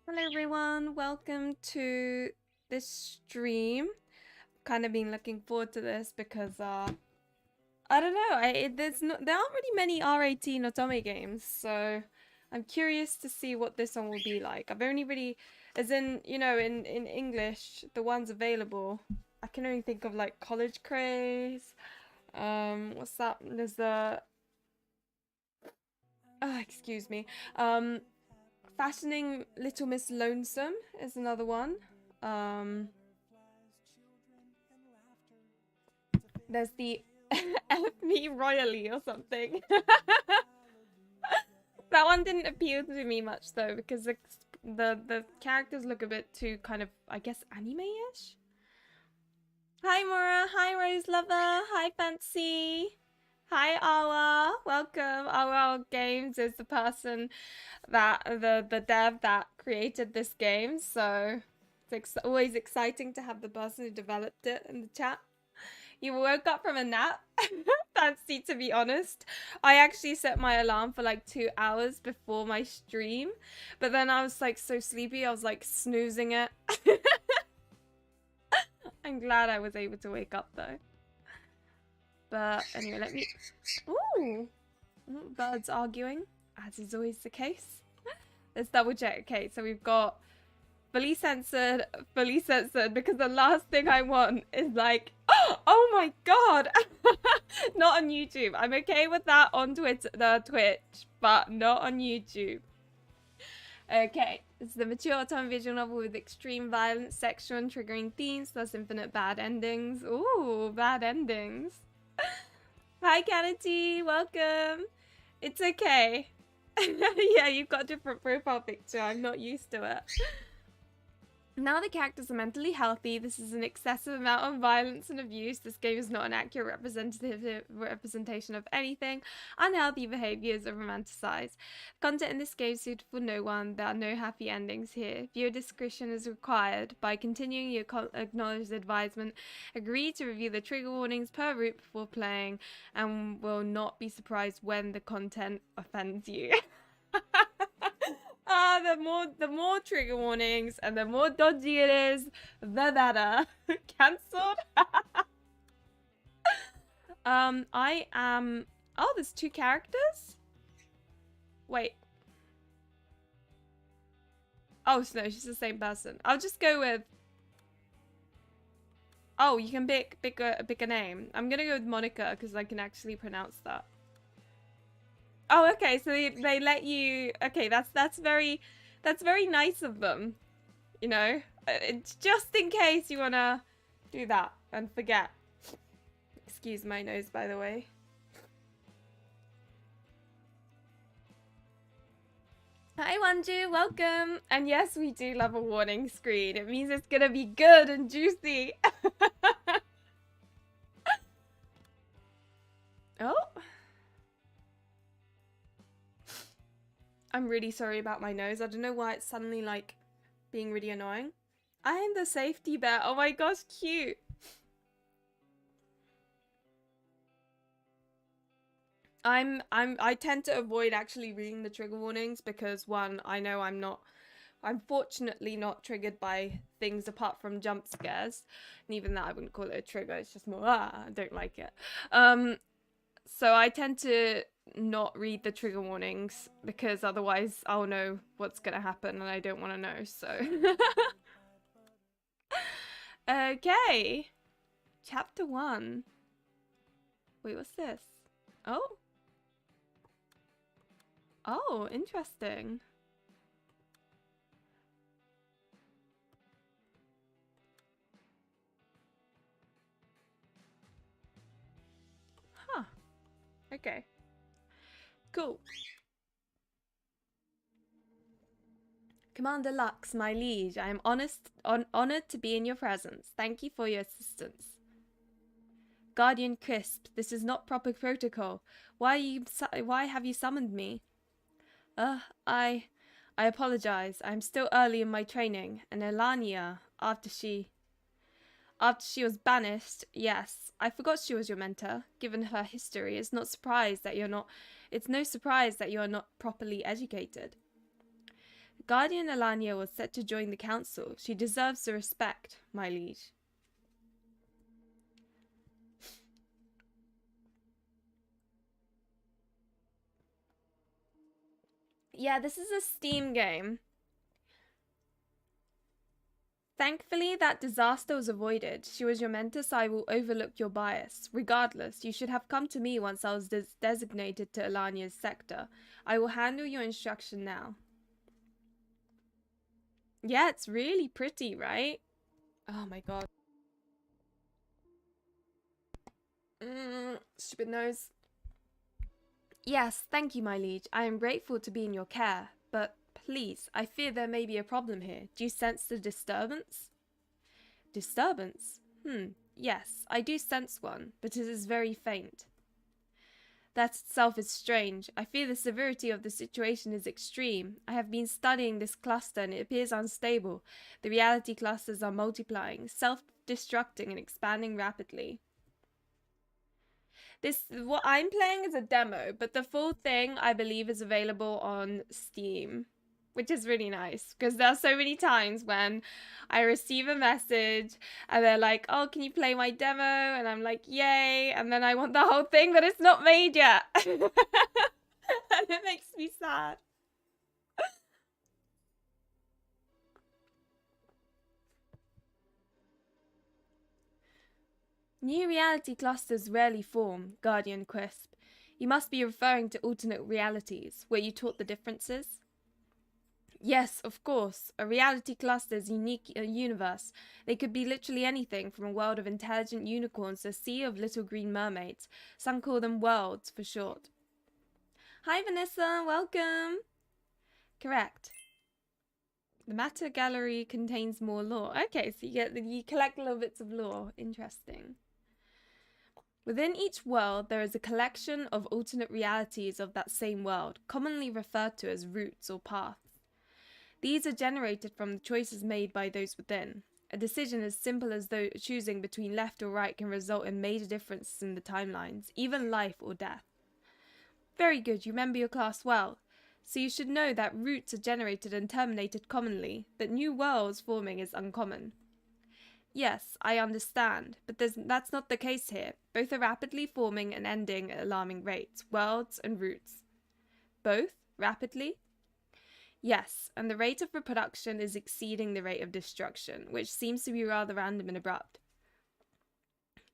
Hello everyone, welcome to this stream. Kind of been looking forward to this because I don't know, there aren't really many R18 otome games, so I'm curious to see what this one will be like. I've only really, as in, in English, the ones available, I can only think of like College Craze. What's that? There's the excuse me. Fashioning Little Miss Lonesome is another one. There's the F me royally or something. That one didn't appeal to me much though because the characters look a bit too kind of, I guess, anime-ish. Hi Mora, hi Rose Lover, hi Fancy, hi Awa, welcome. Awa Games is the person that the dev that created this game, so it's always exciting to have the person who developed it in the chat. You woke up from a nap? Fancy, to be honest. I actually set my alarm for like 2 hours before my stream, but then I was like so sleepy, I was like snoozing it. I'm glad I was able to wake up though. But anyway, let me... Ooh! Birds arguing, as is always the case. Let's double check. Okay, so we've got fully censored, because the last thing I want is like, oh my god, not on YouTube. I'm okay with that on Twitch, but not on YouTube. Okay, it's the mature otome visual novel with extreme violence, sexual and triggering themes, plus infinite bad endings. Ooh, bad endings. Hi, Kennedy, welcome. It's okay. Yeah, you've got a different profile picture. I'm not used to it. Now the characters are mentally healthy. This is an excessive amount of violence and abuse. This game is not an accurate representation of anything. Unhealthy behaviors are romanticized. Content in this game is suited for no one. There are no happy endings here. Viewer discretion is required. By continuing your acknowledged advisement, agree to review the trigger warnings per route before playing, and will not be surprised when the content offends you. The more trigger warnings and the more dodgy it is, the better. Cancelled. I am... Oh, there's 2 characters? Wait. Oh, no, she's the same person. I'll just go with... Oh, you can pick a name. I'm gonna go with Monica because I can actually pronounce that. Oh, okay, so they let you... Okay, that's very nice of them. You know? It's just in case you wanna do that and forget. Excuse my nose, by the way. Hi, Wanju, welcome. And yes, we do love a warning screen. It means it's gonna be good and juicy. Oh. I'm really sorry about my nose. I don't know why it's suddenly like being really annoying. I am the safety bear. Oh my gosh, cute. I tend to avoid actually reading the trigger warnings because one, I know I'm fortunately not triggered by things apart from jump scares. And even that I wouldn't call it a trigger, it's just more, I don't like it. So I tend to not read the trigger warnings because otherwise I'll know what's gonna happen and I don't want to know, so. Okay. Chapter 1. Wait, what's this? Oh. Oh, interesting. Huh. Okay. Cool. Commander Lux, my liege, I am honored to be in your presence. Thank you for your assistance. Guardian Crisp, this is not proper protocol. Why have you summoned me? I apologize. I'm still early in my training, and Elania, after she was banished, yes, I forgot she was your mentor. Given her history, it's no surprise that you're not properly educated. Guardian Alania was set to join the council. She deserves the respect, my liege. Yeah, this is a Steam game. Thankfully, that disaster was avoided. She was your mentor, so I will overlook your bias. Regardless, you should have come to me once I was designated to Alania's sector. I will handle your instruction now. Yeah, it's really pretty, right? Oh my god. Stupid nose. Yes, thank you, my liege. I am grateful to be in your care, but please, I fear there may be a problem here. Do you sense the disturbance? Disturbance? Yes, I do sense one, but it is very faint. That itself is strange. I fear the severity of the situation is extreme. I have been studying this cluster and it appears unstable. The reality clusters are multiplying, self-destructing and expanding rapidly. What I'm playing is a demo, but the full thing I believe is available on Steam, which is really nice because there are so many times when I receive a message and they're like, oh, can you play my demo? And I'm like, yay. And then I want the whole thing, but it's not made yet. And it makes me sad. New reality clusters rarely form, Guardian Crisp. You must be referring to alternate realities, where you taught the differences. Yes, of course. A reality cluster is a unique universe. They could be literally anything from a world of intelligent unicorns to a sea of little green mermaids. Some call them worlds for short. Hi Vanessa, welcome! Correct. The matter gallery contains more lore. Okay, so you collect little bits of lore. Interesting. Within each world, there is a collection of alternate realities of that same world, commonly referred to as routes or paths. These are generated from the choices made by those within. A decision as simple as though choosing between left or right can result in major differences in the timelines, even life or death. Very good, you remember your class well. So you should know that routes are generated and terminated commonly, that new worlds forming is uncommon. Yes, I understand, but that's not the case here. Both are rapidly forming and ending at alarming rates, worlds and routes. Both? Rapidly? Yes, and the rate of reproduction is exceeding the rate of destruction, which seems to be rather random and abrupt.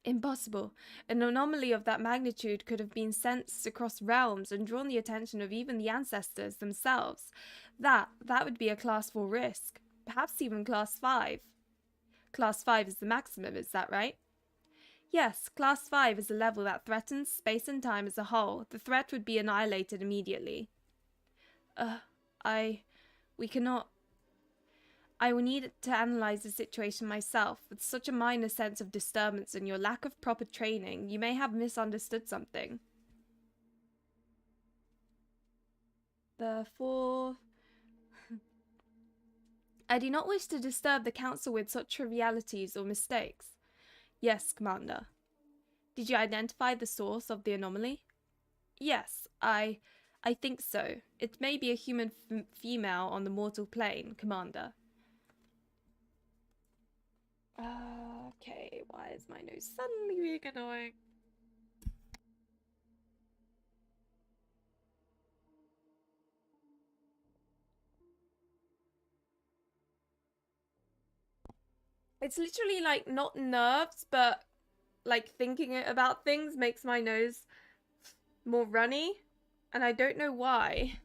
Impossible. An anomaly of that magnitude could have been sensed across realms and drawn the attention of even the ancestors themselves. That would be a Class 4 risk. Perhaps even Class 5. Class 5 is the maximum, is that right? Yes, Class 5 is a level that threatens space and time as a whole. The threat would be annihilated immediately. We cannot... I will need to analyze the situation myself. With such a minor sense of disturbance and your lack of proper training, you may have misunderstood something. The fourth... I do not wish to disturb the council with such trivialities or mistakes. Yes, Commander. Did you identify the source of the anomaly? Yes, I think so. It may be a human female on the mortal plane, Commander. Okay, why is my nose suddenly being annoying? It's literally like not nerves, but like thinking about things makes my nose more runny, and I don't know why.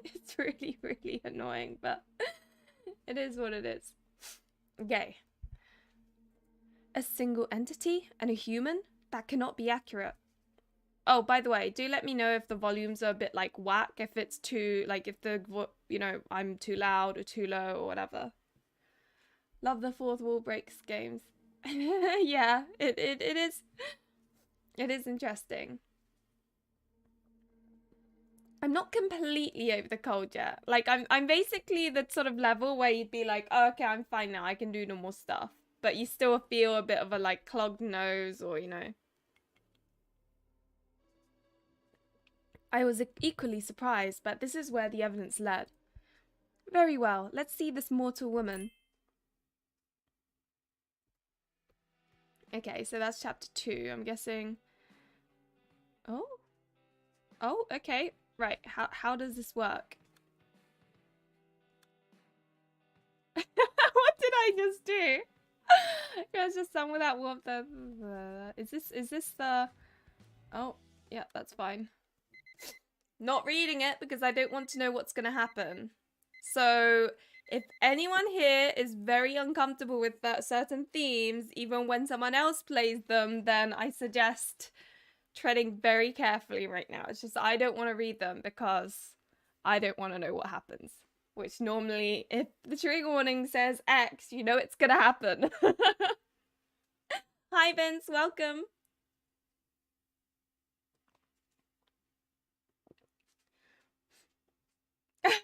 It's really, really annoying, but it is what it is. Okay. A single entity and a human? That cannot be accurate. Oh, by the way, do let me know if the volumes are a bit like whack, if it's too, like if the, you know, I'm too loud or too low or whatever. Love the fourth wall breaks games. Yeah, it is. It is interesting. I'm not completely over the cold yet. Like I'm basically the sort of level where you'd be like, oh, okay, I'm fine now. I can do normal stuff. But you still feel a bit of a like clogged nose or, you know. I was equally surprised, but this is where the evidence led. Very well. Let's see this mortal woman. Okay, so that's chapter 2. I'm guessing. Oh. Oh, okay. Right. How does this work? What did I just do? It's just some without warmth. Is this the? Oh, yeah, that's fine. Not reading it because I don't want to know what's gonna happen. So if anyone here is very uncomfortable with certain themes, even when someone else plays them, then I suggest treading very carefully right now. It's just I don't want to read them because I don't want to know what happens. Which normally, if the trigger warning says X, you know it's gonna happen. Hi Vince, welcome.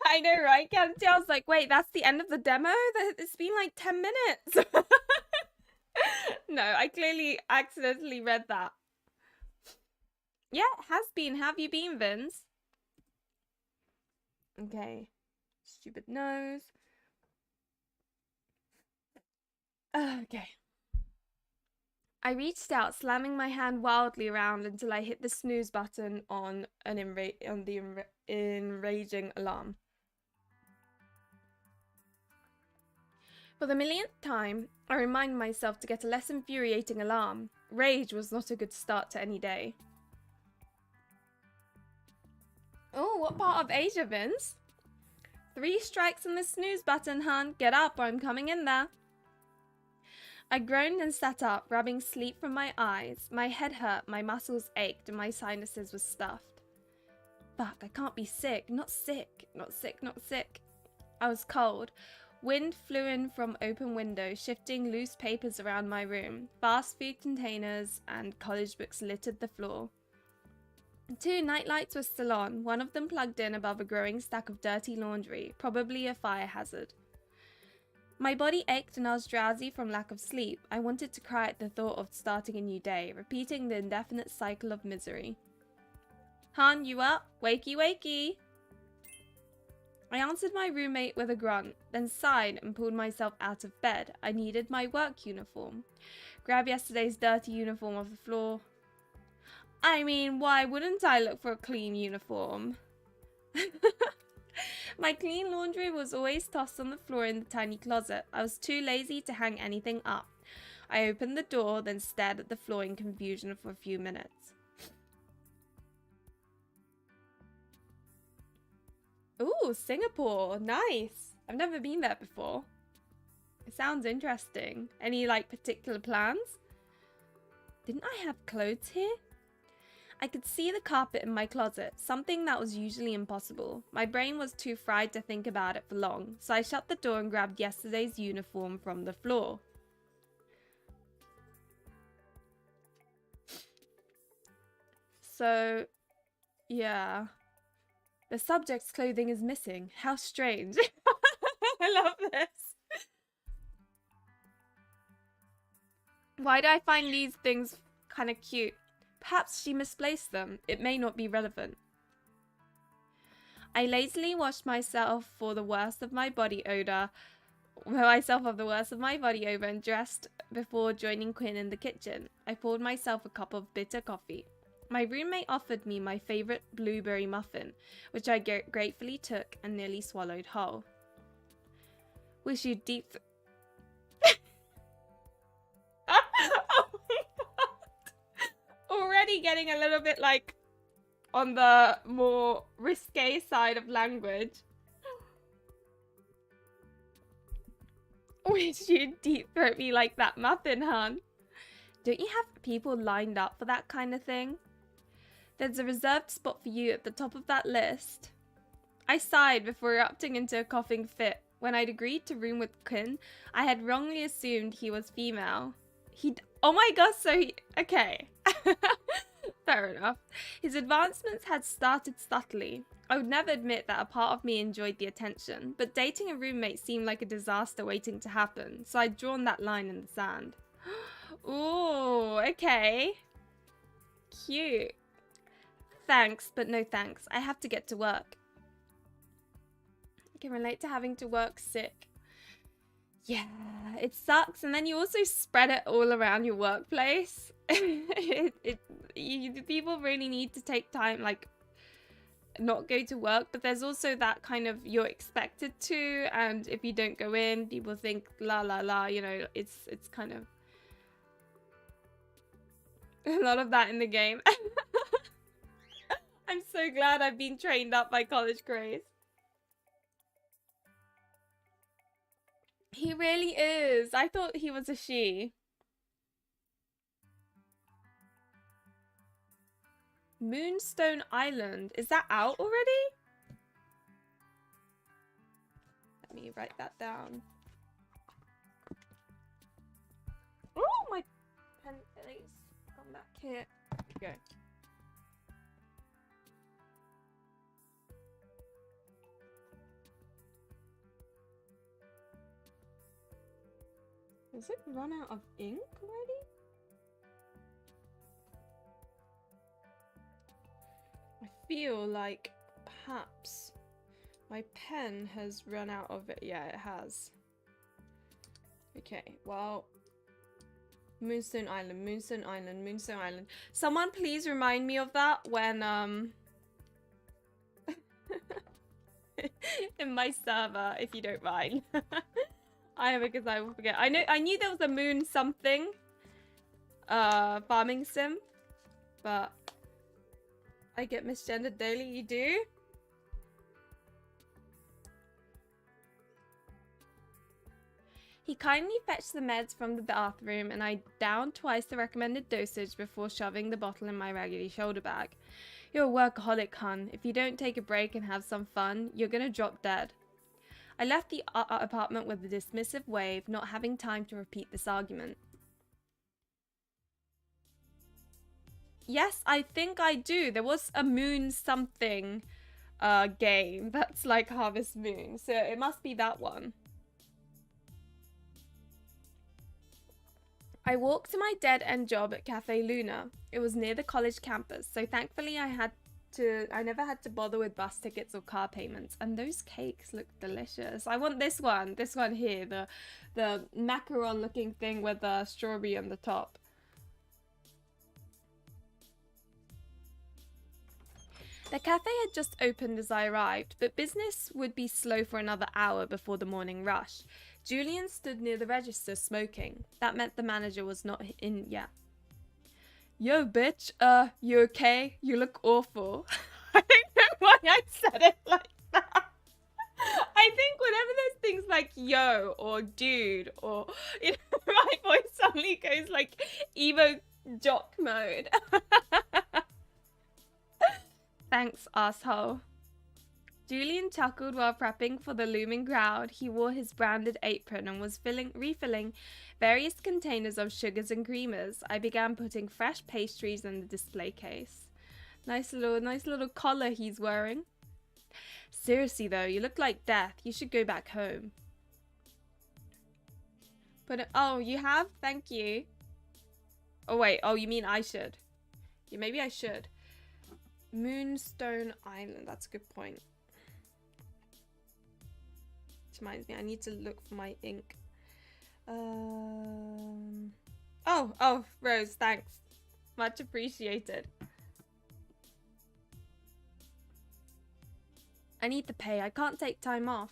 I know, right? I was like, wait, that's the end of the demo? It's been like 10 minutes. No, I clearly accidentally read that. Yeah, it has been. How have you been, Vince? Okay. Stupid nose. Okay. I reached out, slamming my hand wildly around until I hit the snooze button on the enraging alarm. For the millionth time, I remind myself to get a less infuriating alarm. Rage was not a good start to any day. Oh, what part of Asia, Vince? 3 strikes on the snooze button, hun. Get up or I'm coming in there. I groaned and sat up, rubbing sleep from my eyes. My head hurt, my muscles ached, and my sinuses were stuffed. Fuck, I can't be sick. Not sick. Not sick, not sick. I was cold. Wind flew in from open windows, shifting loose papers around my room. Fast food containers and college books littered the floor. 2 nightlights were still on, one of them plugged in above a growing stack of dirty laundry, probably a fire hazard. My body ached and I was drowsy from lack of sleep. I wanted to cry at the thought of starting a new day, repeating the indefinite cycle of misery. Han, you up? Wakey, wakey! I answered my roommate with a grunt, then sighed and pulled myself out of bed. I needed my work uniform. Grab yesterday's dirty uniform off the floor. I mean, why wouldn't I look for a clean uniform? My clean laundry was always tossed on the floor in the tiny closet. I was too lazy to hang anything up. I opened the door, then stared at the floor in confusion for a few minutes. Ooh, Singapore. Nice. I've never been there before. It sounds interesting. Any, like, particular plans? Didn't I have clothes here? I could see the carpet in my closet, something that was usually impossible. My brain was too fried to think about it for long, so I shut the door and grabbed yesterday's uniform from the floor. So, yeah. The subject's clothing is missing. How strange. I love this. Why do I find these things kind of cute? Perhaps she misplaced them. It may not be relevant. I lazily washed myself of the worst of my body odor and dressed before joining Quinn in the kitchen. I poured myself a cup of bitter coffee. My roommate offered me my favorite blueberry muffin, which I gratefully took and nearly swallowed whole. Wish you deep... Oh my god! Already getting a little bit, like, on the more risque side of language. Wish you'd deep throat me like that muffin, hun. Don't you have people lined up for that kind of thing? There's a reserved spot for you at the top of that list. I sighed before erupting into a coughing fit. When I'd agreed to room with Quinn, I had wrongly assumed he was female. Oh my gosh, so he... Okay. Fair enough. His advancements had started subtly. I would never admit that a part of me enjoyed the attention, but dating a roommate seemed like a disaster waiting to happen, so I'd drawn that line in the sand. Ooh, okay. Cute. Thanks, but no thanks. I have to get to work. Can relate to having to work sick. Yeah, it sucks. And then you also spread it all around your workplace. People really need to take time, like, not go to work, but there's also that kind of you're expected to, and if you don't go in, people think la la la, you know, it's kind of a lot of that in the game. I'm so glad I've been trained up by College Grace. He really is. I thought he was a she. Moonstone Island. Is that out already? Let me write that down. Oh, my pen is come back here. Go. Has it run out of ink already? I feel like perhaps my pen has run out of it. Yeah, it has. Okay, well, Moonstone Island, Moonstone Island, Moonstone Island. Someone please remind me of that when in my server, if you don't mind. Because I will forget. I knew there was a moon something farming sim, but I get misgendered daily. You do? He kindly fetched the meds from the bathroom, and I downed twice the recommended dosage before shoving the bottle in my raggedy shoulder bag. You're a workaholic, hun. If you don't take a break and have some fun, you're gonna drop dead. I left the apartment with a dismissive wave, not having time to repeat this argument. Yes, I think I do. There was a moon something game that's like Harvest Moon, so it must be that one. I walked to my dead-end job at Cafe Luna. It was near the college campus, so thankfully I never had to bother with bus tickets or car payments. And those cakes look delicious. I want this one here, the macaron-looking thing with the strawberry on the top. The cafe had just opened as I arrived, but business would be slow for another hour before the morning rush. Julian stood near the register smoking. That meant the manager was not in yet. Yo, bitch, you okay? You look awful. I don't know why I said it like that. I think whenever there's things like yo or dude or, you know, my voice suddenly goes like emo jock mode. Thanks, asshole. Julian chuckled while prepping for the looming crowd. He wore his branded apron and was refilling various containers of sugars and creamers. I began putting fresh pastries in the display case. Nice little collar he's wearing. Seriously though, you look like death. You should go back home. Oh, you have? Thank you. Oh wait, oh you mean I should? Yeah, maybe I should. Moonstone Island, that's a good point. Which reminds me, I need to look for my ink. Oh, Rose, thanks. Much appreciated. I need the pay. I can't take time off.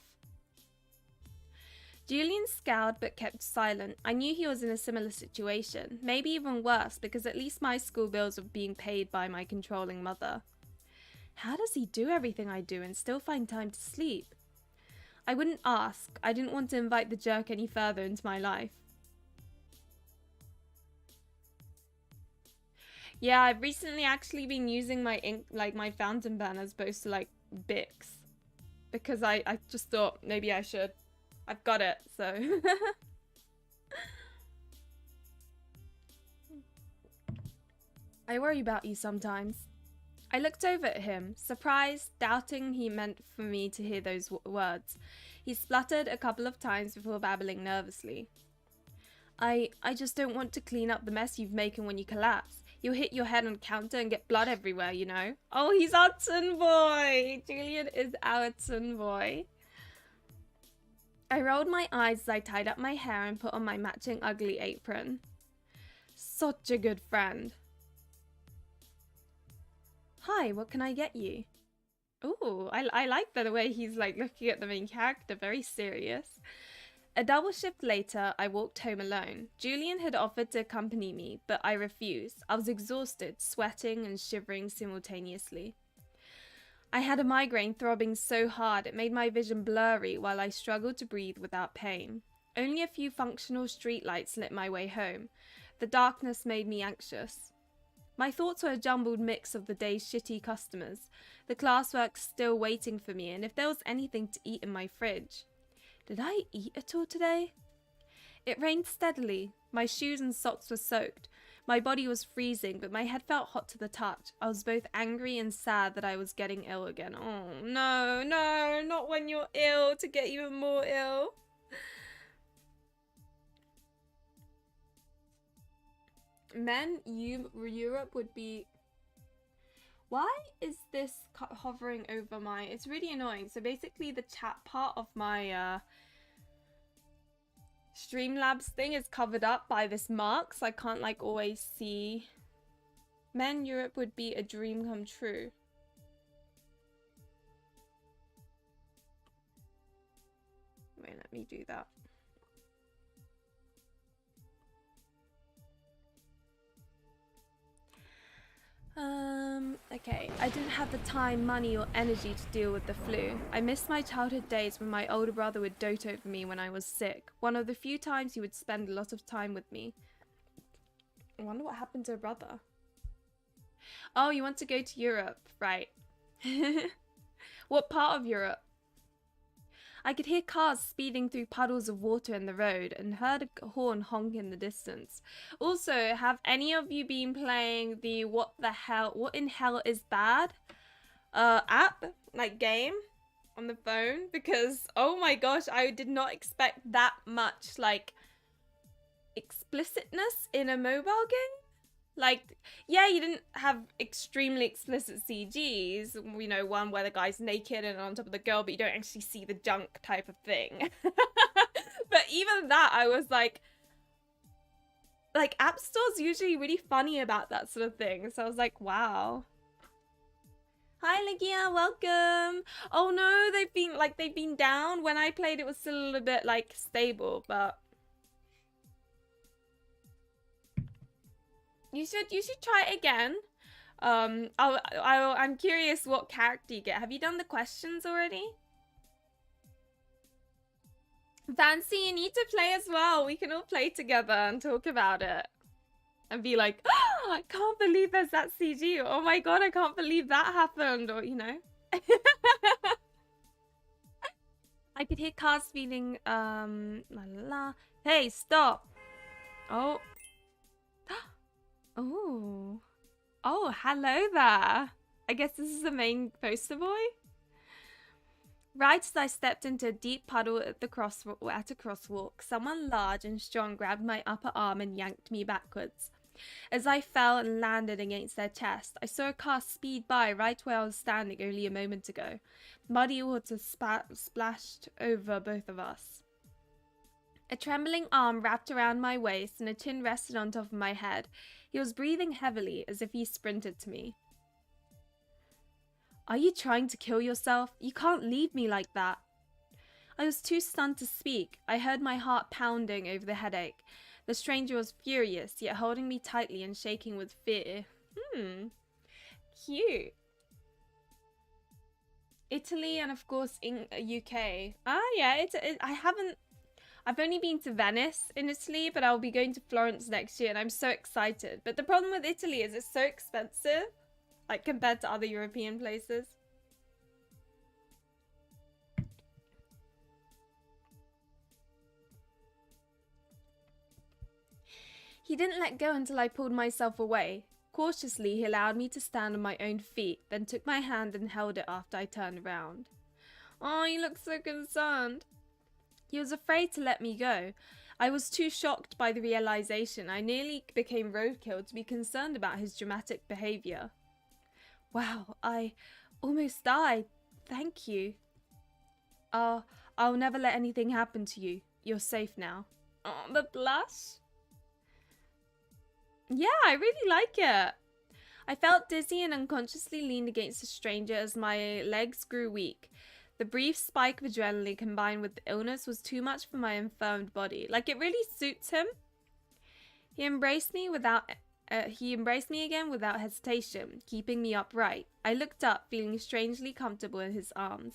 Julian scowled but kept silent. I knew he was in a similar situation. Maybe even worse, because at least my school bills were being paid by my controlling mother. How does he do everything I do and still find time to sleep? I wouldn't ask. I didn't want to invite the jerk any further into my life. Yeah, I've recently actually been using my ink, like my fountain pen, as opposed to like Bics. Because I just thought maybe I should. I've got it, so. I worry about you sometimes. I looked over at him, surprised, doubting he meant for me to hear those words. He spluttered a couple of times before babbling nervously. I just don't want to clean up the mess you've making when you collapse. You'll hit your head on the counter and get blood everywhere, you know? Oh, he's our tin boy! Julian is our tin boy. I rolled my eyes as I tied up my hair and put on my matching ugly apron. Such a good friend. Hi, what can I get you? Ooh, I like the way he's like looking at the main character, very serious. A double shift later, I walked home alone. Julian had offered to accompany me, but I refused. I was exhausted, sweating and shivering simultaneously. I had a migraine throbbing so hard it made my vision blurry while I struggled to breathe without pain. Only a few functional streetlights lit my way home. The darkness made me anxious. My thoughts were a jumbled mix of the day's shitty customers, the classwork still waiting for me, and if there was anything to eat in my fridge. Did I eat at all today? It rained steadily. My shoes and socks were soaked. My body was freezing, but my head felt hot to the touch. I was both angry and sad that I was getting ill again. Oh, no, no, not when you're ill, to get even more ill. Men, Europe would be... Why is this hovering over my... It's really annoying. So basically the chat part of my Streamlabs thing is covered up by this mark, so I can't like always see. Men, Europe would be a dream come true. Wait, let me do that. Okay. I didn't have the time, money, or energy to deal with the flu. I missed my childhood days when my older brother would dote over me when I was sick. One of the few times he would spend a lot of time with me. I wonder what happened to a brother. Oh, you want to go to Europe, right? What part of Europe? I could hear cars speeding through puddles of water in the road and heard a horn honk in the distance. Also, have any of you been playing the what in hell is bad app, like game on the phone? Because, oh my gosh, I did not expect that much like explicitness in a mobile game. Like, yeah, you didn't have extremely explicit CGs, you know, one where the guy's naked and on top of the girl, but you don't actually see the junk type of thing. But even that, I was like, App Store's usually really funny about that sort of thing. So I was like, wow. Hi, Ligia, welcome. Oh no, they've been down. When I played, it was still a little bit, like, stable, but... You should try it again. I'm curious what character you get. Have you done the questions already? Fancy, you need to play as well. We can all play together and talk about it. And be like, oh, I can't believe there's that CG. Oh my god, I can't believe that happened. Or, you know. I could hear cars feeling, la la la. Hey, stop. Oh. Oh. Oh, hello there. I guess this is the main poster boy? Right as I stepped into a deep puddle at a crosswalk, someone large and strong grabbed my upper arm and yanked me backwards. As I fell and landed against their chest, I saw a car speed by right where I was standing only a moment ago. Muddy water splashed over both of us. A trembling arm wrapped around my waist and a chin rested on top of my head. He was breathing heavily, as if he sprinted to me. Are you trying to kill yourself? You can't leave me like that. I was too stunned to speak. I heard my heart pounding over the headache. The stranger was furious, yet holding me tightly and shaking with fear. Cute. Italy and of course in UK. Ah, yeah, I've only been to Venice in Italy, but I'll be going to Florence next year and I'm so excited. But the problem with Italy is it's so expensive, like compared to other European places. He didn't let go until I pulled myself away. Cautiously, he allowed me to stand on my own feet, then took my hand and held it after I turned around. Oh, he looked so concerned. He was afraid to let me go. I was too shocked by the realization. I nearly became roadkill to be concerned about his dramatic behavior. Wow, I almost died. Thank you. I'll never let anything happen to you. You're safe now. Oh, the blush. Yeah, I really like it. I felt dizzy and unconsciously leaned against a stranger as my legs grew weak. The brief spike of adrenaline combined with the illness was too much for my infirmed body. Like, it really suits him. He embraced me again without hesitation, keeping me upright. I looked up, feeling strangely comfortable in his arms.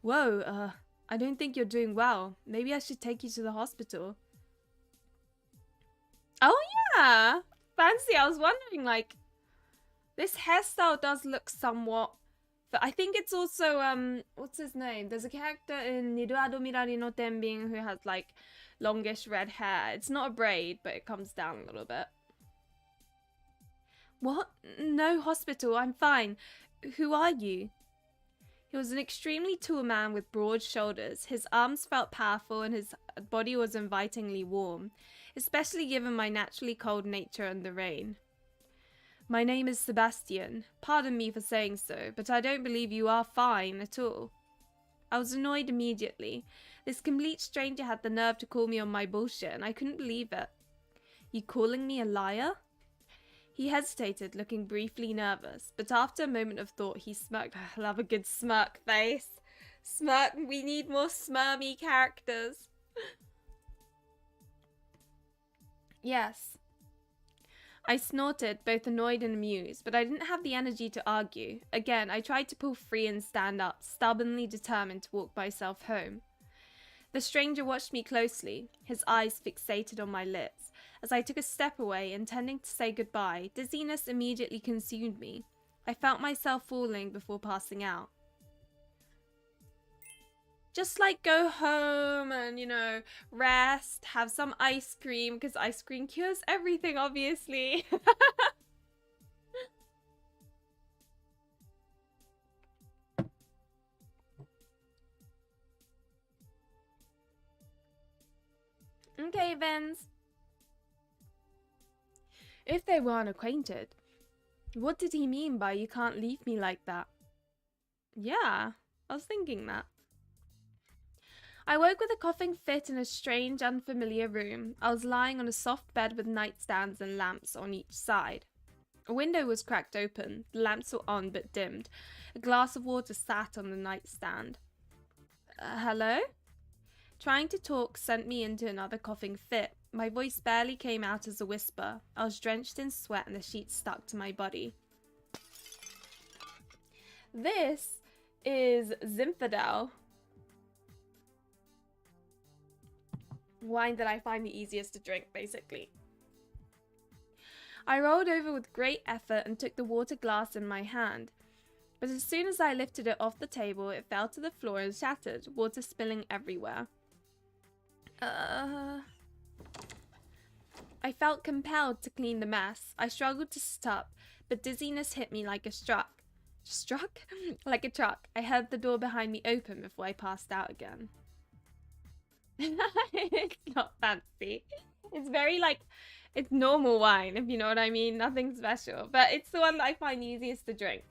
Whoa, I don't think you're doing well. Maybe I should take you to the hospital. Oh yeah, fancy. I was wondering, like, this hairstyle does look somewhat... But I think it's also, what's his name? There's a character in Niruado Mirari no Tenbin who has, like, longish red hair. It's not a braid, but it comes down a little bit. What? No hospital, I'm fine. Who are you? He was an extremely tall man with broad shoulders. His arms felt powerful and his body was invitingly warm, especially given my naturally cold nature and the rain. My name is Sebastian. Pardon me for saying so, but I don't believe you are fine at all. I was annoyed immediately. This complete stranger had the nerve to call me on my bullshit, and I couldn't believe it. You calling me a liar? He hesitated, looking briefly nervous, but after a moment of thought, he smirked. I love a good smirk face. Smirk. We need more smirmy characters. Yes. I snorted, both annoyed and amused, but I didn't have the energy to argue. Again, I tried to pull free and stand up, stubbornly determined to walk myself home. The stranger watched me closely, his eyes fixated on my lips. As I took a step away, intending to say goodbye, dizziness immediately consumed me. I felt myself falling before passing out. Just like go home and, you know, rest, have some ice cream, because ice cream cures everything, obviously. Okay, Vince. If they were unacquainted, what did he mean by you can't leave me like that? Yeah, I was thinking that. I woke with a coughing fit in a strange, unfamiliar room. I was lying on a soft bed with nightstands and lamps on each side. A window was cracked open. The lamps were on but dimmed. A glass of water sat on the nightstand. Hello? Trying to talk sent me into another coughing fit. My voice barely came out as a whisper. I was drenched in sweat and the sheets stuck to my body. This is Zinfandel. Wine that I find the easiest to drink, basically. I rolled over with great effort and took the water glass in my hand. But as soon as I lifted it off the table, it fell to the floor and shattered, water spilling everywhere. I felt compelled to clean the mess. I struggled to sit up, but dizziness hit me like a like a truck. I heard the door behind me open before I passed out again. It's not fancy. It's very, like, it's normal wine, if you know what I mean. Nothing special. But it's the one that I find easiest to drink.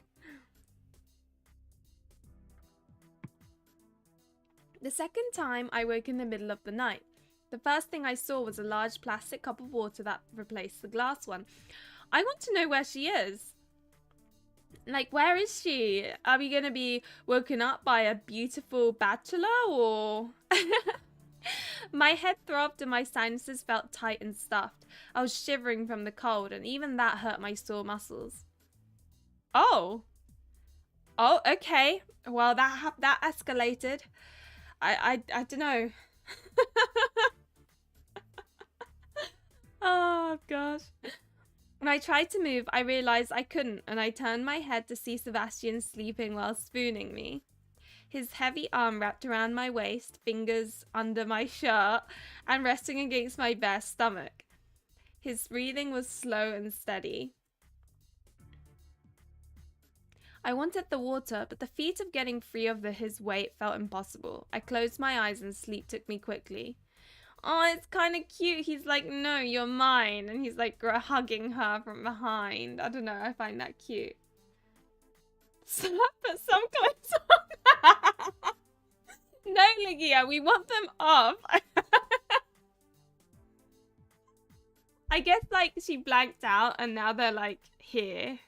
The second time, I woke in the middle of the night. The first thing I saw was a large plastic cup of water that replaced the glass one. I want to know where she is. Like, where is she? Are we going to be woken up by a beautiful bachelor, or... My head throbbed and my sinuses felt tight and stuffed. I was shivering from the cold, and even that hurt my sore muscles. Oh, okay. Well, that escalated. I don't know. Oh gosh. When I tried to move, I realized I couldn't, and I turned my head to see Sebastian sleeping while spooning me. His heavy arm wrapped around my waist, fingers under my shirt, and resting against my bare stomach. His breathing was slow and steady. I wanted the water, but the feat of getting free of his weight felt impossible. I closed my eyes and sleep took me quickly. Oh, it's kind of cute. He's like, no, you're mine. And he's like hugging her from behind. I don't know. I find that cute. So I put some clothes on. Legia, we want them off. I guess, like, she blanked out and now they're, like, here.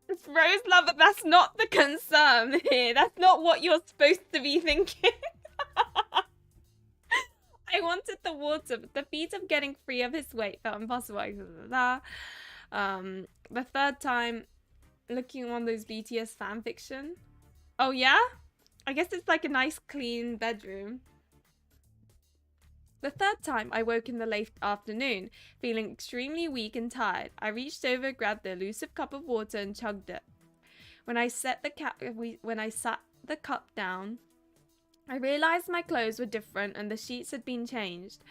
It's Rose Lover, that's not the concern here. That's not what you're supposed to be thinking. I wanted the water, but the feat of getting free of his weight felt impossible. The third time, looking on those BTS fanfiction. Oh, yeah? I guess it's like a nice, clean bedroom. The third time, I woke in the late afternoon, feeling extremely weak and tired. I reached over, grabbed the elusive cup of water, and chugged it. When I sat the cup down, I realized my clothes were different and the sheets had been changed.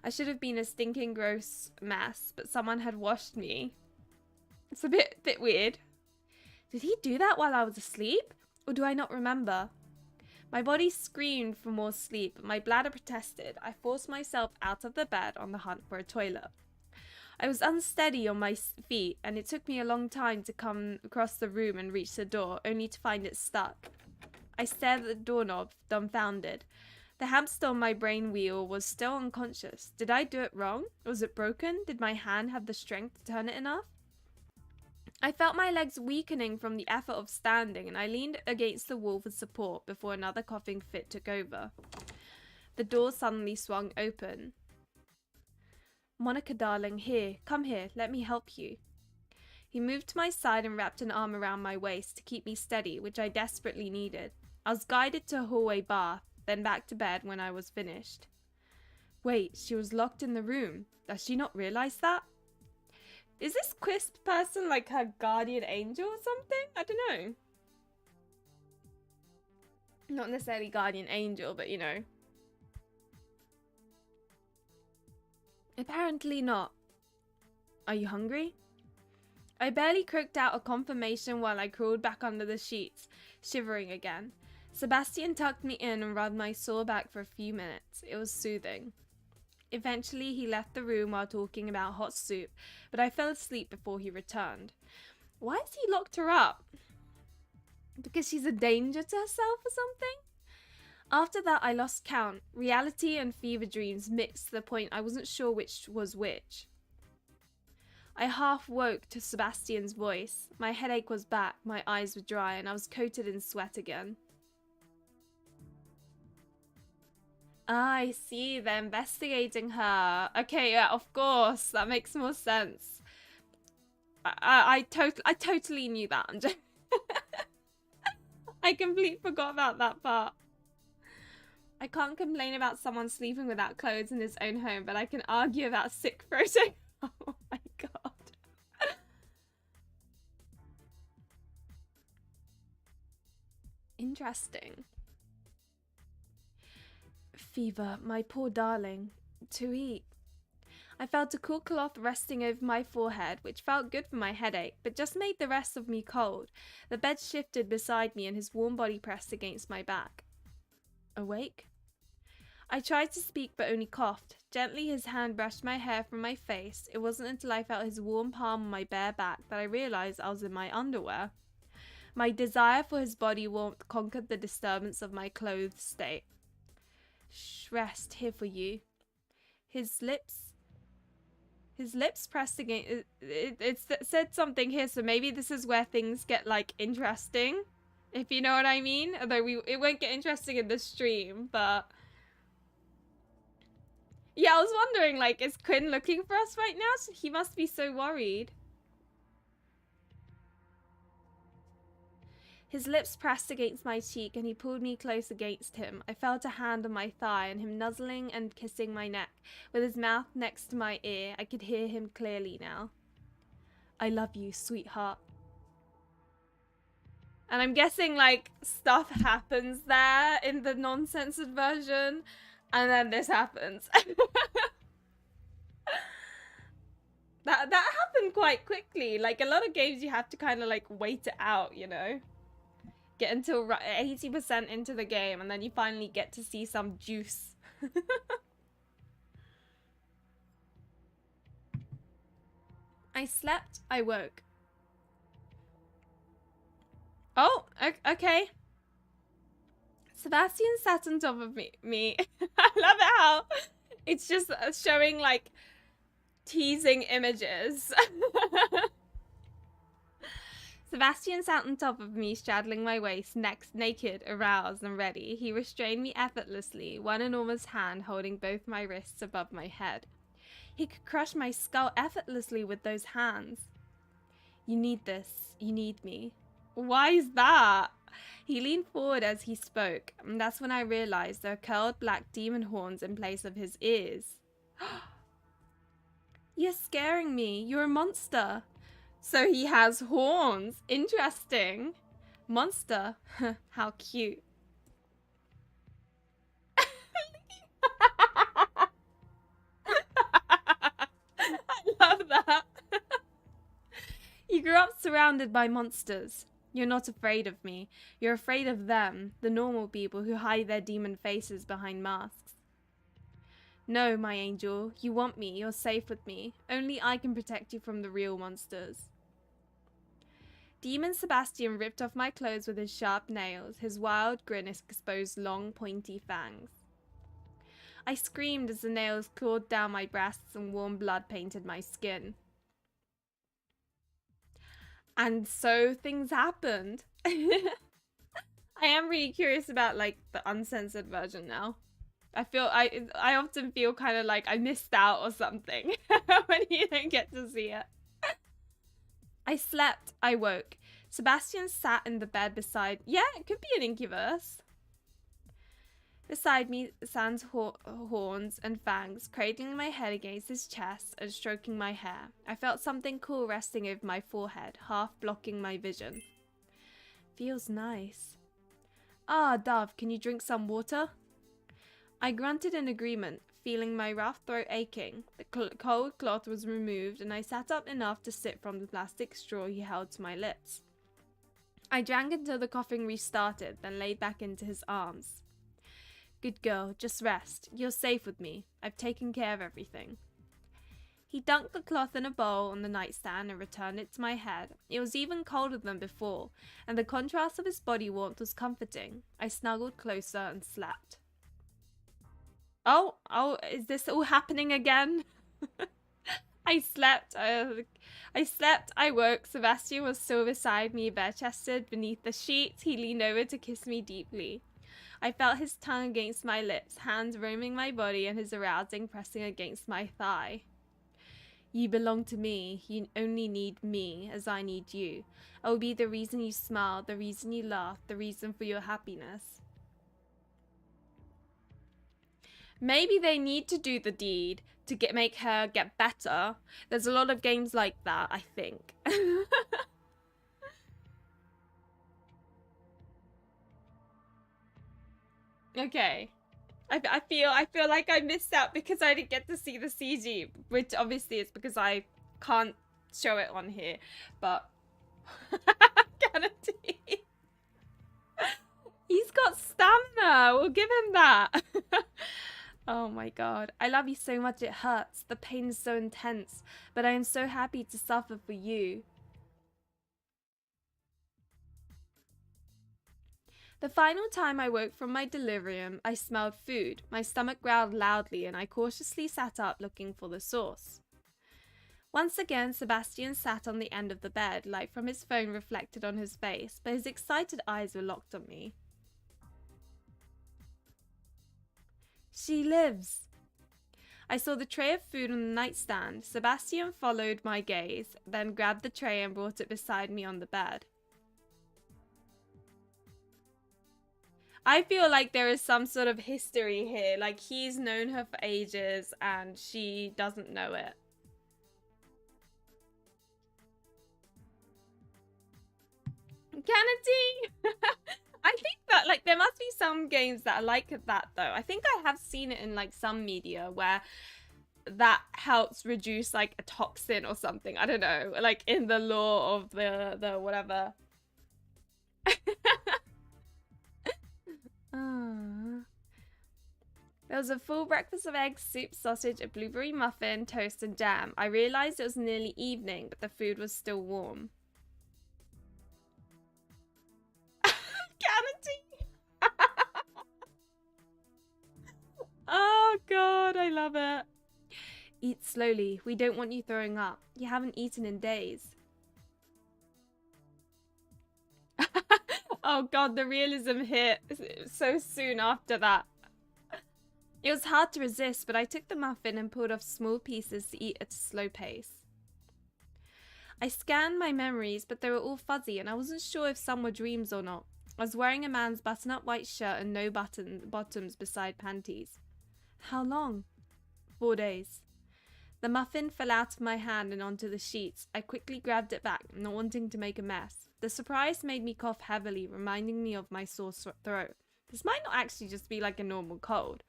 I should have been a stinking gross mess, but someone had washed me. It's a bit weird. Did he do that while I was asleep? Or do I not remember? My body screamed for more sleep, but my bladder protested. I forced myself out of the bed on the hunt for a toilet. I was unsteady on my feet, and it took me a long time to come across the room and reach the door, only to find it stuck. I stared at the doorknob, dumbfounded. The hamster on my brain wheel was still unconscious. Did I do it wrong? Was it broken? Did my hand have the strength to turn it enough? I felt my legs weakening from the effort of standing, and I leaned against the wall for support before another coughing fit took over. The door suddenly swung open. Monica, darling, here. Come here. Let me help you. He moved to my side and wrapped an arm around my waist to keep me steady, which I desperately needed. I was guided to a hallway bath, then back to bed when I was finished. Wait, she was locked in the room. Does she not realize that? Is this Quisp person like her guardian angel or something? I don't know. Not necessarily guardian angel, but you know. Apparently not. Are you hungry? I barely croaked out a confirmation while I crawled back under the sheets, shivering again. Sebastian tucked me in and rubbed my sore back for a few minutes. It was soothing. Eventually, he left the room while talking about hot soup, but I fell asleep before he returned. Why has he locked her up? Because she's a danger to herself or something? After that, I lost count. Reality and fever dreams mixed to the point I wasn't sure which was which. I half woke to Sebastian's voice. My headache was back, my eyes were dry, and I was coated in sweat again. Ah, I see, they're investigating her. Okay, yeah, of course, that makes more sense. I totally knew that. I completely forgot about that part. I can't complain about someone sleeping without clothes in his own home, but I can argue about sick frozen. Oh my god. Interesting. Fever, my poor darling. To eat. I felt a cool cloth resting over my forehead, which felt good for my headache, but just made the rest of me cold. The bed shifted beside me and his warm body pressed against my back. Awake? I tried to speak but only coughed. Gently his hand brushed my hair from my face. It wasn't until I felt his warm palm on my bare back that I realized I was in my underwear. My desire for his body warmth conquered the disturbance of my clothed state. Shh, rest, here for you. His lips pressed against it said something here, so maybe this is where things get like interesting, if you know what I mean. Although it won't get interesting in the stream, but yeah, I was wondering, like, is Quinn looking for us right now? He must be so worried. His lips pressed against my cheek and he pulled me close against him. I felt a hand on my thigh and him nuzzling and kissing my neck. With his mouth next to my ear, I could hear him clearly now. I love you, sweetheart. And I'm guessing, like, stuff happens there in the non-censored version. And then this happens. That happened quite quickly. Like, a lot of games you have to kind of, like, wait it out, you know? Get until 80% into the game, and then you finally get to see some juice. I slept, I woke. Oh, okay. Sebastian sat on top of me. I love it how it's just showing like teasing images. Sebastian sat on top of me, straddling my waist, next naked, aroused, and ready. He restrained me effortlessly, one enormous hand holding both my wrists above my head. He could crush my skull effortlessly with those hands. You need this. You need me. Why is that? He leaned forward as he spoke, and that's when I realized there were curled black demon horns in place of his ears. You're scaring me. You're a monster. So he has horns. Interesting. Monster. How cute. I love that. You grew up surrounded by monsters. You're not afraid of me. You're afraid of them, the normal people who hide their demon faces behind masks. No, my angel. You want me. You're safe with me. Only I can protect you from the real monsters. Demon Sebastian ripped off my clothes with his sharp nails. His wild grin exposed long, pointy fangs. I screamed as the nails clawed down my breasts and warm blood painted my skin. And so things happened. I am really curious about like the uncensored version now. I often feel kind of like I missed out or something when you don't get to see it. I slept. I woke. Sebastian sat in the bed beside... Yeah, it could be an incubus. Beside me, sans horns and fangs, cradling my head against his chest and stroking my hair. I felt something cool resting over my forehead, half blocking my vision. Feels nice. Ah, Dove, can you drink some water? I grunted in agreement, feeling my rough throat aching. The cold cloth was removed, and I sat up enough to sip from the plastic straw he held to my lips. I drank until the coughing restarted, then laid back into his arms. Good girl, just rest. You're safe with me. I've taken care of everything. He dunked the cloth in a bowl on the nightstand and returned it to my head. It was even colder than before, and the contrast of his body warmth was comforting. I snuggled closer and slept. Oh, is this all happening again? I slept, I woke. Sebastian was still beside me, bare-chested, beneath the sheets. He leaned over to kiss me deeply. I felt his tongue against my lips, hands roaming my body, and his arousing pressing against my thigh. You belong to me. You only need me, as I need you. I will be the reason you smile, the reason you laugh, the reason for your happiness. Maybe they need to do the deed to make her get better. There's a lot of games like that, I think. Okay. I feel like I missed out because I didn't get to see the CG, which obviously is because I can't show it on here, but guarantee. He's got stamina. We'll give him that. Oh my god. I love you so much it hurts. The pain is so intense, but I am so happy to suffer for you. The final time I woke from my delirium, I smelled food. My stomach growled loudly, and I cautiously sat up looking for the source. Once again, Sebastian sat on the end of the bed, light from his phone reflected on his face, but his excited eyes were locked on me. She lives. I saw the tray of food on the nightstand. Sebastian followed my gaze, then grabbed the tray and brought it beside me on the bed. I feel like there is some sort of history here, like he's known her for ages and she doesn't know it. Kennedy! I think that like there must be some games that are like that though. I think I have seen it in like some media where that helps reduce like a toxin or something. I don't know, like in the law of the whatever. There was a full breakfast of eggs, soup, sausage, a blueberry muffin, toast and jam. I realised it was nearly evening, but the food was still warm. Guarantee. love it. Eat slowly. We don't want you throwing up. You haven't eaten in days. Oh god, the realism hit so soon after that. It was hard to resist, but I took the muffin and pulled off small pieces to eat at a slow pace. I scanned my memories, but they were all fuzzy, and I wasn't sure if some were dreams or not. I was wearing a man's button-up white shirt and no bottoms beside panties. How long? 4 days. The muffin fell out of my hand and onto the sheets. I quickly grabbed it back, not wanting to make a mess. The surprise made me cough heavily, reminding me of my sore throat. This might not actually just be like a normal cold.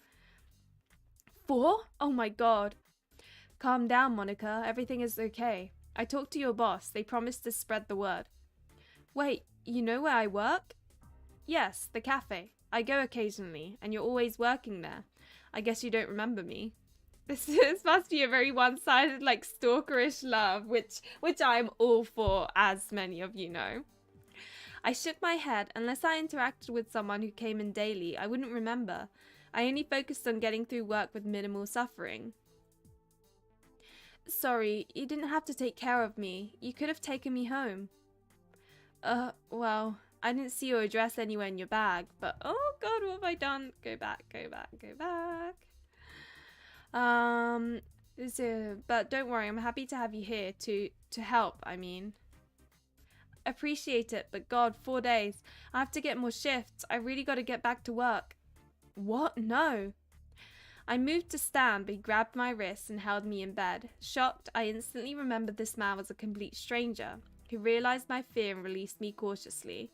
4? Oh my god. Calm down, Monica. Everything is okay. I talked to your boss. They promised to spread the word. Wait, you know where I work? Yes, the cafe. I go occasionally, and you're always working there. I guess you don't remember me. This must be a very one-sided, like, stalkerish love, which I'm all for, as many of you know. I shook my head. Unless I interacted with someone who came in daily, I wouldn't remember. I only focused on getting through work with minimal suffering. Sorry, you didn't have to take care of me. You could have taken me home. Well, I didn't see your address anywhere in your bag, but oh god, what have I done? Go back. But don't worry, I'm happy to have you here to help, I mean. Appreciate it, but god, 4 days. I have to get more shifts. I really got to get back to work. What? No. I moved to stand, but he grabbed my wrist and held me in bed. Shocked, I instantly remembered this man was a complete stranger, who realized my fear and released me cautiously.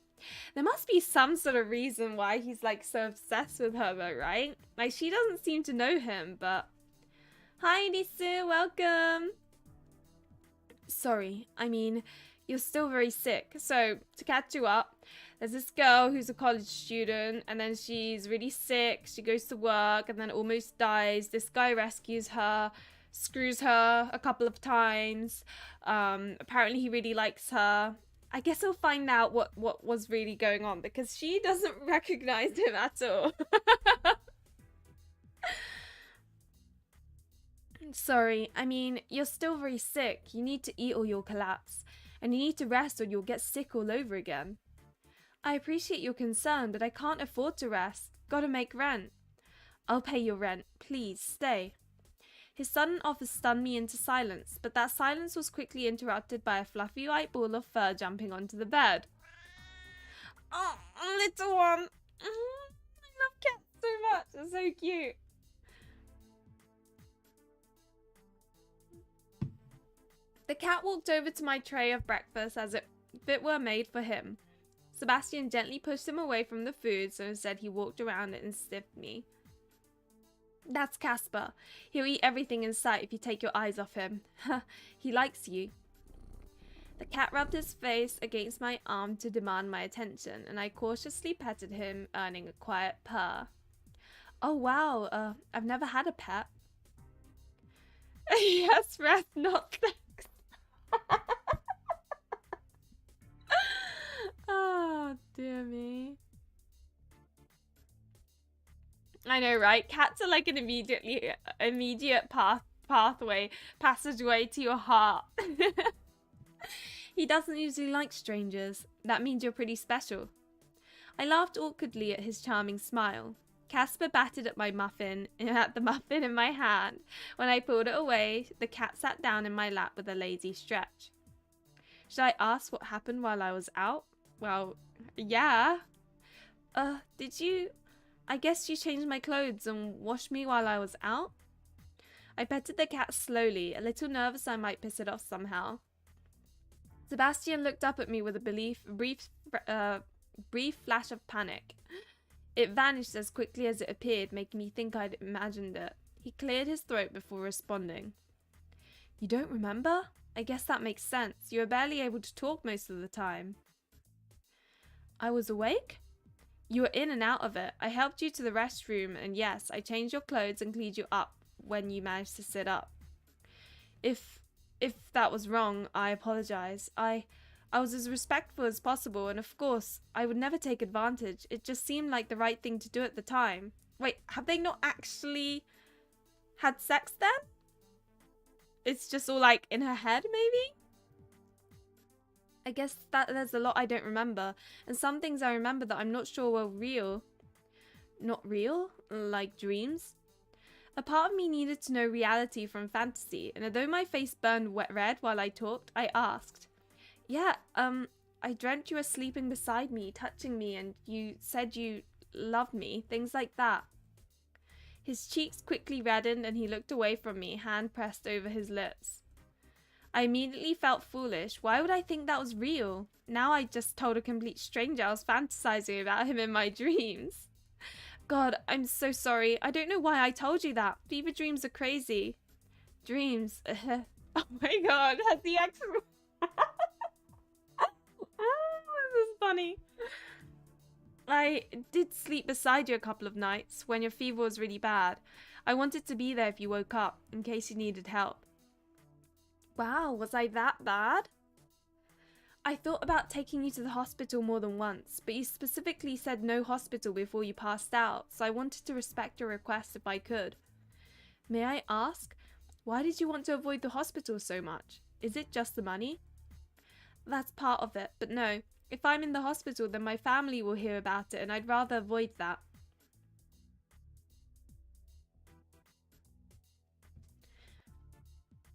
There must be some sort of reason why he's like so obsessed with her though, right? Like, she doesn't seem to know him, but... Hi, Nisu, welcome! Sorry, I mean, you're still very sick. So, to catch you up, there's this girl who's a college student, and then she's really sick. She goes to work, and then almost dies. This guy rescues her, screws her a couple of times. Apparently he really likes her. I guess we'll find out what was really going on, because she doesn't recognize him at all. Sorry, I mean, you're still very sick. You need to eat or you'll collapse. And you need to rest or you'll get sick all over again. I appreciate your concern, but I can't afford to rest. Gotta make rent. I'll pay your rent. Please, stay. His sudden offer stunned me into silence, but that silence was quickly interrupted by a fluffy white ball of fur jumping onto the bed. Oh, little one. I love cats so much. They're so cute. The cat walked over to my tray of breakfast as if it were made for him. Sebastian gently pushed him away from the food, so instead he walked around it and sniffed me. That's Casper. He'll eat everything in sight if you take your eyes off him. He likes you. The cat rubbed his face against my arm to demand my attention, and I cautiously petted him, earning a quiet purr. Oh wow, I've never had a pet. Yes, rest, not thanks. Oh, dear me. I know, right? Cats are like an immediate passageway to your heart. He doesn't usually like strangers. That means you're pretty special. I laughed awkwardly at his charming smile. Casper batted at the muffin in my hand. When I pulled it away, the cat sat down in my lap with a lazy stretch. Should I ask what happened while I was out? Well, yeah. I guess you changed my clothes and washed me while I was out? I petted the cat slowly, a little nervous I might piss it off somehow. Sebastian looked up at me with a brief flash of panic. It vanished as quickly as it appeared, making me think I'd imagined it. He cleared his throat before responding. You don't remember? I guess that makes sense. You were barely able to talk most of the time. I was awake? You were in and out of it. I helped you to the restroom, and yes, I changed your clothes and cleaned you up when you managed to sit up. If that was wrong, I apologize. I was as respectful as possible, and of course, I would never take advantage. It just seemed like the right thing to do at the time. Wait, have they not actually had sex then? It's just all like in her head, maybe? I guess that there's a lot I don't remember. And some things I remember that I'm not sure were real. Not real? Like dreams? A part of me needed to know reality from fantasy, and although my face burned red while I talked, I asked, yeah, I dreamt you were sleeping beside me, touching me, and you said you loved me, things like that. His cheeks quickly reddened and he looked away from me, hand pressed over his lips. I immediately felt foolish. Why would I think that was real? Now I just told a complete stranger I was fantasizing about him in my dreams. God, I'm so sorry. I don't know why I told you that. Fever dreams are crazy. Dreams. Oh my god, has he actually... This is funny. I did sleep beside you a couple of nights when your fever was really bad. I wanted to be there if you woke up, in case you needed help. Wow, was I that bad? I thought about taking you to the hospital more than once, but you specifically said no hospital before you passed out, so I wanted to respect your request if I could. May I ask, why did you want to avoid the hospital so much? Is it just the money? That's part of it, but no. If I'm in the hospital, then my family will hear about it, and I'd rather avoid that.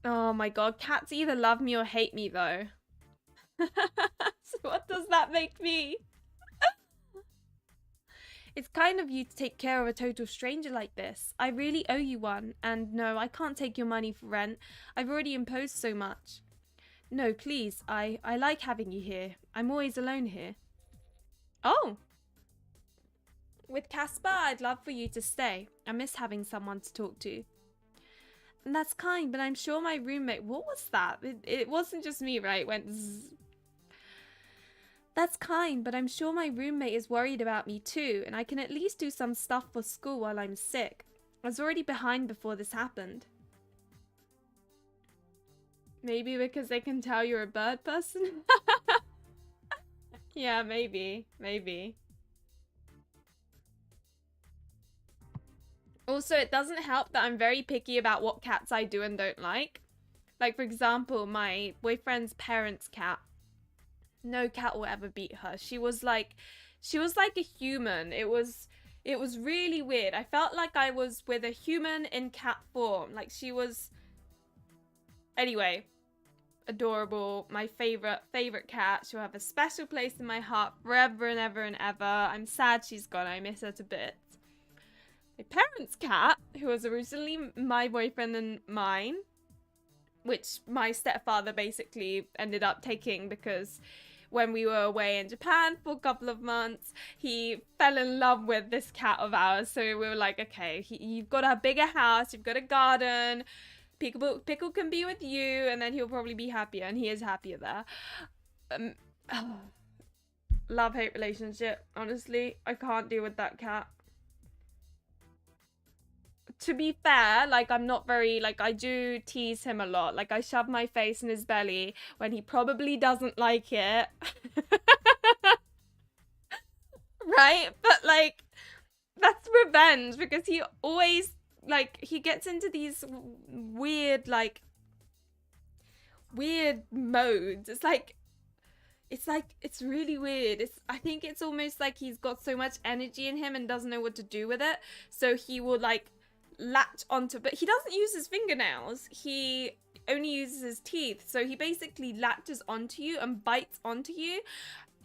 Oh my god, cats either love me or hate me, though. So what does that make me? It's kind of you to take care of a total stranger like this. I really owe you one, and no, I can't take your money for rent. I've already imposed so much. No, please, I like having you here. I'm always alone here. Oh! With Casper, I'd love for you to stay. I miss having someone to talk to. And that's kind, but I'm sure my roommate... What was that? It wasn't just me, right? It went zzz. That's kind, but I'm sure my roommate is worried about me too, and I can at least do some stuff for school while I'm sick. I was already behind before this happened. Maybe because they can tell you're a bird person? Yeah, maybe. Maybe. Also, it doesn't help that I'm very picky about what cats I do and don't like. Like, for example, my boyfriend's parents' cat. No cat will ever beat her. She was like a human. It was really weird. I felt like I was with a human in cat form. Like, she was... Anyway, adorable. My favorite cat. She'll have a special place in my heart forever and ever and ever. I'm sad she's gone. I miss her to bits. My parents' cat, who was originally my boyfriend and mine, which my stepfather basically ended up taking because when we were away in Japan for a couple of months, he fell in love with this cat of ours. So we were like, okay, you've got a bigger house, you've got a garden, Pickle can be with you, and then he'll probably be happier, and he is happier there. Love-hate relationship, honestly. I can't deal with that cat. To be fair, like, I'm not very, like, I do tease him a lot. Like, I shove my face in his belly when he probably doesn't like it. Right? But, like, that's revenge, because he always, like, he gets into these weird, like, weird modes. It's really weird. I think it's almost like he's got so much energy in him and doesn't know what to do with it. So he will, like, latch onto, but he doesn't use his fingernails, he only uses his teeth, so he basically latches onto you and bites onto you.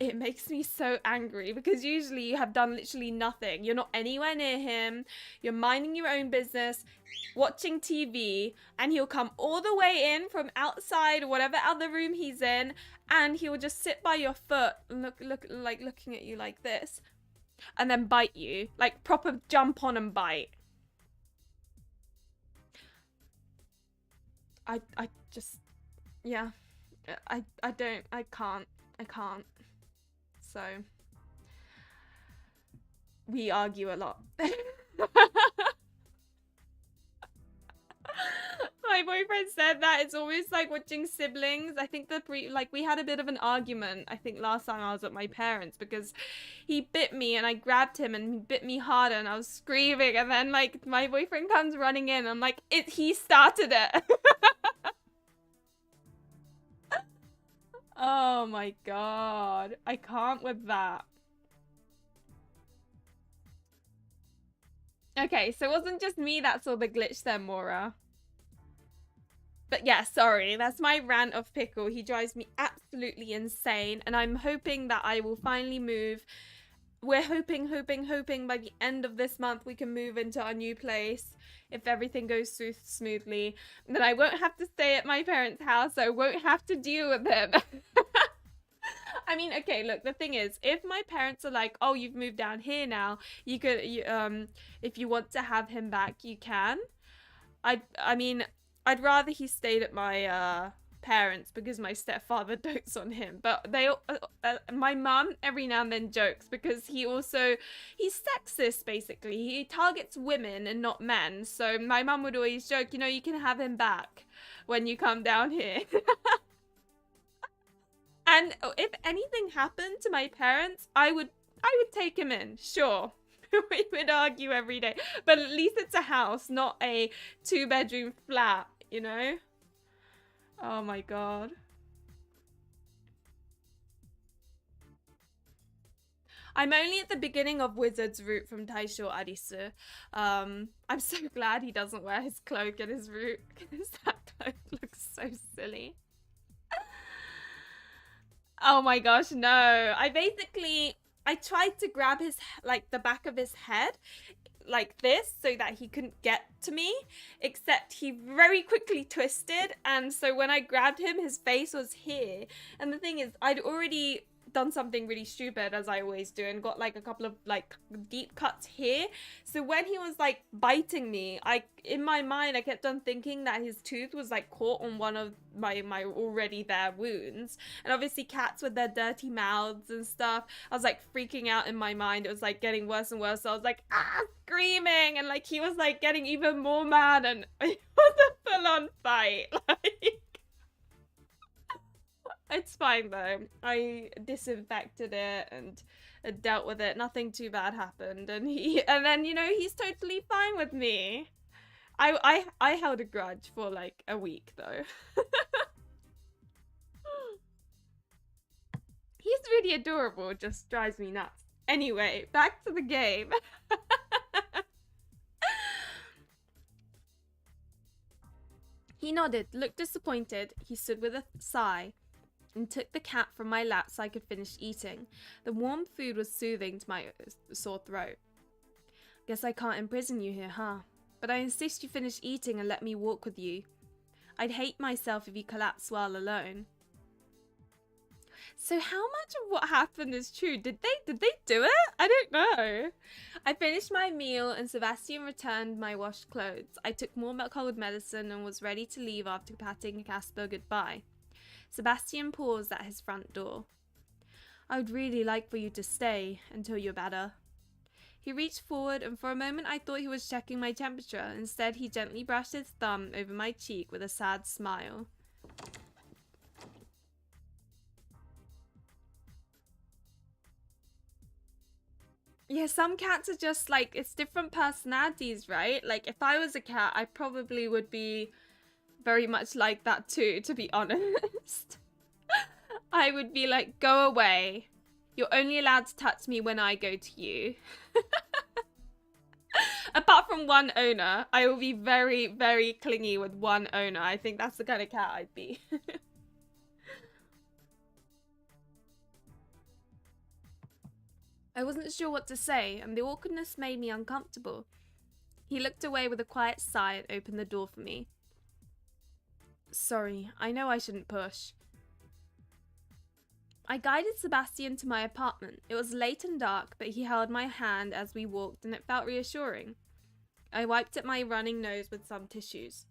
It makes me so angry because usually you have done literally nothing. You're not anywhere near him, you're minding your own business, watching TV, and he'll come all the way in from outside or whatever other room he's in, and he'll just sit by your foot and looking at you like this, and then bite you, like proper jump on and bite. I just, yeah, I can't. So, we argue a lot. My boyfriend said that it's almost like watching siblings. I think we had a bit of an argument, I think last time I was at my parents, because he bit me and I grabbed him and he bit me harder and I was screaming, and then like my boyfriend comes running in. I'm like, he started it. Oh my god. I can't with that. Okay, so it wasn't just me that saw the glitch there, Mora. But yeah, sorry, that's my rant of Pickle. He drives me absolutely insane, and I'm hoping that I will finally move. We're hoping by the end of this month we can move into our new place. If everything goes smoothly, then I won't have to stay at my parents' house, so I won't have to deal with him. I mean, okay, look, the thing is, if my parents are like, oh, you've moved down here now, you could, if you want to have him back, you can. I mean, I'd rather he stayed at my, parents because my stepfather dotes on him. But my mum every now and then jokes because he's sexist, basically. He targets women and not men. So my mum would always joke, you know, you can have him back when you come down here. And if anything happened to my parents, I would take him in, sure. We would argue every day, but at least it's a house, not a 2-bedroom flat, you know? Oh my god. I'm only at the beginning of Wizard's route from Taisho Arisu. I'm so glad he doesn't wear his cloak in his route, because that cloak looks so silly. Oh my gosh, no. I tried to grab his, like, the back of his head, like this, so that he couldn't get to me, except he very quickly twisted, and so when I grabbed him, his face was here. And the thing is, I'd already done something really stupid, as I always do, and got like a couple of like deep cuts here. So when he was like biting me, in my mind I kept on thinking that his tooth was like caught on one of my already there wounds. And obviously cats with their dirty mouths and stuff, I was like freaking out in my mind. It was like getting worse and worse, so I was like screaming, and like he was like getting even more mad, and it was a full-on fight. Like, it's fine though. I disinfected it and dealt with it. Nothing too bad happened, and then, you know, he's totally fine with me. I held a grudge for like a week though. He's really adorable, just drives me nuts. Anyway, back to the game. He nodded, looked disappointed. He stood with a sigh and took the cat from my lap so I could finish eating. The warm food was soothing to my sore throat. Guess I can't imprison you here, huh? But I insist you finish eating and let me walk with you. I'd hate myself if you collapsed while alone. So how much of what happened is true? Did they do it? I don't know. I finished my meal and Sebastian returned my washed clothes. I took more cold medicine and was ready to leave after patting Casper goodbye. Sebastian paused at his front door. I would really like for you to stay until you're better. He reached forward, and for a moment I thought he was checking my temperature. Instead, he gently brushed his thumb over my cheek with a sad smile. Yeah, some cats are just like, it's different personalities, right? Like, if I was a cat, I probably would be very much like that too, to be honest. I would be like, go away. You're only allowed to touch me when I go to you. Apart from one owner, I will be very, very clingy with one owner. I think that's the kind of cat I'd be. I wasn't sure what to say, and the awkwardness made me uncomfortable. He looked away with a quiet sigh and opened the door for me. Sorry, I know I shouldn't push. I guided Sebastian to my apartment. It was late and dark, but he held my hand as we walked, and it felt reassuring. I wiped at my running nose with some tissues.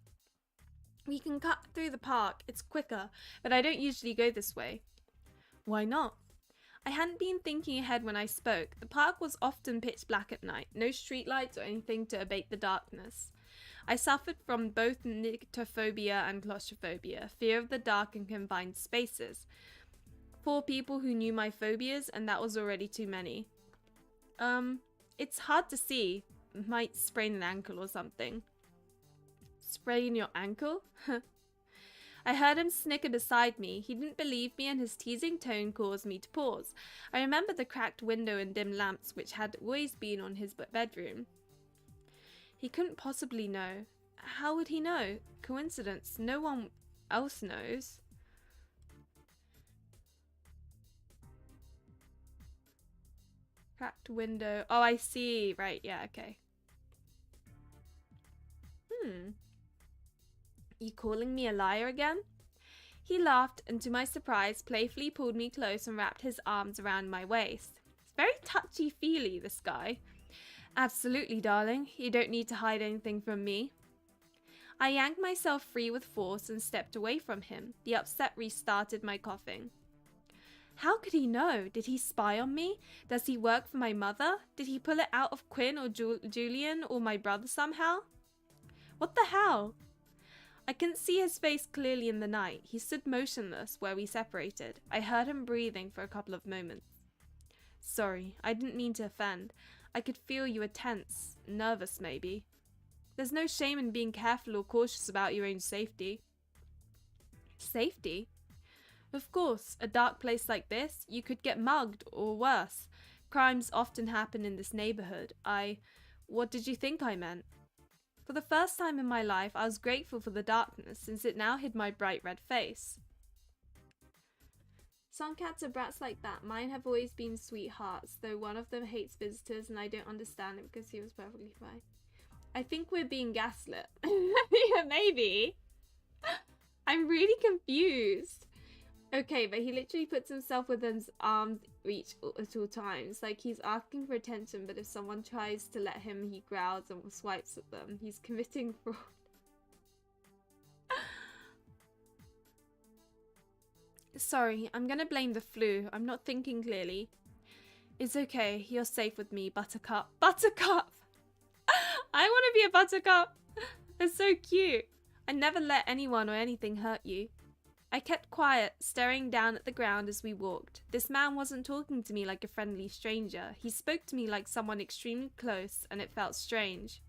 We can cut through the park. It's quicker, but I don't usually go this way. Why not? I hadn't been thinking ahead when I spoke. The park was often pitch black at night, no streetlights or anything to abate the darkness. I suffered from both nyctophobia and claustrophobia, fear of the dark and confined spaces. 4 people who knew my phobias, and that was already too many. It's hard to see. Might sprain an ankle or something. Sprain your ankle? I heard him snicker beside me. He didn't believe me and his teasing tone caused me to pause. I remembered the cracked window and dim lamps which had always been on his bedroom. He couldn't possibly know. How would he know? Coincidence. No one else knows. Cracked window. Oh, I see. Right, yeah, okay. You calling me a liar again? He laughed and, to my surprise, playfully pulled me close and wrapped his arms around my waist. It's very touchy-feely, this guy. Absolutely, darling. You don't need to hide anything from me. I yanked myself free with force and stepped away from him. The upset restarted my coughing. How could he know? Did he spy on me? Does he work for my mother? Did he pull it out of Quinn or Julian or my brother somehow? What the hell? I couldn't see his face clearly in the night. He stood motionless where we separated. I heard him breathing for a couple of moments. Sorry, I didn't mean to offend. I could feel you were tense, nervous maybe. There's no shame in being careful or cautious about your own safety. Safety? Of course, a dark place like this, you could get mugged or worse. Crimes often happen in this neighborhood. What did you think I meant? For the first time in my life, I was grateful for the darkness, since it now hid my bright red face. Some cats are brats like that. Mine have always been sweethearts, though one of them hates visitors and I don't understand it because he was perfectly fine. I think we're being gaslit. Yeah, maybe. I'm really confused. Okay, but he literally puts himself within his arm's reach at all times. Like, he's asking for attention, but if someone tries to let him, he growls and swipes at them. He's committing fraud. Sorry, I'm gonna blame the flu. I'm not thinking clearly. It's okay. You're safe with me, Buttercup. Buttercup! I want to be a buttercup. That's so cute. I never let anyone or anything hurt you. I kept quiet, staring down at the ground as we walked. This man wasn't talking to me like a friendly stranger. He spoke to me like someone extremely close, and it felt strange.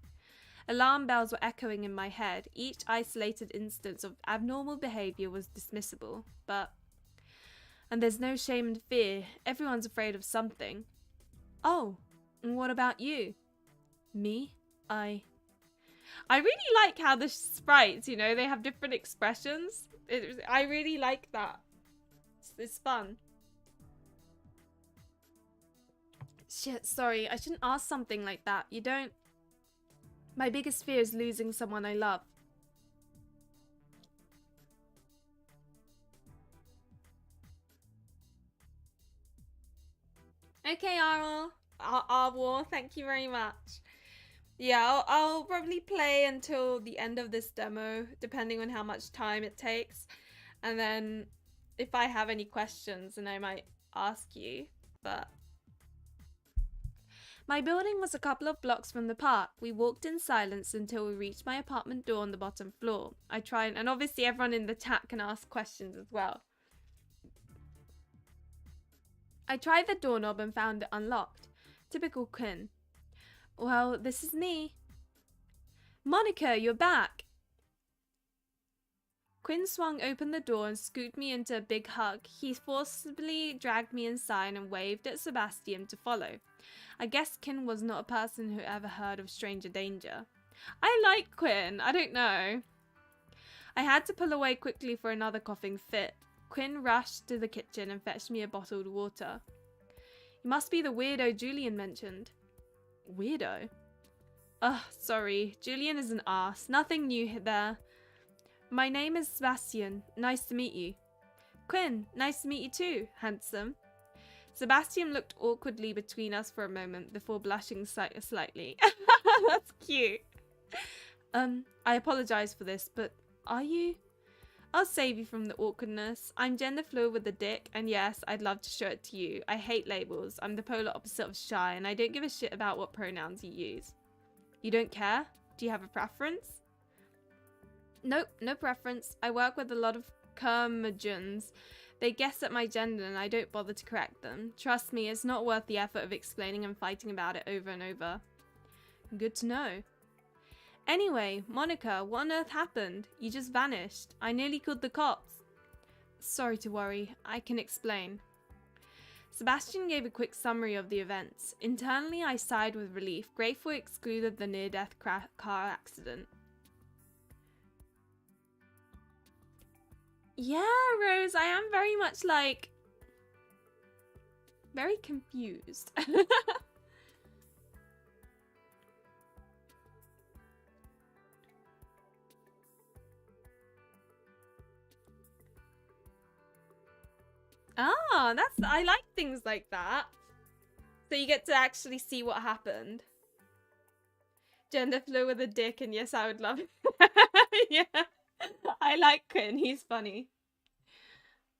Alarm bells were echoing in my head. Each isolated instance of abnormal behavior was dismissible, and there's no shame and fear. Everyone's afraid of something. Oh, and what about you? Me? I really like how the sprites, you know, they have different expressions. I really like that. It's fun. Shit, sorry. I shouldn't ask something like that. You don't... My biggest fear is losing someone I love. Okay, Arwar, thank you very much. Yeah, I'll probably play until the end of this demo, depending on how much time it takes. And then if I have any questions, then I might ask you. But my building was a couple of blocks from the park. We walked in silence until we reached my apartment door on the bottom floor. I tried, and obviously everyone in the chat can ask questions as well. I tried the doorknob and found it unlocked. Typical Quinn. Well, this is me. Monica, you're back. Quinn swung open the door and scooted me into a big hug. He forcibly dragged me inside and waved at Sebastian to follow. I guess Quinn was not a person who ever heard of stranger danger. I like Quinn. I don't know. I had to pull away quickly for another coughing fit. Quinn rushed to the kitchen and fetched me a bottled water. You must be the weirdo Julian mentioned. Weirdo? Ugh, sorry. Julian is an arse. Nothing new there. My name is Sebastian. Nice to meet you. Quinn, nice to meet you too, handsome. Sebastian looked awkwardly between us for a moment before blushing slightly. That's cute. I apologize for this, but are you? I'll save you from the awkwardness. I'm gender fluid with a dick, and yes, I'd love to show it to you. I hate labels. I'm the polar opposite of shy, and I don't give a shit about what pronouns you use. You don't care? Do you have a preference? Nope, no preference. I work with a lot of curmudgeons. They guess at my gender and I don't bother to correct them. Trust me, it's not worth the effort of explaining and fighting about it over and over. Good to know. Anyway, Monica, what on earth happened? You just vanished. I nearly called the cops. Sorry to worry. I can explain. Sebastian gave a quick summary of the events. Internally, I sighed with relief, grateful it excluded the near-death car accident. Yeah, Rose, I am very much like... very confused. Ah, I like things like that. So you get to actually see what happened. Gender fluid with a dick, and yes, I would love it. Yeah. I like Quinn, he's funny.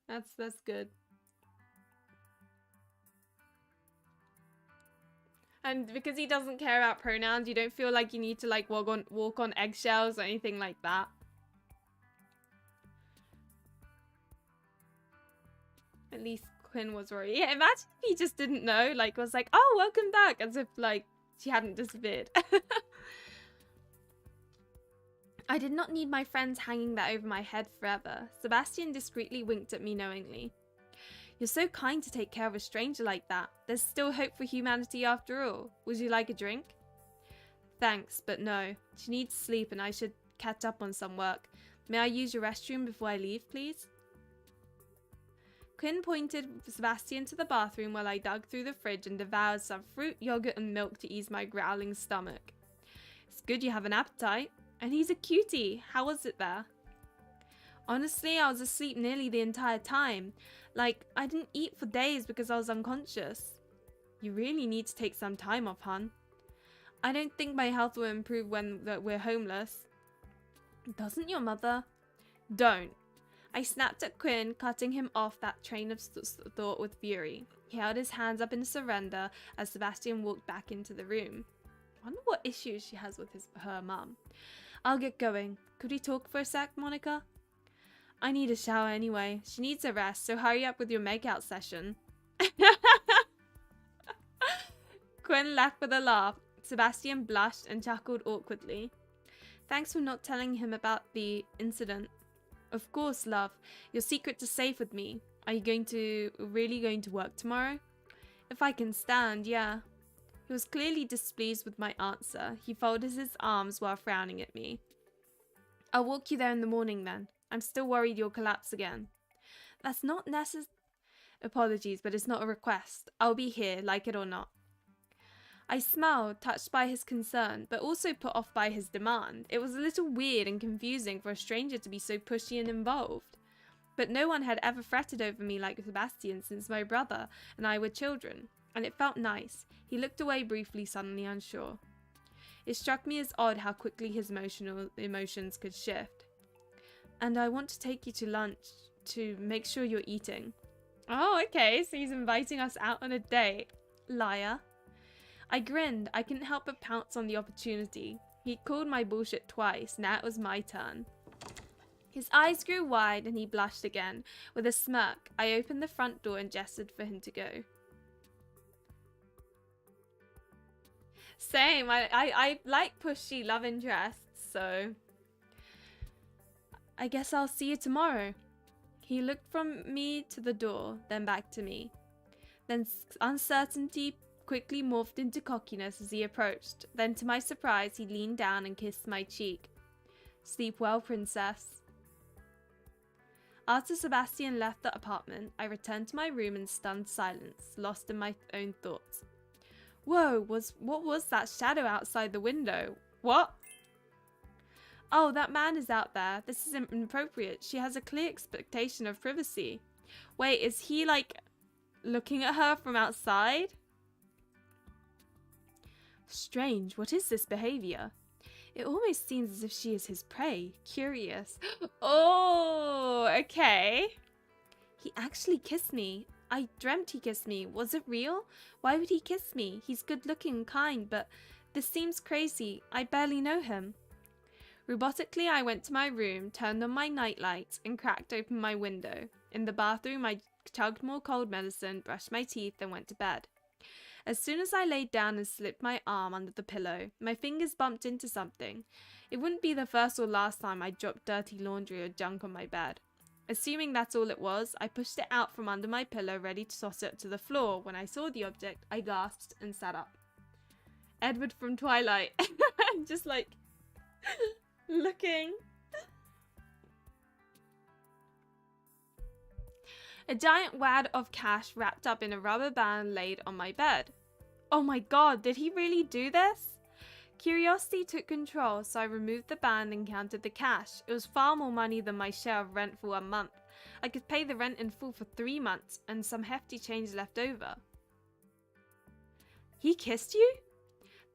That's good. And because he doesn't care about pronouns, you don't feel like you need to like walk on eggshells or anything like that. At least Quinn was worried. Yeah, imagine if he just didn't know, like was like, oh, welcome back, as if like she hadn't disappeared. I did not need my friends hanging that over my head forever. Sebastian discreetly winked at me knowingly. You're so kind to take care of a stranger like that. There's still hope for humanity after all. Would you like a drink? Thanks, but no. She needs sleep and I should catch up on some work. May I use your restroom before I leave, please? Quinn pointed Sebastian to the bathroom while I dug through the fridge and devoured some fruit, yogurt and milk to ease my growling stomach. It's good you have an appetite. And he's a cutie. How was it there? Honestly, I was asleep nearly the entire time. Like, I didn't eat for days because I was unconscious. You really need to take some time off, hun. I don't think my health will improve when we're homeless. Doesn't your mother? Don't. I snapped at Quinn, cutting him off that train of thought with fury. He held his hands up in surrender as Sebastian walked back into the room. I wonder what issues she has with her mum. I'll get going. Could we talk for a sec, Monica? I need a shower anyway. She needs a rest, so hurry up with your makeout session. Quinn left with a laugh. Sebastian blushed and chuckled awkwardly. Thanks for not telling him about the incident. Of course, love. Your secrets are safe with me. Are you really going to work tomorrow? If I can stand, yeah. He was clearly displeased with my answer. He folded his arms while frowning at me. I'll walk you there in the morning then. I'm still worried you'll collapse again. That's not necessary. Apologies, but it's not a request. I'll be here, like it or not. I smiled, touched by his concern, but also put off by his demand. It was a little weird and confusing for a stranger to be so pushy and involved. But no one had ever fretted over me like Sebastian since my brother and I were children. And it felt nice. He looked away briefly, suddenly unsure. It struck me as odd how quickly his emotions could shift. And I want to take you to lunch to make sure you're eating. Oh, okay, so he's inviting us out on a date. Liar. I grinned. I couldn't help but pounce on the opportunity. He'd called my bullshit twice. Now it was my turn. His eyes grew wide and he blushed again. With a smirk, I opened the front door and gestured for him to go. Same. I like pushy love interests, so I guess I'll see you tomorrow. He looked from me to the door, then back to me. Then uncertainty quickly morphed into cockiness as he approached. Then to my surprise, he leaned down and kissed my cheek. Sleep well, princess. After Sebastian left the apartment, I returned to my room in stunned silence, lost in my own thoughts. Whoa, what was that shadow outside the window? What? Oh, that man is out there. This is inappropriate. She has a clear expectation of privacy. Wait, is he like looking at her from outside? Strange. What is this behavior? It almost seems as if she is his prey. Curious. Oh, okay. He actually kissed me. I dreamt he kissed me. Was it real? Why would he kiss me? He's good looking and kind, but this seems crazy. I barely know him. Robotically, I went to my room, turned on my night lights, and cracked open my window. In the bathroom, I chugged more cold medicine, brushed my teeth, and went to bed. As soon as I laid down and slipped my arm under the pillow, my fingers bumped into something. It wouldn't be the first or last time I dropped dirty laundry or junk on my bed. Assuming that's all it was, I pushed it out from under my pillow, ready to toss it to the floor. When I saw the object, I gasped and sat up. Edward from Twilight. Just like looking. A giant wad of cash wrapped up in a rubber band laid on my bed. Oh my god, did he really do this? Curiosity took control, so I removed the band and counted the cash. It was far more money than my share of rent for 1 month. I could pay the rent in full for 3 months, and some hefty change left over. He kissed you?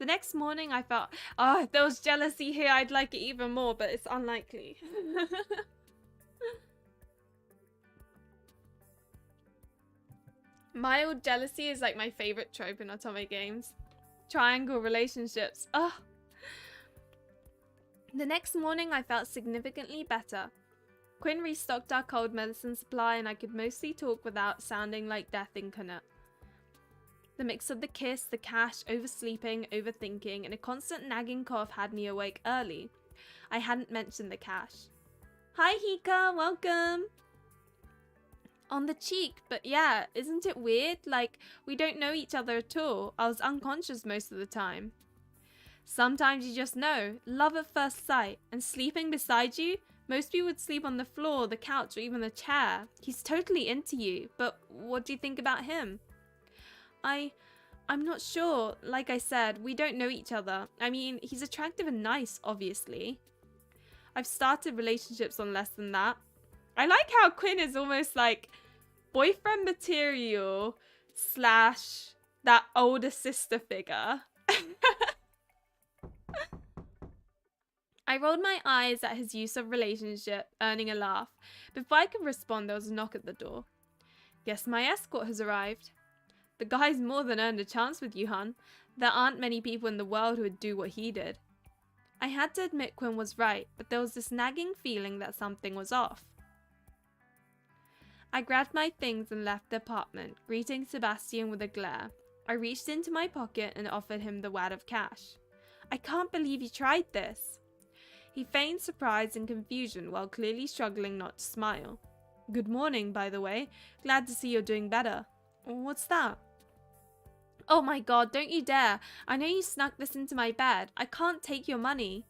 The next morning I felt, if there was jealousy here, I'd like it even more, but it's unlikely. Mild jealousy is like my favorite trope in otome games. Triangle relationships. Ugh. The next morning I felt significantly better. Quinn restocked our cold medicine supply and I could mostly talk without sounding like death incarnate. The mix of the kiss, the cash, oversleeping, overthinking, and a constant nagging cough had me awake early. I hadn't mentioned the cash. Hi Hika, welcome! On the cheek, but yeah, isn't it weird? Like, we don't know each other at all. I was unconscious most of the time. Sometimes you just know. Love at first sight. And sleeping beside you? Most people would sleep on the floor, the couch, or even the chair. He's totally into you, but what do you think about him? I'm not sure. Like I said, we don't know each other. I mean, he's attractive and nice, obviously. I've started relationships on less than that. I like how Quinn is almost like boyfriend material / that older sister figure. I rolled my eyes at his use of relationship, earning a laugh. Before I could respond, there was a knock at the door. Guess my escort has arrived. The guy's more than earned a chance with you, hun. There aren't many people in the world who would do what he did. I had to admit Quinn was right, but there was this nagging feeling that something was off. I grabbed my things and left the apartment, greeting Sebastian with a glare. I reached into my pocket and offered him the wad of cash. I can't believe you tried this. He feigned surprise and confusion while clearly struggling not to smile. Good morning, by the way. Glad to see you're doing better. What's that? Oh my god, don't you dare. I know you snuck this into my bed. I can't take your money.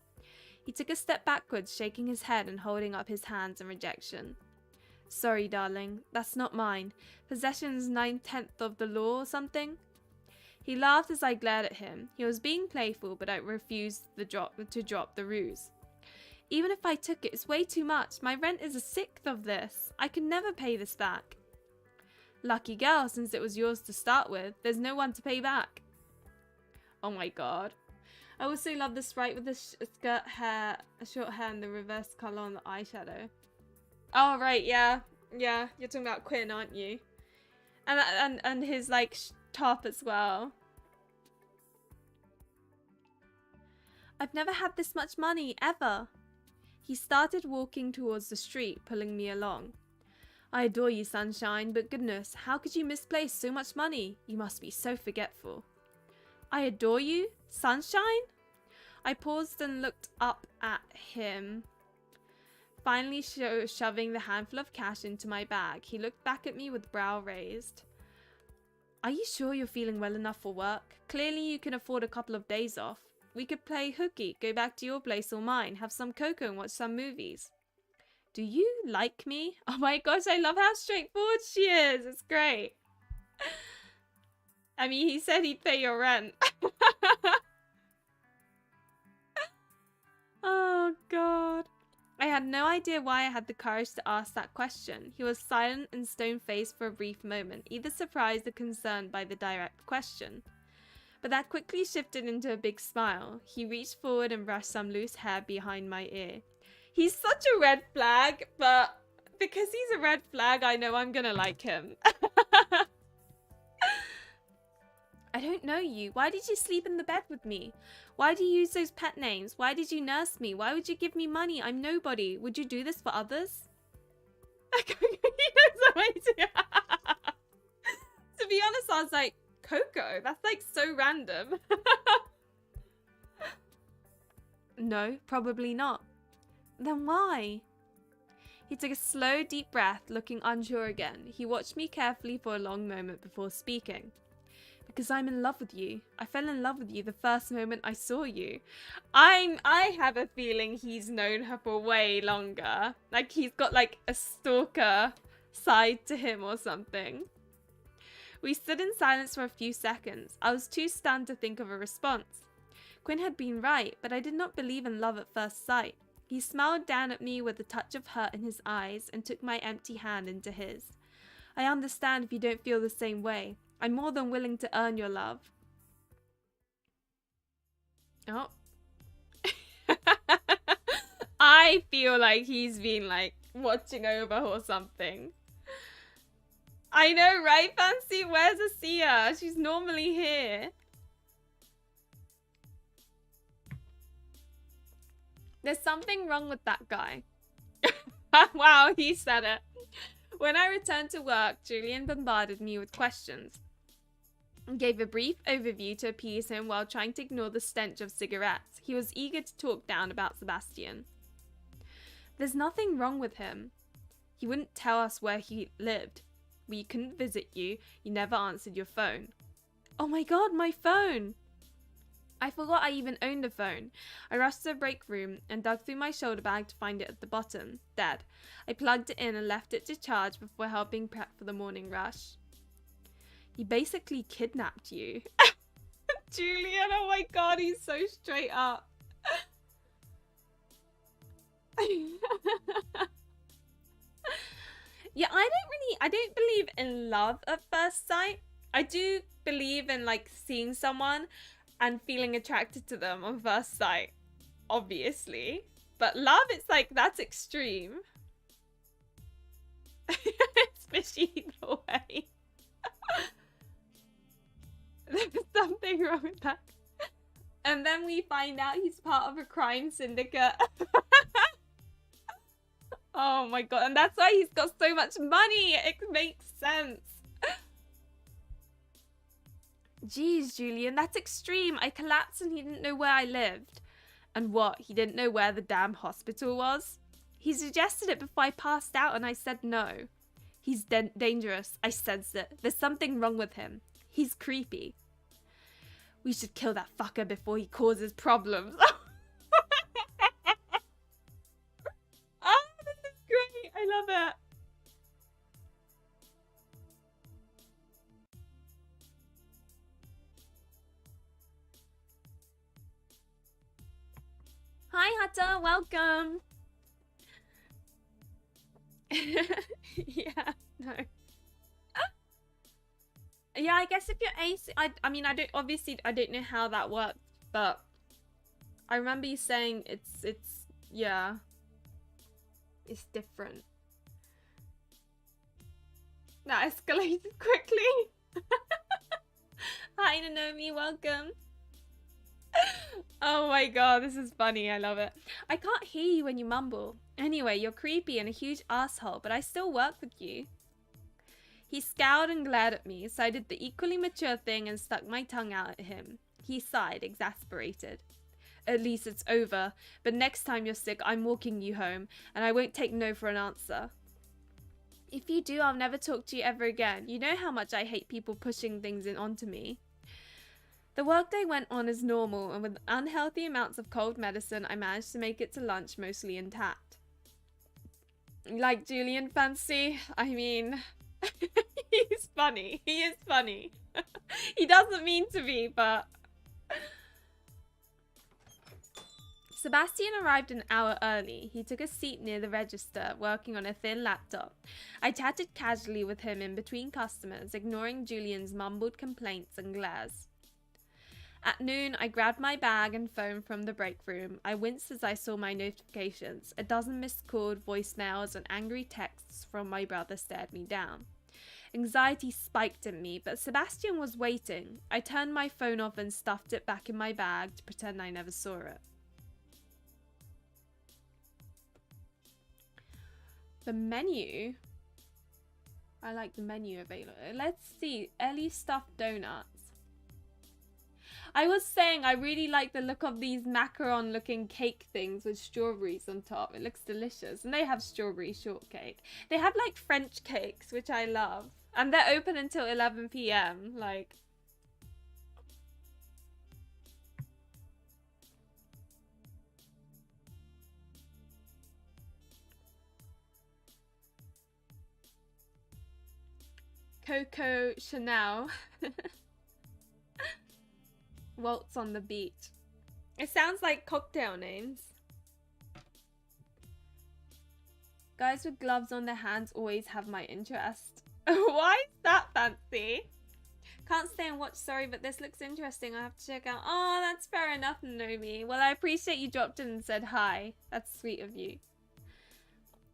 He took a step backwards, shaking his head and holding up his hands in rejection. Sorry, darling. That's not mine. Possession's 9/10 of the law or something? He laughed as I glared at him. He was being playful, but I refused to drop the ruse. Even if I took it, it's way too much. My rent is 1/6 of this. I can never pay this back. Lucky girl, since it was yours to start with. There's no one to pay back. Oh my god. I also love the sprite with the short hair and the reverse colour on the eyeshadow. Oh right, yeah. Yeah, you're talking about Quinn, aren't you? And his like top as well. I've never had this much money, ever. He started walking towards the street, pulling me along. I adore you, sunshine, but goodness, how could you misplace so much money? You must be so forgetful. I adore you? Sunshine? I paused and looked up at him, finally shoving the handful of cash into my bag. He looked back at me with brow raised. Are you sure you're feeling well enough for work? Clearly you can afford a couple of days off. We could play hooky, go back to your place or mine, have some cocoa and watch some movies. Do you like me? Oh my gosh, I love how straightforward she is. It's great. I mean, he said he'd pay your rent. Oh god. I had no idea why I had the courage to ask that question. He was silent and stone-faced for a brief moment, either surprised or concerned by the direct question. But that quickly shifted into a big smile. He reached forward and brushed some loose hair behind my ear. He's such a red flag, but because he's a red flag, I know I'm gonna like him. I don't know you. Why did you sleep in the bed with me? Why do you use those pet names? Why did you nurse me? Why would you give me money? I'm nobody. Would you do this for others? To be honest, I was like, Coco? That's like so random. No, probably not. Then why? He took a slow, deep breath, looking unsure again. He watched me carefully for a long moment before speaking. Because I'm in love with you. I fell in love with you the first moment I saw you. I have a feeling he's known her for way longer. Like he's got like a stalker side to him or something. We stood in silence for a few seconds. I was too stunned to think of a response. Quinn had been right, but I did not believe in love at first sight. He smiled down at me with a touch of hurt in his eyes and took my empty hand into his. I understand if you don't feel the same way. I'm more than willing to earn your love. Oh. I feel like he's been like watching over or something. I know, right, Fancy? Where's Asia? She's normally here. There's something wrong with that guy. Wow, he said it. When I returned to work, Julian bombarded me with questions and gave a brief overview to appease him while trying to ignore the stench of cigarettes. He was eager to talk down about Sebastian. There's nothing wrong with him. He wouldn't tell us where he lived. We couldn't visit you. You never answered your phone. Oh my god, my phone! I forgot I even owned a phone. I rushed to the break room and dug through my shoulder bag to find it at the bottom, dead. I plugged it in and left it to charge before helping prep for the morning rush. He basically kidnapped you. Julian, oh my god, he's so straight up. Yeah, I don't believe in love at first sight. I do believe in like seeing someone and feeling attracted to them on first sight, obviously. But love, it's like, that's extreme. It's fishy either way. There's something wrong with that. And then we find out he's part of a crime syndicate. Oh my god, and that's why he's got so much money. It makes sense. Jeez, Julian, that's extreme. I collapsed and he didn't know where I lived. And what, he didn't know where the damn hospital was? He suggested it before I passed out and I said no. He's dangerous. I sensed it. There's something wrong with him. He's creepy. We should kill that fucker before he causes problems. Oh, this is great. I love it. Hi, Hatta. Welcome. Yeah, no. Yeah, I guess if you're ace, I mean, I don't know how that works, but I remember you saying yeah, it's different. That escalated quickly. Hi, Nanomi, welcome. Oh my god, this is funny. I love it. I can't hear you when you mumble. Anyway, you're creepy and a huge asshole, but I still work with you. He scowled and glared at me, so I did the equally mature thing and stuck my tongue out at him. He sighed, exasperated. At least it's over, but next time you're sick, I'm walking you home, and I won't take no for an answer. If you do, I'll never talk to you ever again. You know how much I hate people pushing things onto me. The workday went on as normal, and with unhealthy amounts of cold medicine, I managed to make it to lunch mostly intact. Like Julian, Fancy? I mean, he's funny. He is funny. He doesn't mean to be, but... Sebastian arrived an hour early. He took a seat near the register, working on a thin laptop. I chatted casually with him in between customers, ignoring Julian's mumbled complaints and glares. At noon, I grabbed my bag and phone from the break room. I winced as I saw my notifications. A dozen missed called voicemails and angry texts from my brother stared me down. Anxiety spiked in me, but Sebastian was waiting. I turned my phone off and stuffed it back in my bag to pretend I never saw it. The menu. I like the menu available. Let's see. Ellie stuffed donuts. I was saying I really like the look of these macaron looking cake things with strawberries on top. It looks delicious. And they have strawberry shortcake. They have like French cakes, which I love. And they're open until 11 p.m. Like... Coco Chanel. Waltz on the beach. It sounds like cocktail names. Guys with gloves on their hands always have my interest. Why is that fancy? Can't stay and watch, sorry, but this looks interesting. I have to check out. Oh, that's fair enough, Nomi. Well, I appreciate you dropped in and said hi. That's sweet of you.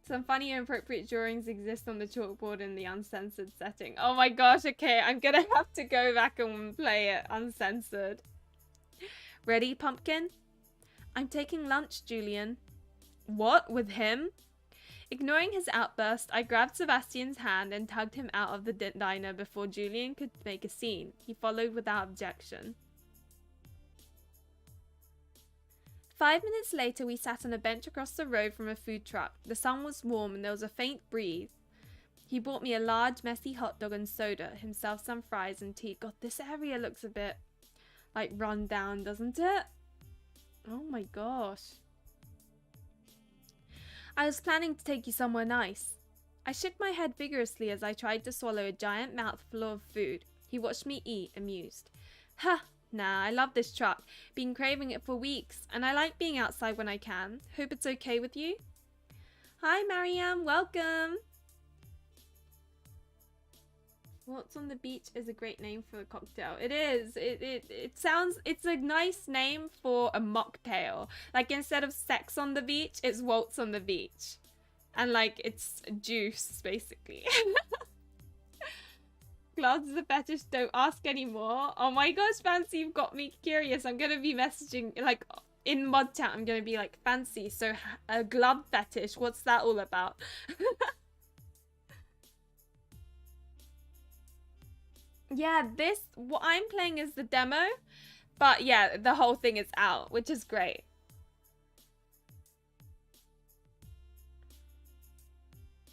Some funny and appropriate drawings exist on the chalkboard in the uncensored setting. Oh my gosh, okay. I'm gonna have to go back and play it uncensored. Ready, pumpkin? I'm taking lunch, Julian. What? With him? Ignoring his outburst, I grabbed Sebastian's hand and tugged him out of the diner before Julian could make a scene. He followed without objection. 5 minutes later, we sat on a bench across the road from a food truck. The sun was warm and there was a faint breeze. He bought me a large, messy hot dog and soda, himself some fries and tea. God, this area looks a bit, like, run down, doesn't it? Oh my gosh. I was planning to take you somewhere nice. I shook my head vigorously as I tried to swallow a giant mouthful of food. He watched me eat, amused. Ha! Nah, I love this truck. Been craving it for weeks, and I like being outside when I can. Hope it's okay with you. Hi, Mariam. Welcome. Waltz on the beach is a great name for a cocktail. It is. It sounds. It's a nice name for a mocktail. Like instead of sex on the beach, it's waltz on the beach, and like it's juice basically. Gloves is a fetish, don't ask anymore. Oh my gosh, Fancy, you've got me curious. I'm gonna be messaging, like, in mod chat, I'm gonna be like, Fancy, so a glove fetish, what's that all about? Yeah, what I'm playing is the demo, but yeah, the whole thing is out, which is great.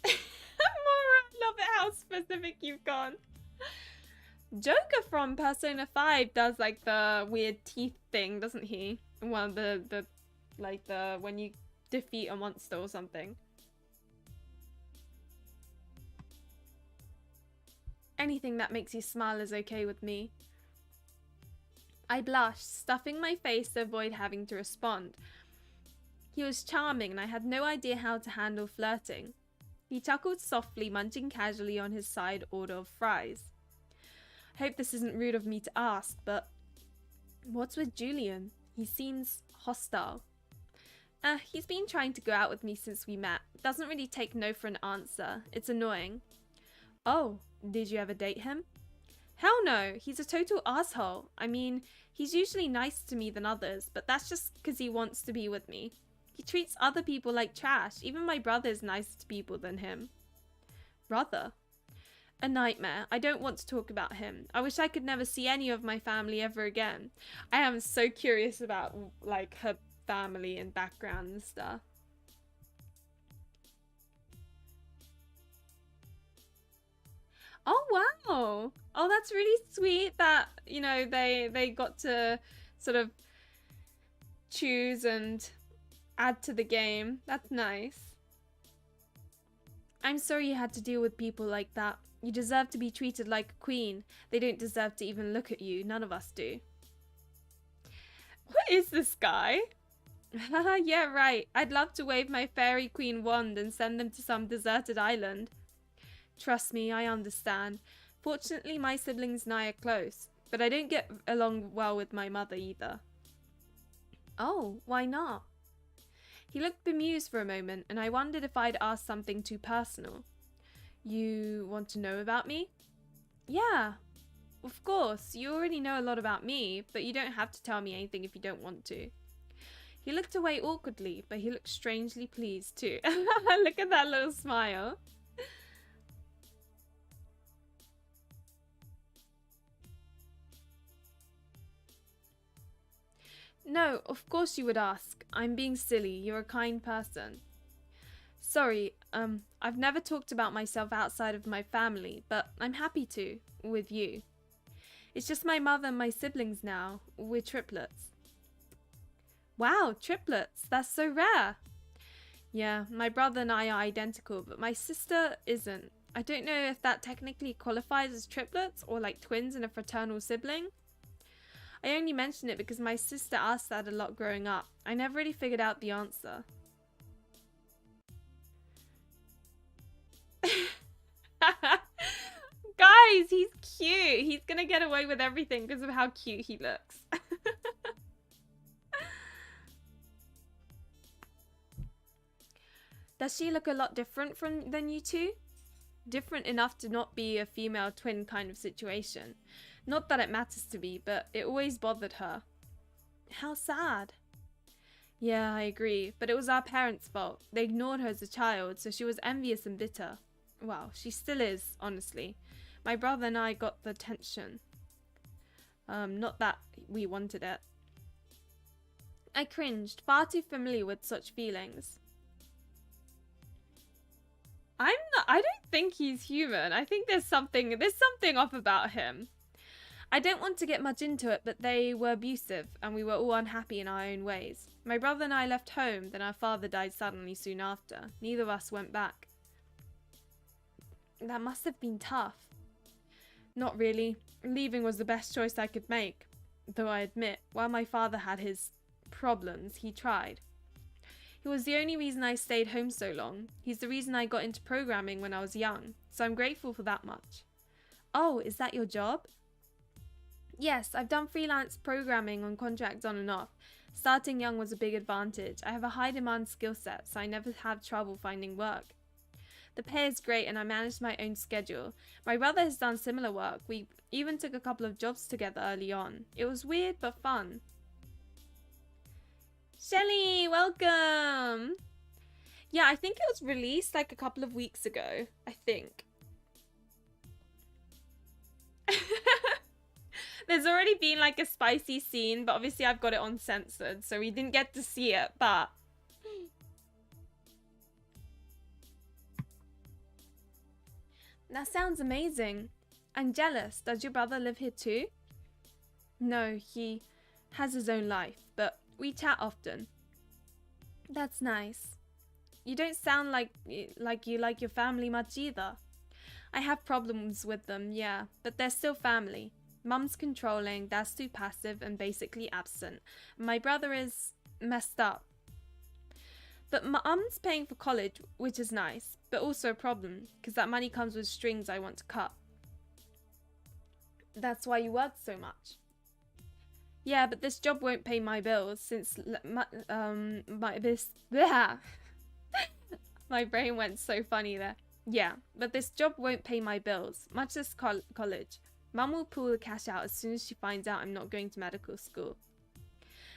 Mora, I love it how specific you've gone. Joker from Persona 5 does like the weird teeth thing, doesn't he? Well, the when you defeat a monster or something. Anything that makes you smile is okay with me. I blushed, stuffing my face to avoid having to respond. He was charming and I had no idea how to handle flirting. He chuckled softly, munching casually on his side order of fries. Hope this isn't rude of me to ask, but what's with Julian? He seems hostile. He's been trying to go out with me since we met. Doesn't really take no for an answer. It's annoying. Oh, did you ever date him? Hell no, he's a total asshole. I mean, he's usually nicer to me than others, but that's just because he wants to be with me. He treats other people like trash. Even my brother's nicer to people than him. Brother? A nightmare. I don't want to talk about him. I wish I could never see any of my family ever again. I am so curious about, like, her family and background and stuff. Oh, wow. Oh, that's really sweet that, you know, they got to sort of choose and add to the game. That's nice. I'm sorry you had to deal with people like that. You deserve to be treated like a queen. They don't deserve to even look at you. None of us do. What is this guy? Yeah, right. I'd love to wave my fairy queen wand and send them to some deserted island. Trust me, I understand. Fortunately, my siblings and I are close, but I don't get along well with my mother either. Oh, why not? He looked bemused for a moment, and I wondered if I'd asked something too personal. You want to know about me? Yeah, of course. You already know a lot about me, but you don't have to tell me anything if you don't want to. He looked away awkwardly, but he looked strangely pleased too. Look at that little smile. No, of course you would ask. I'm being silly. You're a kind person. Sorry, I've never talked about myself outside of my family, but I'm happy to, with you. It's just my mother and my siblings now. We're triplets. Wow, triplets. That's so rare. Yeah, my brother and I are identical, but my sister isn't. I don't know if that technically qualifies as triplets or like twins and a fraternal sibling. I only mention it because my sister asked that a lot growing up. I never really figured out the answer. Guys, he's cute. He's gonna get away with everything because of how cute he looks. Does she look a lot different than you two? Different enough to not be a female twin kind of situation. Not that it matters to me, but it always bothered her. How sad. Yeah, I agree, but it was our parents' fault. They ignored her as a child, so she was envious and bitter. Well, she still is, honestly. My brother and I got the attention. Not that we wanted it. I cringed, far too familiar with such feelings. I don't think he's human. I think there's something off about him. I don't want to get much into it, but they were abusive, and we were all unhappy in our own ways. My brother and I left home, then our father died suddenly soon after. Neither of us went back. That must have been tough. Not really. Leaving was the best choice I could make. Though I admit, while my father had his problems, he tried. He was the only reason I stayed home so long. He's the reason I got into programming when I was young, so I'm grateful for that much. Oh, is that your job? Yes, I've done freelance programming on contracts on and off. Starting young was a big advantage. I have a high demand skill set, so I never have trouble finding work. The pay is great and I manage my own schedule. My brother has done similar work. We even took a couple of jobs together early on. It was weird but fun. Shelly, welcome! Yeah, I think it was released like a couple of weeks ago. I think. There's already been like a spicy scene, but obviously I've got it on censored, so we didn't get to see it, but... That sounds amazing. I'm jealous. Does your brother live here too? No, he has his own life, but we chat often. That's nice. You don't sound like you like your family much either. I have problems with them, yeah, but they're still family. Mum's controlling, dad's too passive and basically absent. My brother is messed up. But Mum's paying for college, which is nice, but also a problem, because that money comes with strings I want to cut. That's why you work so much. Yeah, but this job won't pay my bills, since my brain went so funny there. Yeah, but this job won't pay my bills, much as college. Mum will pull the cash out as soon as she finds out I'm not going to medical school.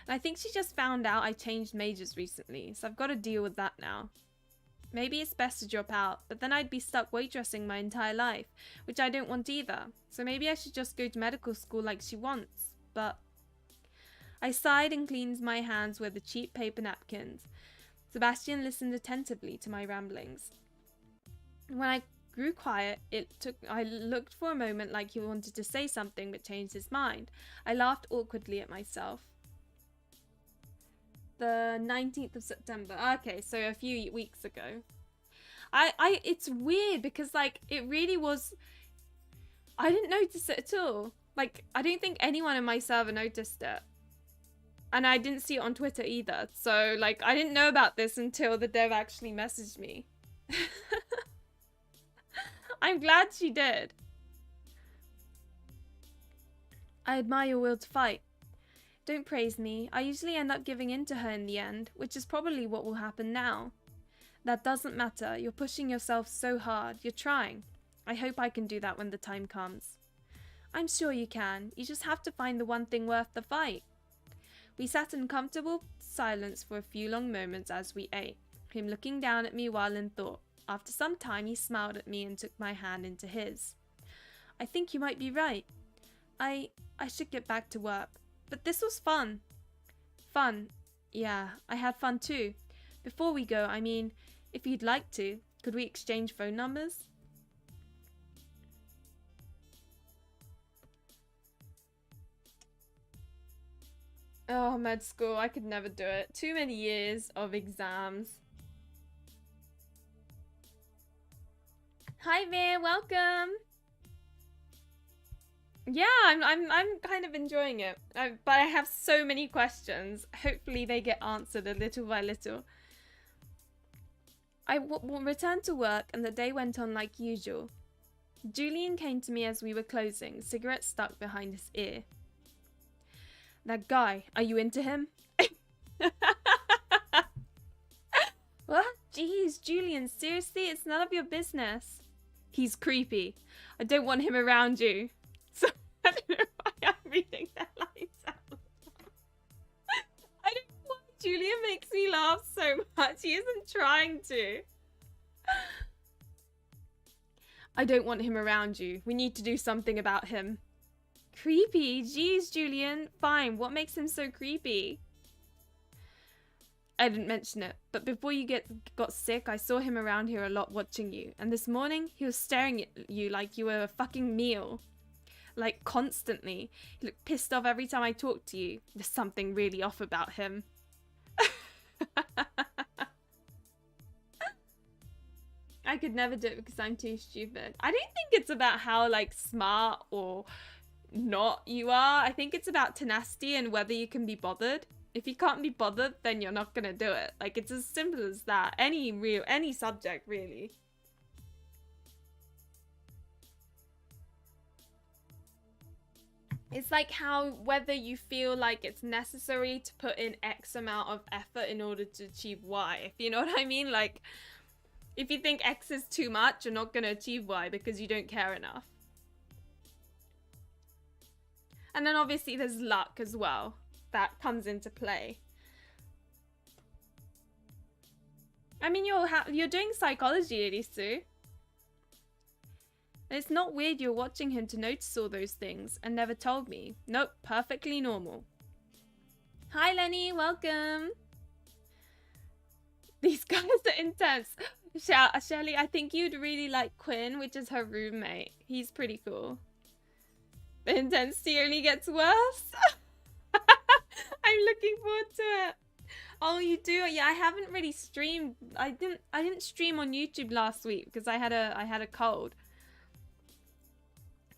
And I think she just found out I changed majors recently, so I've got to deal with that now. Maybe it's best to drop out, but then I'd be stuck waitressing my entire life, which I don't want either. So maybe I should just go to medical school like she wants, but... I sighed and cleaned my hands with the cheap paper napkins. Sebastian listened attentively to my ramblings. When I grew quiet, I looked for a moment like he wanted to say something but changed his mind. I laughed awkwardly at myself. The 19th of September. Okay, so a few weeks ago. It's weird because, like, it really was... I didn't notice it at all. Like, I don't think anyone in my server noticed it. And I didn't see it on Twitter either. So, like, I didn't know about this until the dev actually messaged me. I'm glad she did. I admire your will to fight. Don't praise me. I usually end up giving in to her in the end, which is probably what will happen now. That doesn't matter. You're pushing yourself so hard. You're trying. I hope I can do that when the time comes. I'm sure you can. You just have to find the one thing worth the fight. We sat in comfortable silence for a few long moments as we ate, him looking down at me while in thought. After some time, he smiled at me and took my hand into his. I think you might be right. I should get back to work. But this was fun. Fun. Yeah, I had fun too. Before we go, I mean, if you'd like to, could we exchange phone numbers? Oh, med school, I could never do it. Too many years of exams. Hi there, welcome. Yeah, I'm kind of enjoying it. But I have so many questions. Hopefully they get answered a little by little. I returned to work and the day went on like usual. Julian came to me as we were closing, cigarette stuck behind his ear. That guy, are you into him? What? Jeez, Julian, seriously? It's none of your business. He's creepy. I don't want him around you. So, I don't know why I'm reading that lines out. I don't know why Julian makes me laugh so much. He isn't trying to. I don't want him around you. We need to do something about him. Creepy? Jeez, Julian. Fine, what makes him so creepy? I didn't mention it, but before you got sick, I saw him around here a lot watching you. And this morning, he was staring at you like you were a fucking meal. Like, constantly. He looked pissed off every time I talked to you. There's something really off about him. I could never do it because I'm too stupid. I don't think it's about how, like, smart or not you are. I think it's about tenacity and whether you can be bothered. If you can't be bothered, then you're not gonna do it. Like, it's as simple as that. Any subject, really. It's like how whether you feel like it's necessary to put in X amount of effort in order to achieve Y. If you know what I mean? Like, if you think X is too much, you're not gonna achieve Y because you don't care enough. And then obviously there's luck as well. That comes into play. I mean, you're doing psychology, Elisu. And it's not weird you're watching him to notice all those things and never told me. Nope, perfectly normal. Hi, Lenny, welcome. These guys are intense. Shelly, I think you'd really like Quinn, which is her roommate. He's pretty cool. The intensity only gets worse. I'm looking forward to it. Oh, you do? Yeah, I haven't really streamed. I didn't stream on YouTube last week because I had a cold.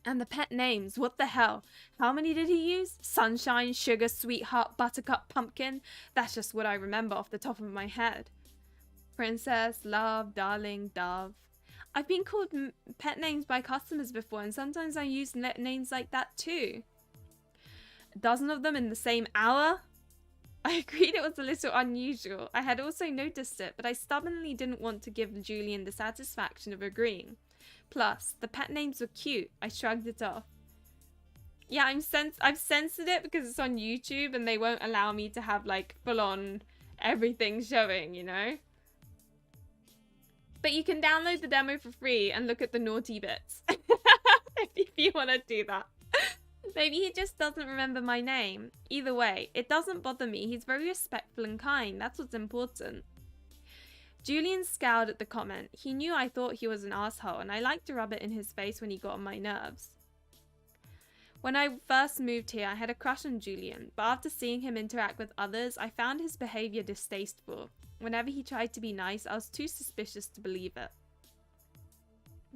And the pet names, what the hell? How many did he use? Sunshine, Sugar, Sweetheart, Buttercup, Pumpkin. That's just what I remember off the top of my head. Princess, Love, Darling, Dove. I've been called pet names by customers before, and sometimes I use names like that too. A dozen of them in the same hour? I agreed it was a little unusual. I had also noticed it, but I stubbornly didn't want to give Julian the satisfaction of agreeing. Plus, the pet names were cute. I shrugged it off. Yeah, I've censored it because it's on YouTube and they won't allow me to have like full-on everything showing, you know? But you can download the demo for free and look at the naughty bits. If you want to do that. Maybe he just doesn't remember my name. Either way, it doesn't bother me. He's very respectful and kind. That's what's important. Julian scowled at the comment. He knew I thought he was an asshole, and I liked to rub it in his face when he got on my nerves. When I first moved here, I had a crush on Julian, but after seeing him interact with others, I found his behavior distasteful. Whenever he tried to be nice, I was too suspicious to believe it.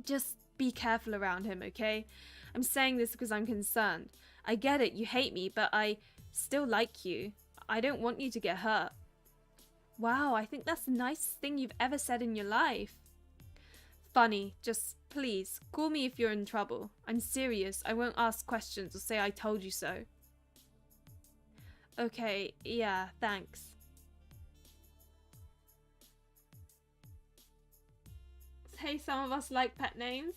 Just be careful around him, okay? I'm saying this because I'm concerned. I get it, you hate me, but I still like you. I don't want you to get hurt. Wow, I think that's the nicest thing you've ever said in your life. Funny, just please, call me if you're in trouble. I'm serious, I won't ask questions or say I told you so. Okay, yeah, thanks. Hey, some of us like pet names.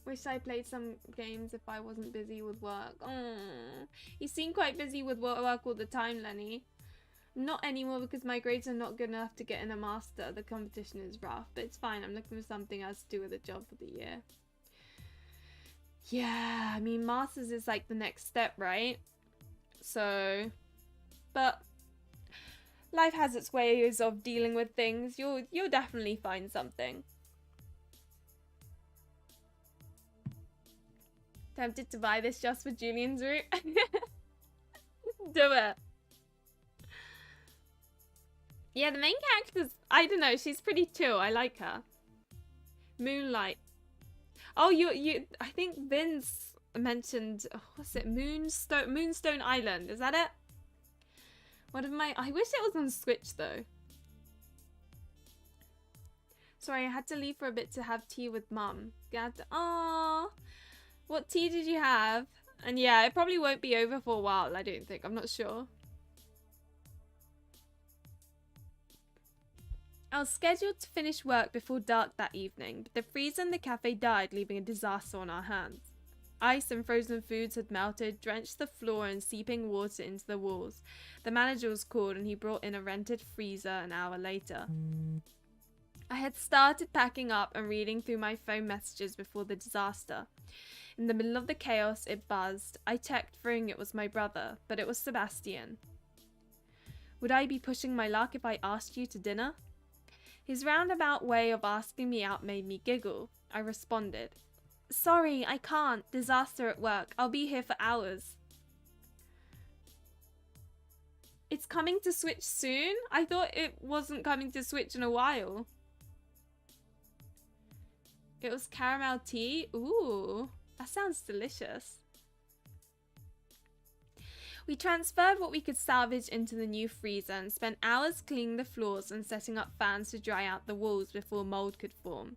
Wish I played some games if I wasn't busy with work. Oh, you seem quite busy with work all the time, Lenny. Not anymore because my grades are not good enough to get in a master. The competition is rough, but it's fine. I'm looking for something else to do with a job for the year. Yeah, I mean, masters is like the next step, right? So, but life has its ways of dealing with things. You'll definitely find something. Tempted to buy this just for Julian's route? Do it. Yeah, the main character's, I don't know, she's pretty chill. I like her. Moonlight. Oh, I think Vince mentioned, what's it? Moonstone Island. Is that it? I wish it was on Switch though. Sorry, I had to leave for a bit to have tea with Mum. Aww. What tea did you have? And yeah, it probably won't be over for a while, I don't think. I'm not sure. I was scheduled to finish work before dark that evening, but the freezer in the cafe died, leaving a disaster on our hands. Ice and frozen foods had melted, drenched the floor and seeping water into the walls. The manager was called and he brought in a rented freezer an hour later. I had started packing up and reading through my phone messages before the disaster. In the middle of the chaos, it buzzed. I checked, fearing it was my brother, but it was Sebastian. Would I be pushing my luck if I asked you to dinner? His roundabout way of asking me out made me giggle. I responded, Sorry, I can't. Disaster at work. I'll be here for hours. It's coming to Switch soon? I thought it wasn't coming to Switch in a while. It was caramel tea? Ooh, that sounds delicious. We transferred what we could salvage into the new freezer and spent hours cleaning the floors and setting up fans to dry out the walls before mold could form.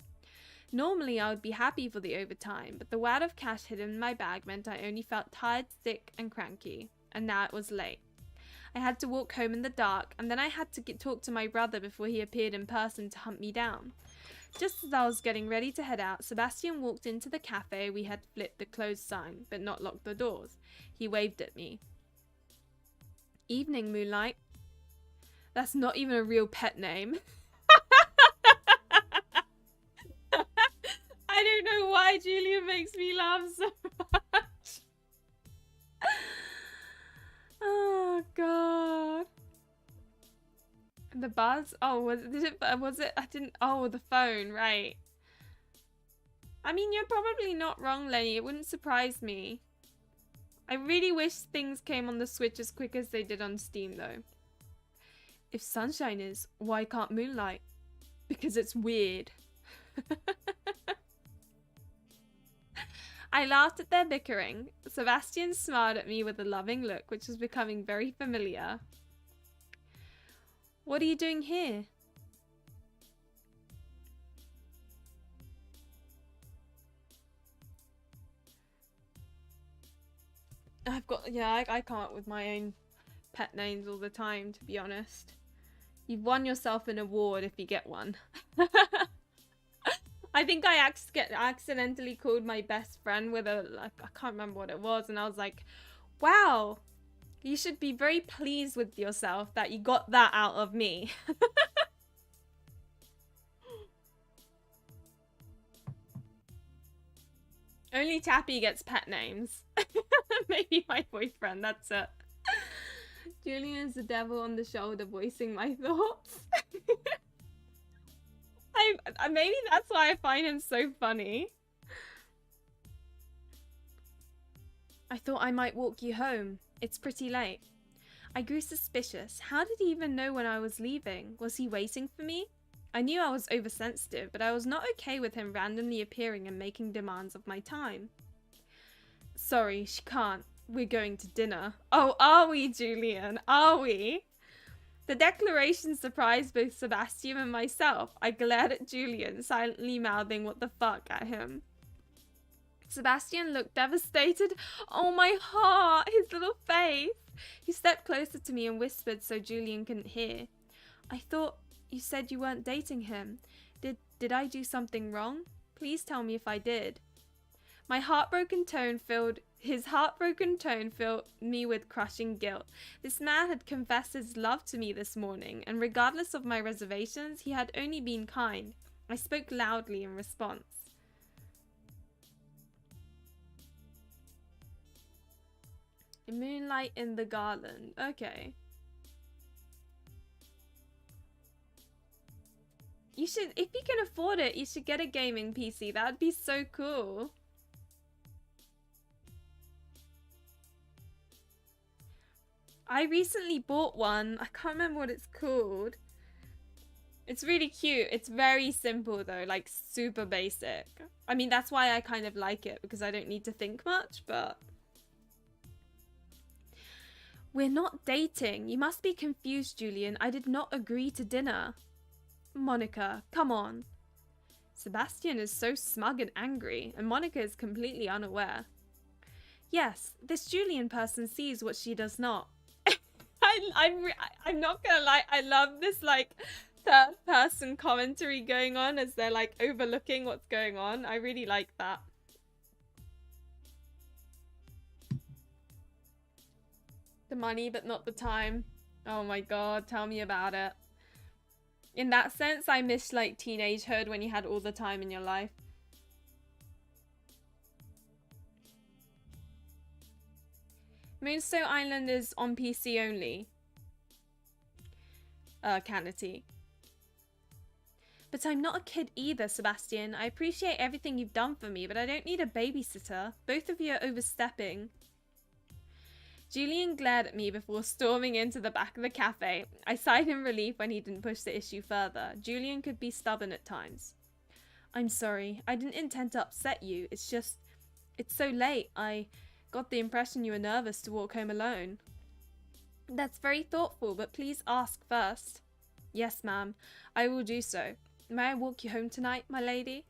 Normally I would be happy for the overtime, but the wad of cash hidden in my bag meant I only felt tired, sick and cranky. And now it was late. I had to walk home in the dark, and then I had to talk to my brother before he appeared in person to hunt me down. Just as I was getting ready to head out, Sebastian walked into the cafe. We had flipped the closed sign, but not locked the doors. He waved at me. Evening, Moonlight. That's not even a real pet name. I don't know why Julia makes me laugh so much. Oh, God. The buzz? Oh, was it? I didn't. Oh, the phone, right. I mean, you're probably not wrong, Lenny. It wouldn't surprise me. I really wish things came on the Switch as quick as they did on Steam, though. If sunshine is, why can't moonlight? Because it's weird. I laughed at their bickering. Sebastian smiled at me with a loving look, which was becoming very familiar. What are you doing here? I come up with my own pet names all the time, to be honest. You've won yourself an award if you get one. I think I accidentally called my best friend with I can't remember what it was, and I was like, wow, you should be very pleased with yourself that you got that out of me. Only Tappy gets pet names. Maybe my boyfriend, that's it. Julian is the devil on the shoulder voicing my thoughts. Maybe that's why I find him so funny. I thought I might walk you home. It's pretty late. I grew suspicious. How did he even know when I was leaving? Was he waiting for me? I knew I was oversensitive, but I was not okay with him randomly appearing and making demands of my time. Sorry, she can't. We're going to dinner. Oh, are we, Julian? Are we? The declaration surprised both Sebastian and myself. I glared at Julian, silently mouthing what the fuck at him. Sebastian looked devastated. Oh, my heart! His little face! He stepped closer to me and whispered so Julian couldn't hear. I thought you said you weren't dating him. Did I do something wrong? Please tell me if I did. His heartbroken tone filled me with crushing guilt. This man had confessed his love to me this morning, and regardless of my reservations, he had only been kind. I spoke loudly in response. Moonlight in the garland. Okay. You should, if you can afford it, you should get a gaming PC. That'd be so cool. I recently bought one. I can't remember what it's called. It's really cute. It's very simple though, like super basic. I mean, that's why I kind of like it, because I don't need to think much, but... We're not dating. You must be confused, Julian. I did not agree to dinner. Monica, come on. Sebastian is so smug and angry, and Monica is completely unaware. Yes, this Julian person sees what she does not. I'm not gonna lie, I love this like third person commentary going on as they're like overlooking what's going on. I really like that. The money but not the time. Oh my god, tell me about it. In that sense, I miss like teenagehood when you had all the time in your life. Moonstone Island is on PC only. Canity. But I'm not a kid either, Sebastian. I appreciate everything you've done for me, but I don't need a babysitter. Both of you are overstepping. Julian glared at me before storming into the back of the cafe. I sighed in relief when he didn't push the issue further. Julian could be stubborn at times. I'm sorry. I didn't intend to upset you. It's just... It's so late. I got the impression you were nervous to walk home alone. That's very thoughtful, but please ask first. Yes, ma'am. I will do so. May I walk you home tonight, my lady?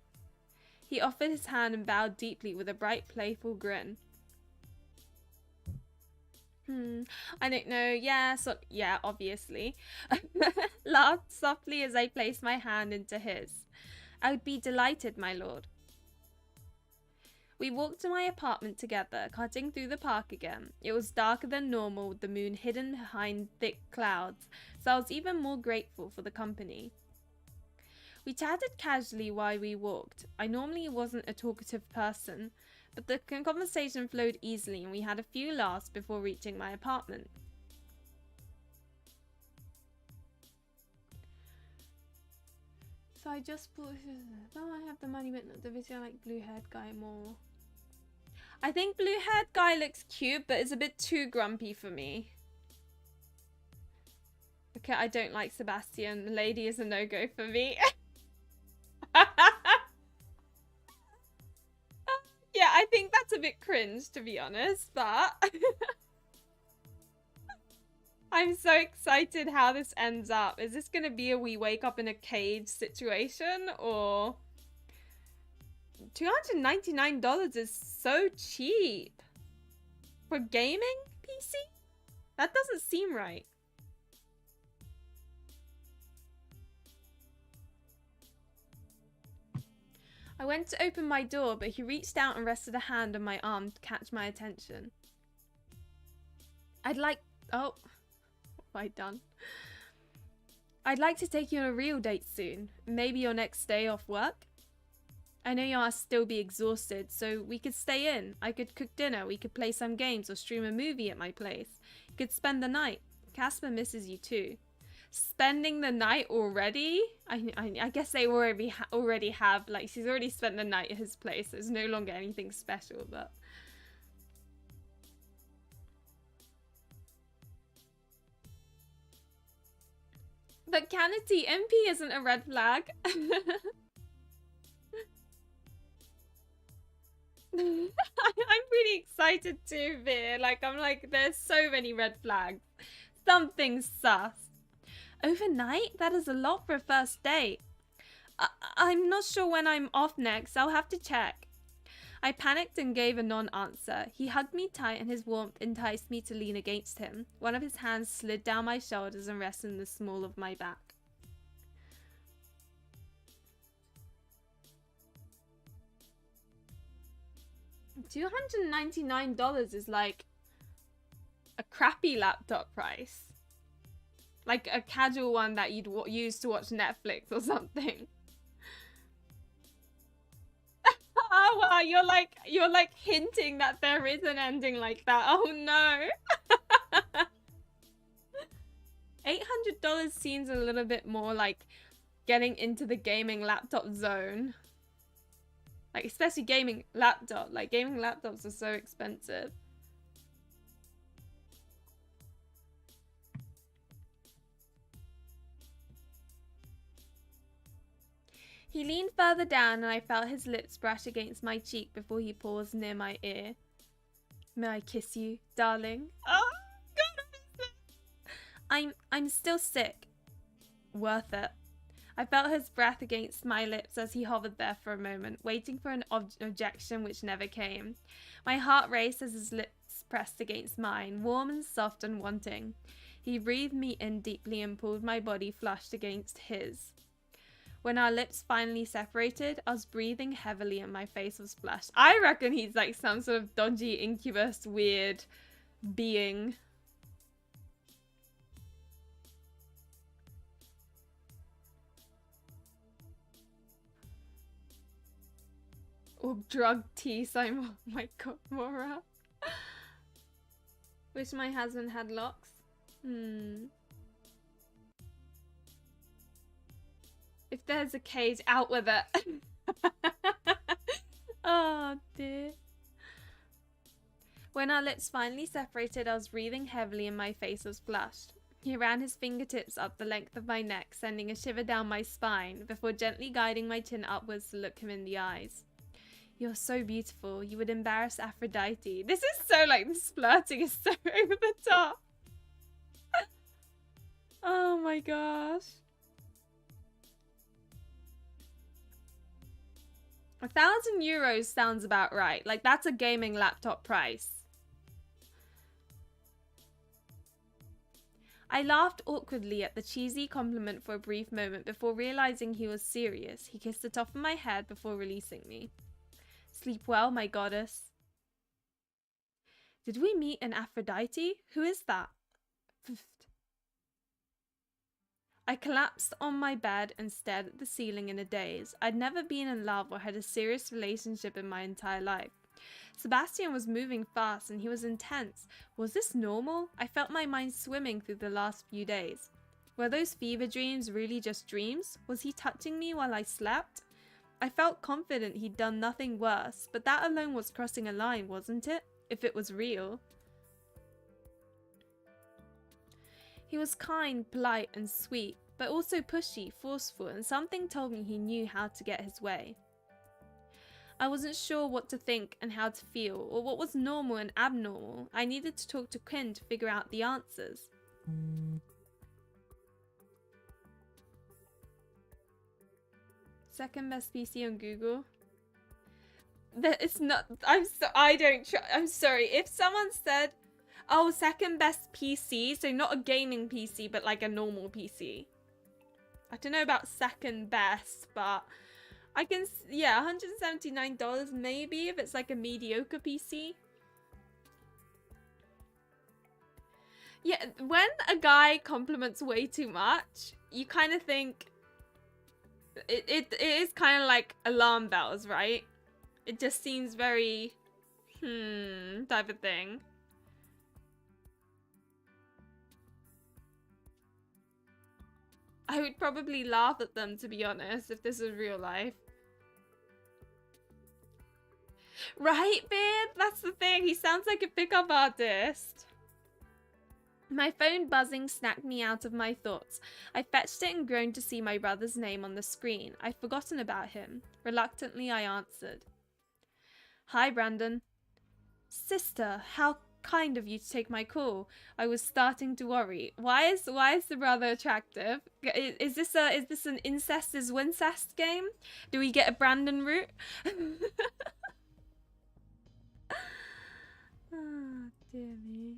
He offered his hand and bowed deeply with a bright, playful grin. I don't know. Yeah, obviously. Laughed softly as I placed my hand into his. I would be delighted, my lord. We walked to my apartment together, cutting through the park again. It was darker than normal, with the moon hidden behind thick clouds, so I was even more grateful for the company. We chatted casually while we walked. I normally wasn't a talkative person, but the conversation flowed easily and we had a few laughs before reaching my apartment. So I just bought... Oh, I have the money, but not the video. I like blue-haired guy more. I think blue-haired guy looks cute, but it's a bit too grumpy for me. Okay, I don't like Sebastian. The lady is a no-go for me. Yeah, I think that's a bit cringe, to be honest, but... I'm so excited how this ends up. Is this gonna be a we wake up in a cage situation, or... $299 is so cheap. For gaming PC? That doesn't seem right. I went to open my door, but he reached out and rested a hand on my arm to catch my attention. I'd like... Oh. What have I done? I'd like to take you on a real date soon. Maybe your next day off work? I know you must still be exhausted, so we could stay in. I could cook dinner, we could play some games or stream a movie at my place. You could spend the night. Casper misses you too. Spending the night already? I guess they already have, like, she's already spent the night at his place. There's no longer anything special, but... But Canity, MP isn't a red flag. I'm really excited too, Veer. Like, I'm like, there's so many red flags. Something's sus. Overnight? That is a lot for a first date. I'm not sure when I'm off next. I'll have to check. I panicked and gave a non-answer. He hugged me tight and his warmth enticed me to lean against him. One of his hands slid down my shoulders and rested in the small of my back. $299 is like a crappy laptop price. Like a casual one that you'd use to watch Netflix or something. Oh wow, you're like hinting that there is an ending like that. Oh no. $800 seems a little bit more like getting into the gaming laptop zone. Like especially gaming laptop. Like gaming laptops are so expensive. He leaned further down and I felt his lips brush against my cheek before he paused near my ear. May I kiss you, darling? Oh, God. I'm still sick. Worth it. I felt his breath against my lips as he hovered there for a moment, waiting for an objection which never came. My heart raced as his lips pressed against mine, warm and soft and wanting. He breathed me in deeply and pulled my body flushed against his. When our lips finally separated, I was breathing heavily and my face was flushed. I reckon he's like some sort of dodgy incubus weird being. Or drug tea, oh my god, Mora. Wish my husband had locks. If there's a cage, out with it. Oh dear. When our lips finally separated, I was breathing heavily and my face was flushed. He ran his fingertips up the length of my neck, sending a shiver down my spine, before gently guiding my chin upwards to look him in the eyes. You're so beautiful. You would embarrass Aphrodite. This is so like, this flirting is so over the top. Oh my gosh. 1,000 euros sounds about right. Like, that's a gaming laptop price. I laughed awkwardly at the cheesy compliment for a brief moment before realizing he was serious. He kissed the top of my head before releasing me. Sleep well, my goddess. Did we meet an Aphrodite? Who is that? I collapsed on my bed and stared at the ceiling in a daze. I'd never been in love or had a serious relationship in my entire life. Sebastian was moving fast and he was intense. Was this normal? I felt my mind swimming through the last few days. Were those fever dreams really just dreams? Was he touching me while I slept? I felt confident he'd done nothing worse, but that alone was crossing a line, wasn't it? If it was real. He was kind, polite and sweet, but also pushy, forceful, and something told me he knew how to get his way. I wasn't sure what to think and how to feel, or what was normal and abnormal. I needed to talk to Quinn to figure out the answers. Second best PC on Google. That it's not. I'm sorry. If someone said, "Oh, second best PC," so not a gaming PC, but like a normal PC. I don't know about second best, but I can. Yeah, $179 maybe if it's like a mediocre PC. Yeah, when a guy compliments way too much, you kind of think. It is kind of like alarm bells, right? It just seems very, type of thing. I would probably laugh at them, to be honest, if this was real life. Right, babe? That's the thing. He sounds like a pickup artist. My phone buzzing snapped me out of my thoughts. I fetched it and groaned to see my brother's name on the screen. I'd forgotten about him. Reluctantly, I answered. Hi, Brandon. Sister, how kind of you to take my call. I was starting to worry. Why is the brother attractive? Is this an incest is wincest game? Do we get a Brandon route? Dear me.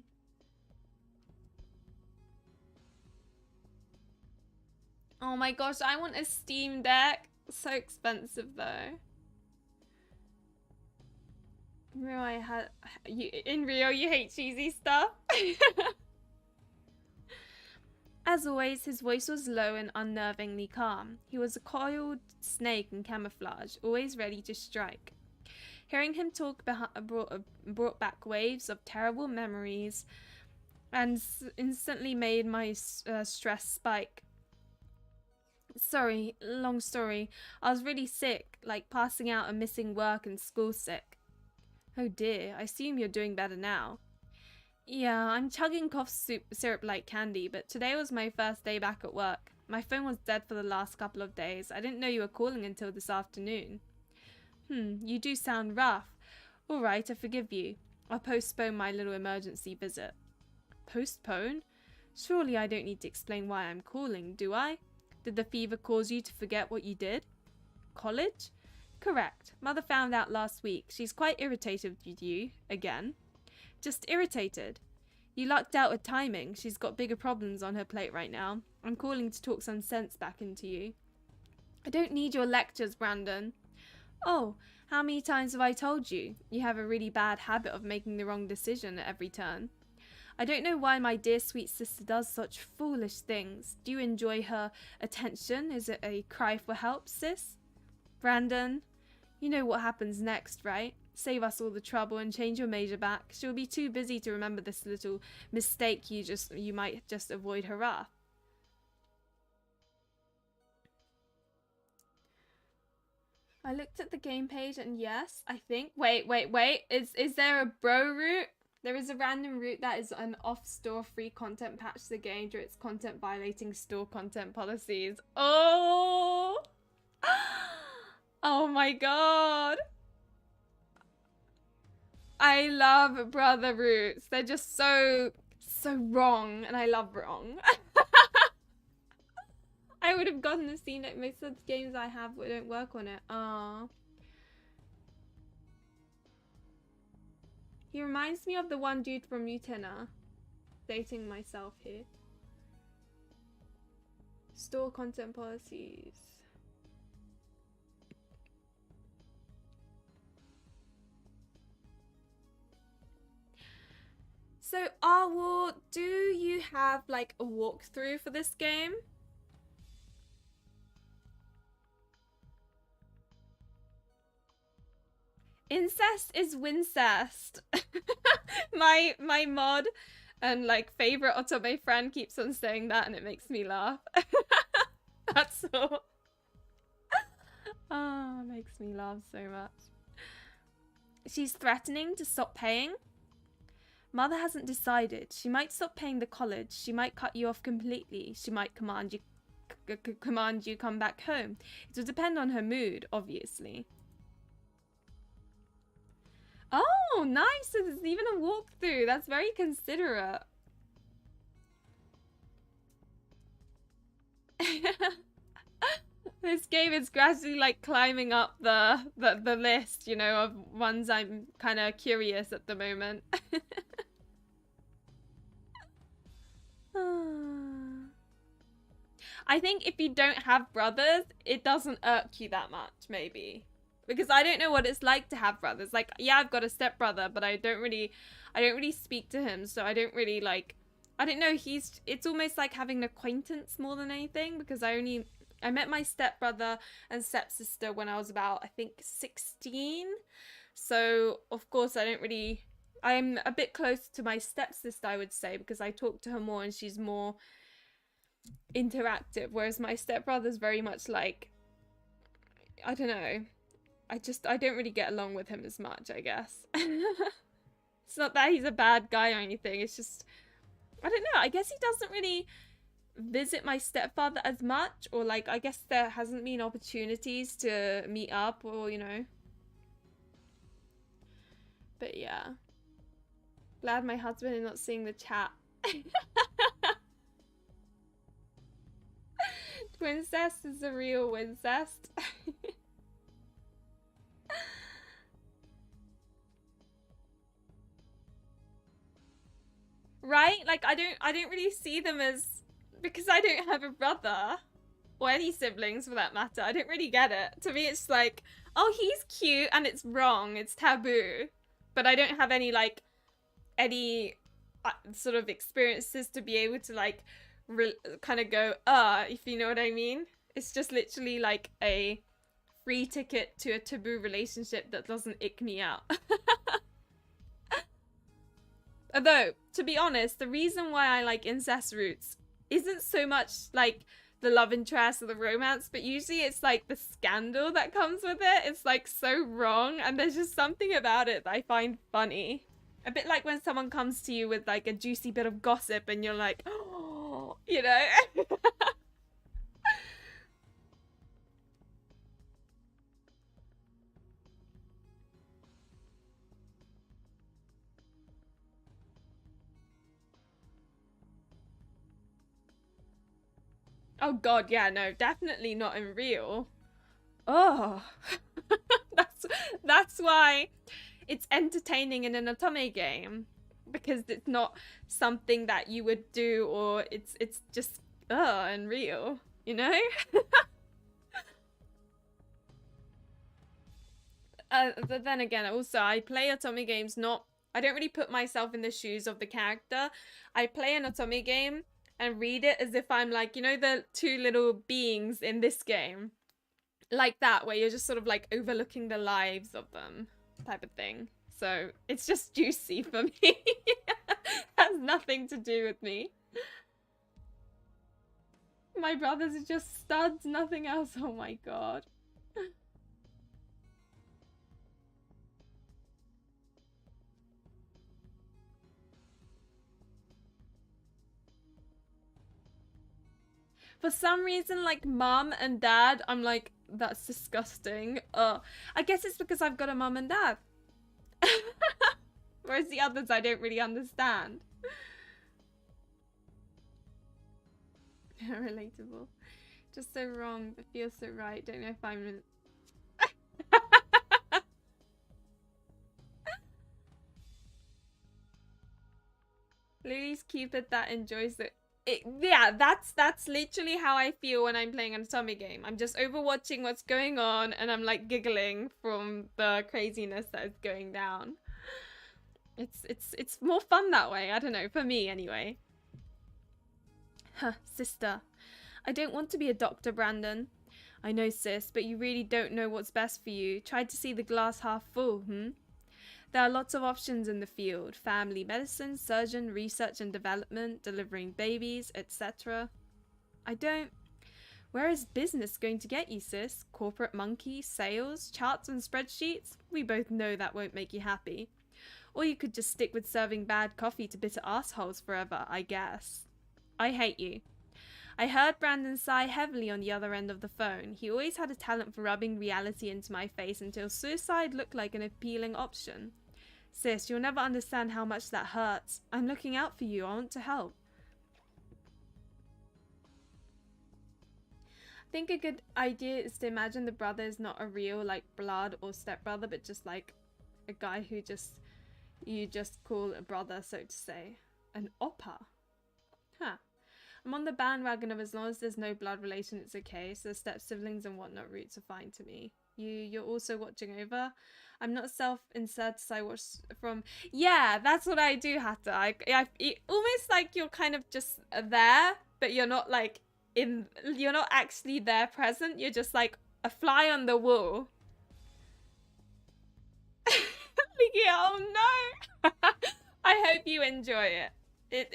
Oh my gosh, I want a Steam Deck. So expensive though. In Rio you hate cheesy stuff. As always, his voice was low and unnervingly calm. He was a coiled snake in camouflage, always ready to strike. Hearing him talk brought back waves of terrible memories and instantly made my stress spike. Sorry, long story. I was really sick, like passing out and missing work and school sick. Oh dear, I assume you're doing better now. Yeah, I'm chugging cough syrup like candy, but today was my first day back at work. My phone was dead for the last couple of days. I didn't know you were calling until this afternoon. You do sound rough. All right, I forgive you. I'll postpone my little emergency visit. Postpone? Surely I don't need to explain why I'm calling, do I? Did the fever cause you to forget what you did? College? Correct. Mother found out last week. She's quite irritated with you, again. Just irritated. You lucked out with timing. She's got bigger problems on her plate right now. I'm calling to talk some sense back into you. I don't need your lectures, Brandon. Oh, how many times have I told you? You have a really bad habit of making the wrong decision at every turn. I don't know why my dear sweet sister does such foolish things. Do you enjoy her attention? Is it a cry for help, sis? Brandon, you know what happens next, right? Save us all the trouble and change your major back. She'll be too busy to remember this little mistake you might just avoid her wrath. I looked at the game page and yes, I think. Wait. Is there a bro route? There is a random route that is an off-store free content patch to the game due to its content violating store content policies. Oh! Oh my god! I love brother routes. They're just so wrong, and I love wrong. I would have gotten the scene that most of the games I have don't work on it. Aww. He reminds me of the one dude from Utena. Dating myself here. Store content policies. So, Arwar, do you have like a walkthrough for this game? Incest is wincest. my mod and like favorite otome friend keeps on saying that and it makes me laugh. That's all. Oh, it makes me laugh so much. She's threatening to stop paying. Mother hasn't decided. She might stop paying the college. She might cut you off completely. She might command you come back home. It will depend on her mood, obviously. Oh, nice. So there's even a walkthrough. That's very considerate. This game is gradually like climbing up the list, you know, of ones I'm kind of curious at the moment. I think if you don't have brothers, it doesn't irk you that much, maybe. Because I don't know what it's like to have brothers. Like, yeah, I've got a stepbrother, but I don't really speak to him, so I don't really like, I don't know, it's almost like having an acquaintance more than anything, because I met my stepbrother and stepsister when I was about, I think, 16. So, of course, I'm a bit closer to my stepsister, I would say, because I talk to her more and she's more interactive, whereas my stepbrother's very much like, I don't know, I don't really get along with him as much, I guess. It's not that he's a bad guy or anything, it's just, I don't know, I guess he doesn't really visit my stepfather as much, or like, I guess there hasn't been opportunities to meet up, or, you know. But yeah. Glad my husband is not seeing the chat. Twincest is a real wincest. right? Like, I don't really see them as, because I don't have a brother or any siblings for that matter. I don't really get it. To me, it's like, oh, he's cute and it's wrong, it's taboo, but I don't have any like any sort of experiences to be able to like kind of go if you know what I mean. It's just literally like a free ticket to a taboo relationship that doesn't ick me out. Although, to be honest, the reason why I like incest roots isn't so much like the love interest or the romance, but usually it's like the scandal that comes with it. It's like so wrong, and there's just something about it that I find funny. A bit like when someone comes to you with like a juicy bit of gossip and you're like, oh, you know? Oh god, yeah, no, definitely not in real. Oh, that's why it's entertaining in an otome game, because it's not something that you would do, or it's just unreal, you know? But then again, also I play otome games not. I don't really put myself in the shoes of the character. I play an otome game and read it as if I'm like, you know, the two little beings in this game, like that, where you're just sort of like overlooking the lives of them, type of thing. So it's just juicy for me. Has nothing to do with me. My brothers are just studs, nothing else. Oh my god. For some reason, like mom and dad, I'm like, that's disgusting. I guess it's because I've got a mom and dad. Whereas the others I don't really understand. Relatable. Just so wrong, but feels so right. Don't know if I'm... Lily's Cupid that enjoys it. Yeah, that's literally how I feel when I'm playing an otome game. I'm just overwatching what's going on, and I'm like giggling from the craziness that is going down. It's more fun that way. I don't know, for me anyway. Huh, sister. I don't want to be a doctor, Brandon. I know, sis, but you really don't know what's best for you. Try to see the glass half full, There are lots of options in the field: family medicine, surgeon, research and development, delivering babies, etc. I don't... Where is business going to get you, sis? Corporate monkey, sales, charts and spreadsheets? We both know that won't make you happy. Or you could just stick with serving bad coffee to bitter assholes forever, I guess. I hate you. I heard Brandon sigh heavily on the other end of the phone. He always had a talent for rubbing reality into my face until suicide looked like an appealing option. Sis, you'll never understand how much that hurts. I'm looking out for you. I want to help. I think a good idea is to imagine the brother is not a real, like, blood or stepbrother, but just, like, a guy who you just call a brother, so to say. An oppa. Huh. I'm on the bandwagon of as long as there's no blood relation, it's okay. So step siblings and whatnot roots are fine to me. You're also watching over. I'm not self-insert, so I watch from... Yeah, that's what I do, Hatta. Almost like you're kind of just there, but you're not like you're not actually there present. You're just like a fly on the wall. Oh no! I hope you enjoy it.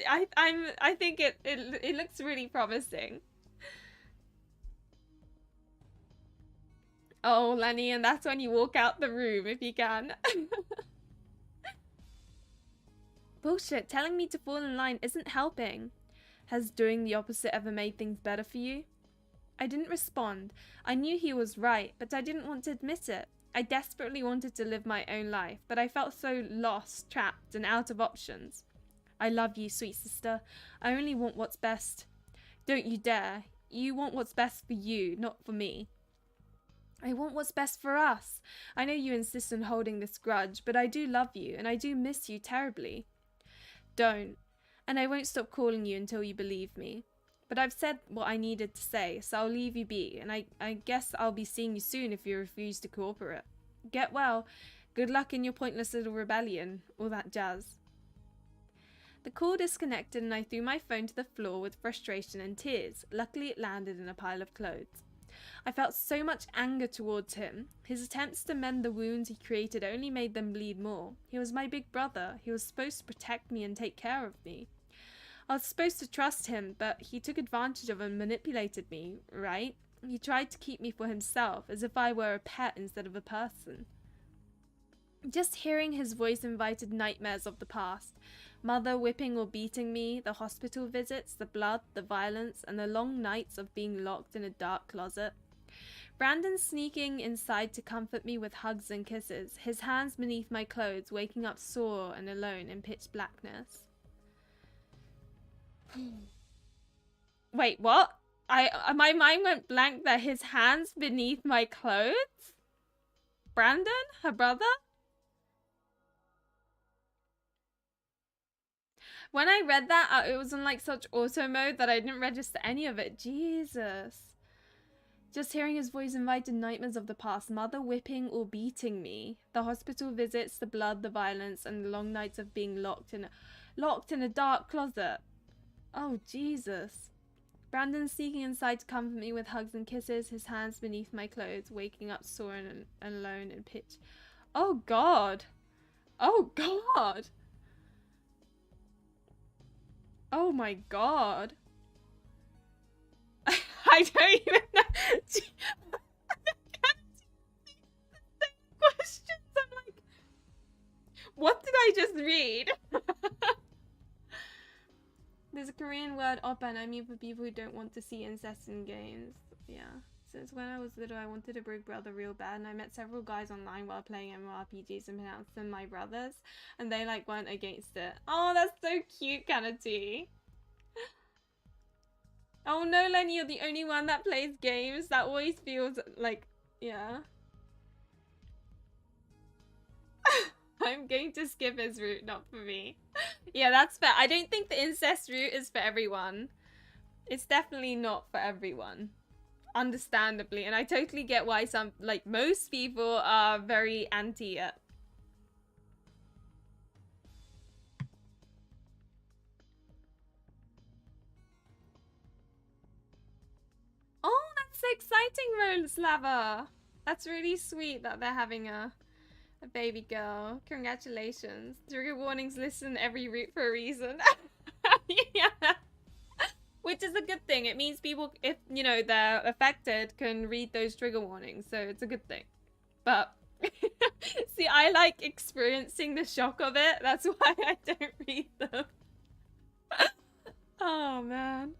I think it looks really promising. Oh, Lenny, and that's when you walk out the room if you can. Bullshit, telling me to fall in line isn't helping. Has doing the opposite ever made things better for you? I didn't respond. I knew he was right, but I didn't want to admit it. I desperately wanted to live my own life, but I felt so lost, trapped, and out of options. I love you, sweet sister. I only want what's best. Don't you dare. You want what's best for you, not for me. I want what's best for us. I know you insist on holding this grudge, but I do love you, and I do miss you terribly. Don't. And I won't stop calling you until you believe me. But I've said what I needed to say, so I'll leave you be, and I guess I'll be seeing you soon if you refuse to cooperate. Get well. Good luck in your pointless little rebellion. All that jazz. The call disconnected and I threw my phone to the floor with frustration and tears. Luckily it landed in a pile of clothes. I felt so much anger towards him. His attempts to mend the wounds he created only made them bleed more. He was my big brother. He was supposed to protect me and take care of me. I was supposed to trust him, but he took advantage of and manipulated me, right? He tried to keep me for himself, as if I were a pet instead of a person. Just hearing his voice invited nightmares of the past. Mother whipping or beating me, the hospital visits, the blood, the violence, and the long nights of being locked in a dark closet. Brandon sneaking inside to comfort me with hugs and kisses, his hands beneath my clothes, waking up sore and alone in pitch blackness. Wait, what? My mind went blank that his hands beneath my clothes? Brandon? Her brother? When I read that, it was in like such auto mode that I didn't register any of it. Jesus. Just hearing his voice invited nightmares of the past. Mother whipping or beating me. The hospital visits, the blood, the violence, and the long nights of being locked in a dark closet. Oh, Jesus. Brandon sneaking inside to comfort me with hugs and kisses, his hands beneath my clothes, waking up sore and alone in pitch. Oh, God. Oh, God. Oh, my God. I don't even know. Questions. I'm like, what did I just read? There's a Korean word oppan. I mean for people who don't want to see incest in games. Yeah. Since when I was little, I wanted a big brother real bad, and I met several guys online while playing MMORPGs and pronounced them my brothers, and they like weren't against it. Oh, that's so cute, Kanati. Oh no, Lenny, you're the only one that plays games. That always feels like, yeah. I'm going to skip his route, not for me. Yeah, that's fair. I don't think the incest route is for everyone. It's definitely not for everyone. Understandably. And I totally get why some, like, most people are very anti it. Oh, that's so exciting, Rose Lava. That's really sweet that they're having a baby girl. Congratulations. Trigger warnings listen every route for a reason. Yeah. Which is a good thing. It means people, if, you know, they're affected, can read those trigger warnings. So it's a good thing. But, see, I like experiencing the shock of it. That's why I don't read them. Oh, man.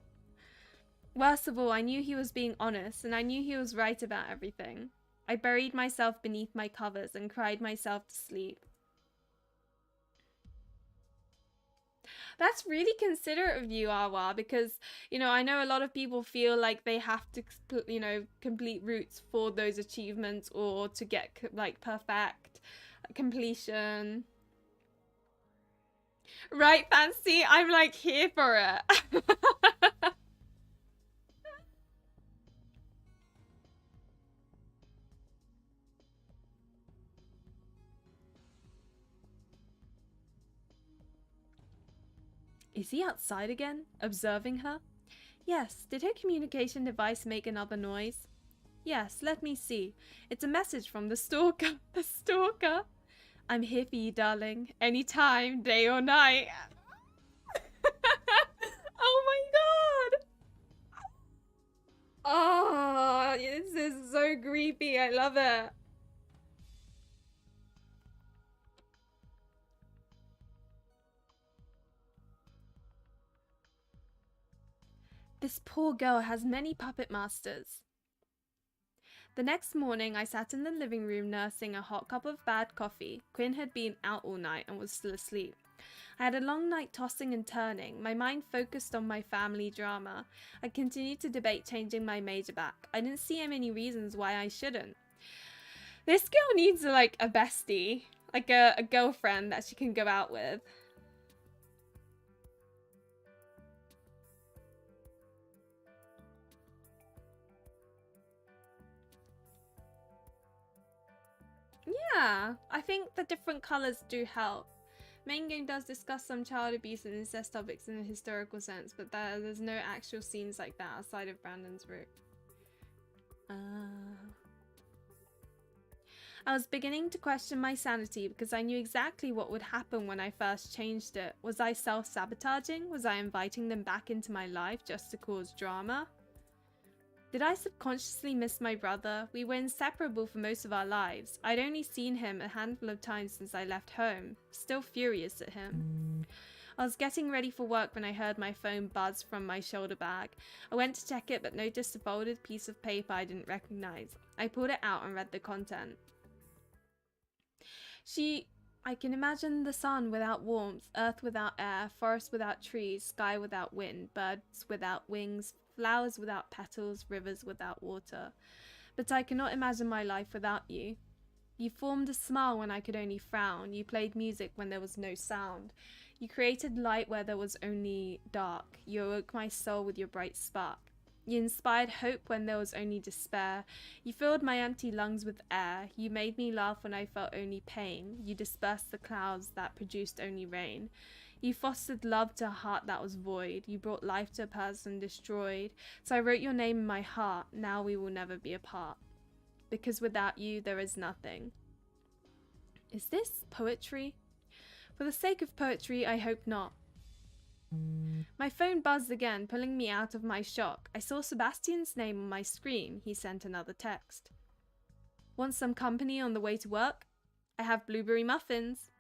Worst of all, I knew he was being honest, and I knew he was right about everything. I buried myself beneath my covers and cried myself to sleep. That's really considerate of you, Awa, because, you know, I know a lot of people feel like they have to, you know, complete routes for those achievements or to get, like, perfect completion. Right, Fancy? I'm, like, here for it. Is he outside again, observing her? Yes. Did her communication device make another noise? Yes, let me see. It's a message from the Stalker. The Stalker. I'm here for you, darling. Anytime, day or night. Oh my god! Oh, this is so creepy. I love it. This poor girl has many puppet masters. The next morning, I sat in the living room nursing a hot cup of bad coffee. Quinn had been out all night and was still asleep. I had a long night tossing and turning, my mind focused on my family drama. I continued to debate changing my major back. I didn't see many reasons why I shouldn't. This girl needs like a bestie, like a girlfriend that she can go out with. Yeah, I think the different colors do help. Main game does discuss some child abuse and incest topics in a historical sense, but there's no actual scenes like that outside of Brandon's route. I was beginning to question my sanity because I knew exactly what would happen when I first changed it. Was I self-sabotaging? Was I inviting them back into my life just to cause drama? Did I subconsciously miss my brother? We were inseparable for most of our lives. I'd only seen him a handful of times since I left home. Still furious at him. I was getting ready for work when I heard my phone buzz from my shoulder bag. I went to check it but noticed a folded piece of paper I didn't recognize. I pulled it out and read the content. I can imagine the sun without warmth, earth without air, forest without trees, sky without wind, birds without wings, flowers without petals, rivers without water. But I cannot imagine my life without you. You formed a smile when I could only frown. You played music when there was no sound. You created light where there was only dark. You awoke my soul with your bright spark. You inspired hope when there was only despair. You filled my empty lungs with air. You made me laugh when I felt only pain. You dispersed the clouds that produced only rain. You fostered love to a heart that was void. You brought life to a person destroyed. So I wrote your name in my heart. Now we will never be apart. Because without you, there is nothing. Is this poetry? For the sake of poetry, I hope not. My phone buzzed again, pulling me out of my shock. I saw Sebastian's name on my screen. He sent another text. Want some company on the way to work? I have blueberry muffins.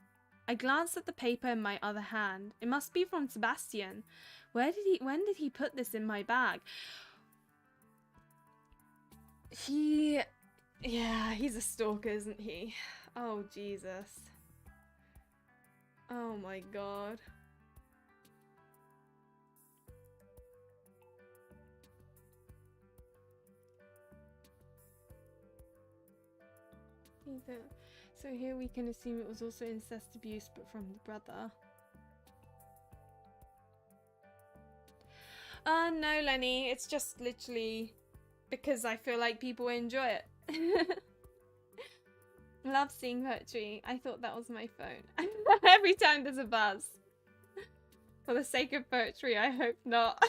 I glanced at the paper in my other hand. It must be from Sebastian. When did he put this in my bag? Yeah, he's a stalker, isn't he? Oh, Jesus. Oh my god. So here we can assume it was also incest abuse, but from the brother. No, Lenny, it's just literally because I feel like people enjoy it. Love seeing poetry. I thought that was my phone. Every time there's a buzz. For the sake of poetry, I hope not.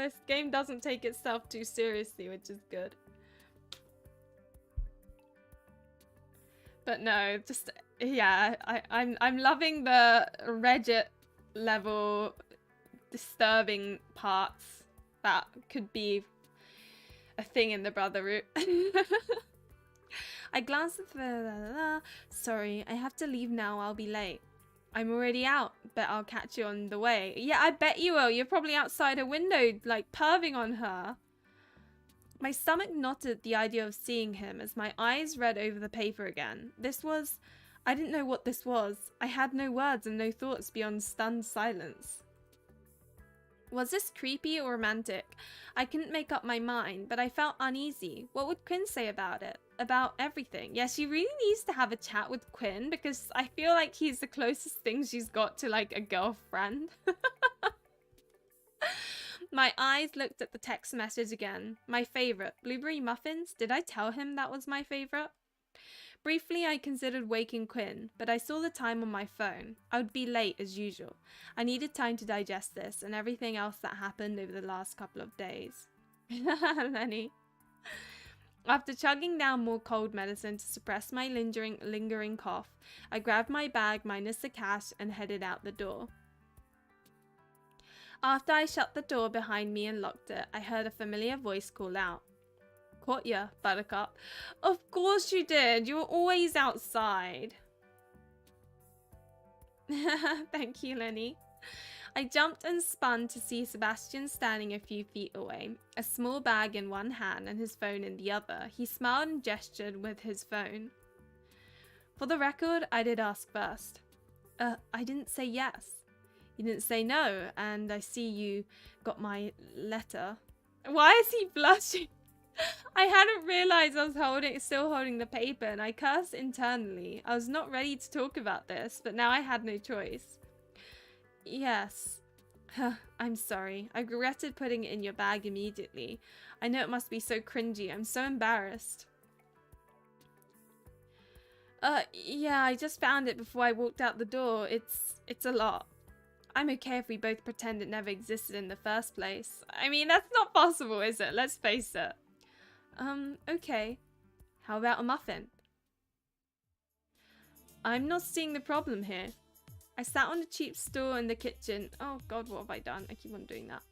This game doesn't take itself too seriously, which is good. But no, just yeah, I'm loving the Reddit level disturbing parts that could be a thing in the brother route. I glanced at the sorry, I have to leave now, I'll be late. I'm already out, but I'll catch you on the way. Yeah, I bet you will. You're probably outside a window, like, perving on her. My stomach knotted at the idea of seeing him as my eyes read over the paper again. I didn't know what this was. I had no words and no thoughts beyond stunned silence. Was this creepy or romantic? I couldn't make up my mind, but I felt uneasy. What would Quinn say about it? About everything? Yeah, she really needs to have a chat with Quinn because I feel like he's the closest thing she's got to, like, a girlfriend. My eyes looked at the text message again. My favorite, blueberry muffins? Did I tell him that was my favorite? Briefly, I considered waking Quinn, but I saw the time on my phone. I would be late as usual. I needed time to digest this and everything else that happened over the last couple of days. Lenny. After chugging down more cold medicine to suppress my lingering cough, I grabbed my bag minus the cash and headed out the door. After I shut the door behind me and locked it, I heard a familiar voice call out. Caught ya, Buttercup. Of course you did. You were always outside. Thank you, Lenny. I jumped and spun to see Sebastian standing a few feet away, a small bag in one hand and his phone in the other. He smiled and gestured with his phone. For the record, I did ask first. I didn't say yes. You didn't say no, and I see you got my letter. Why is he blushing? I hadn't realized I was still holding the paper, and I cursed internally. I was not ready to talk about this, but now I had no choice. Yes. I'm sorry. I regretted putting it in your bag immediately. I know it must be so cringy. I'm so embarrassed. Yeah, I just found it before I walked out the door. It's a lot. I'm okay if we both pretend it never existed in the first place. I mean, that's not possible, is it? Let's face it. Okay. How about a muffin? I'm not seeing the problem here. I sat on a cheap stool in the kitchen. Oh god, what have I done? I keep on doing that.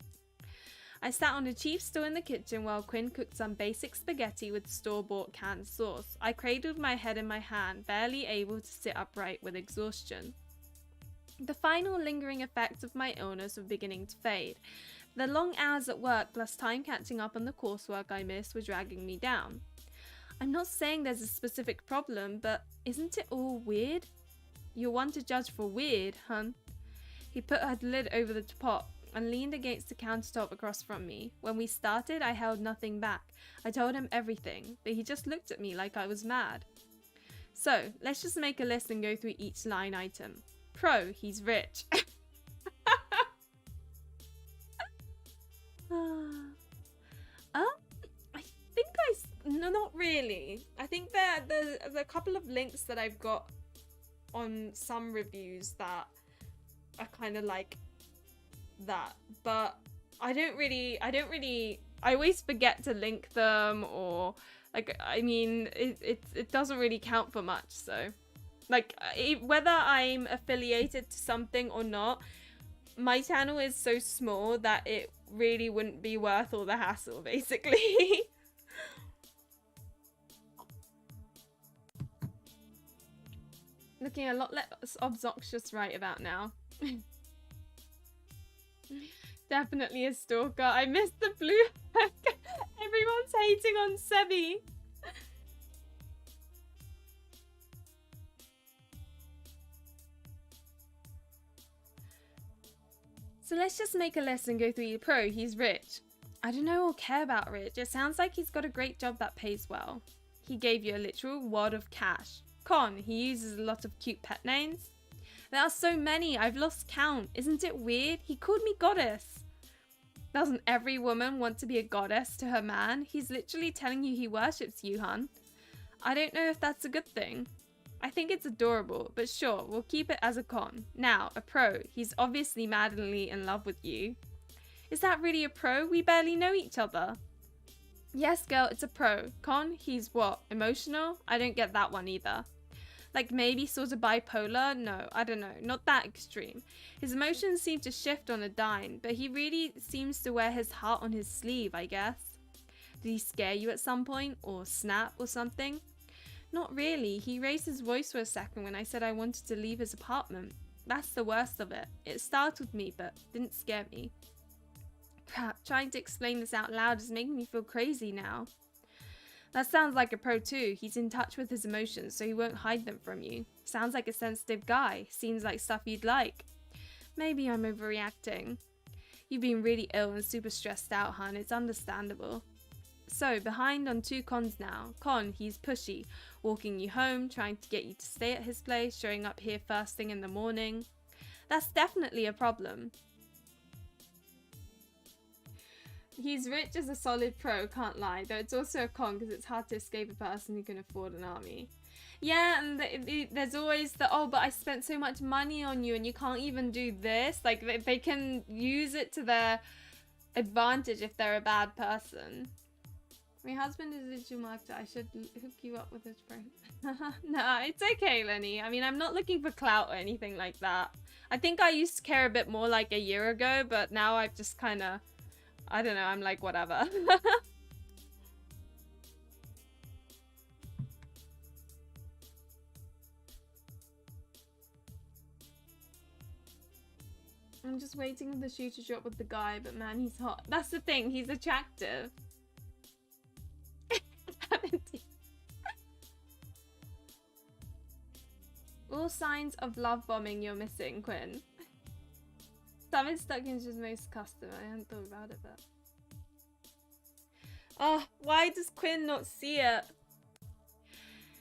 I sat on a cheap stool in the kitchen while Quinn cooked some basic spaghetti with store-bought canned sauce. I cradled my head in my hand, barely able to sit upright with exhaustion. The final lingering effects of my illness were beginning to fade. The long hours at work plus time catching up on the coursework I missed were dragging me down. I'm not saying there's a specific problem, but isn't it all weird? You're one to judge for weird, hun. He put her lid over the pot and leaned against the countertop across from me. When we started, I held nothing back. I told him everything, but he just looked at me like I was mad. So, let's just make a list and go through each line item. Pro, he's rich. I think no, not really. I think there's a couple of links that I've got on some reviews that are kind of like that, but I always forget to link them, or like, I mean, it doesn't really count for much. So like, whether I'm affiliated to something or not, my channel is so small that it really wouldn't be worth all the hassle, basically. Looking a lot less obnoxious right about now. Definitely a stalker. I missed the blue hair. Everyone's hating on Sebi. So let's just make a list and go through the pro. He's rich. I don't know or care about rich. It sounds like he's got a great job that pays well. He gave you a literal wad of cash. Con, he uses a lot of cute pet names. There are so many, I've lost count. Isn't it weird? He called me goddess. Doesn't every woman want to be a goddess to her man? He's literally telling you he worships you, hun. I don't know if that's a good thing. I think it's adorable, but sure, we'll keep it as a con. Now, a pro. He's obviously madly in love with you. Is that really a pro? We barely know each other. Yes, girl, it's a pro. Con, he's what? Emotional? I don't get that one either. Like maybe sort of bipolar? No, I don't know. Not that extreme. His emotions seem to shift on a dime, but he really seems to wear his heart on his sleeve, I guess. Did he scare you at some point? Or snap or something? Not really. He raised his voice for a second when I said I wanted to leave his apartment. That's the worst of it. It startled me, but didn't scare me. Crap, trying to explain this out loud is making me feel crazy now. That sounds like a pro too. He's in touch with his emotions, so he won't hide them from you. Sounds like a sensitive guy. Seems like stuff you'd like. Maybe I'm overreacting. You've been really ill and super stressed out, hun. It's understandable. So, behind on 2 cons now. Con, he's pushy. Walking you home, trying to get you to stay at his place, showing up here first thing in the morning. That's definitely a problem. He's rich as a solid pro, can't lie. Though it's also a con because it's hard to escape a person who can afford an army. Yeah, and there's always the, oh, but I spent so much money on you and you can't even do this. Like, they can use it to their advantage if they're a bad person. My husband is a digital marketer. I should hook you up with his friend. No, it's okay, Lenny. I mean, I'm not looking for clout or anything like that. I think I used to care a bit more like a year ago, but now I've just kind of, I don't know, I'm like, whatever. I'm just waiting for the shoe to drop with the guy, but man, he's hot. That's the thing, he's attractive. All signs of love bombing you're missing, Quinn. Savage Stuckins is most custom. I hadn't thought about it, but... Oh, why does Quinn not see it?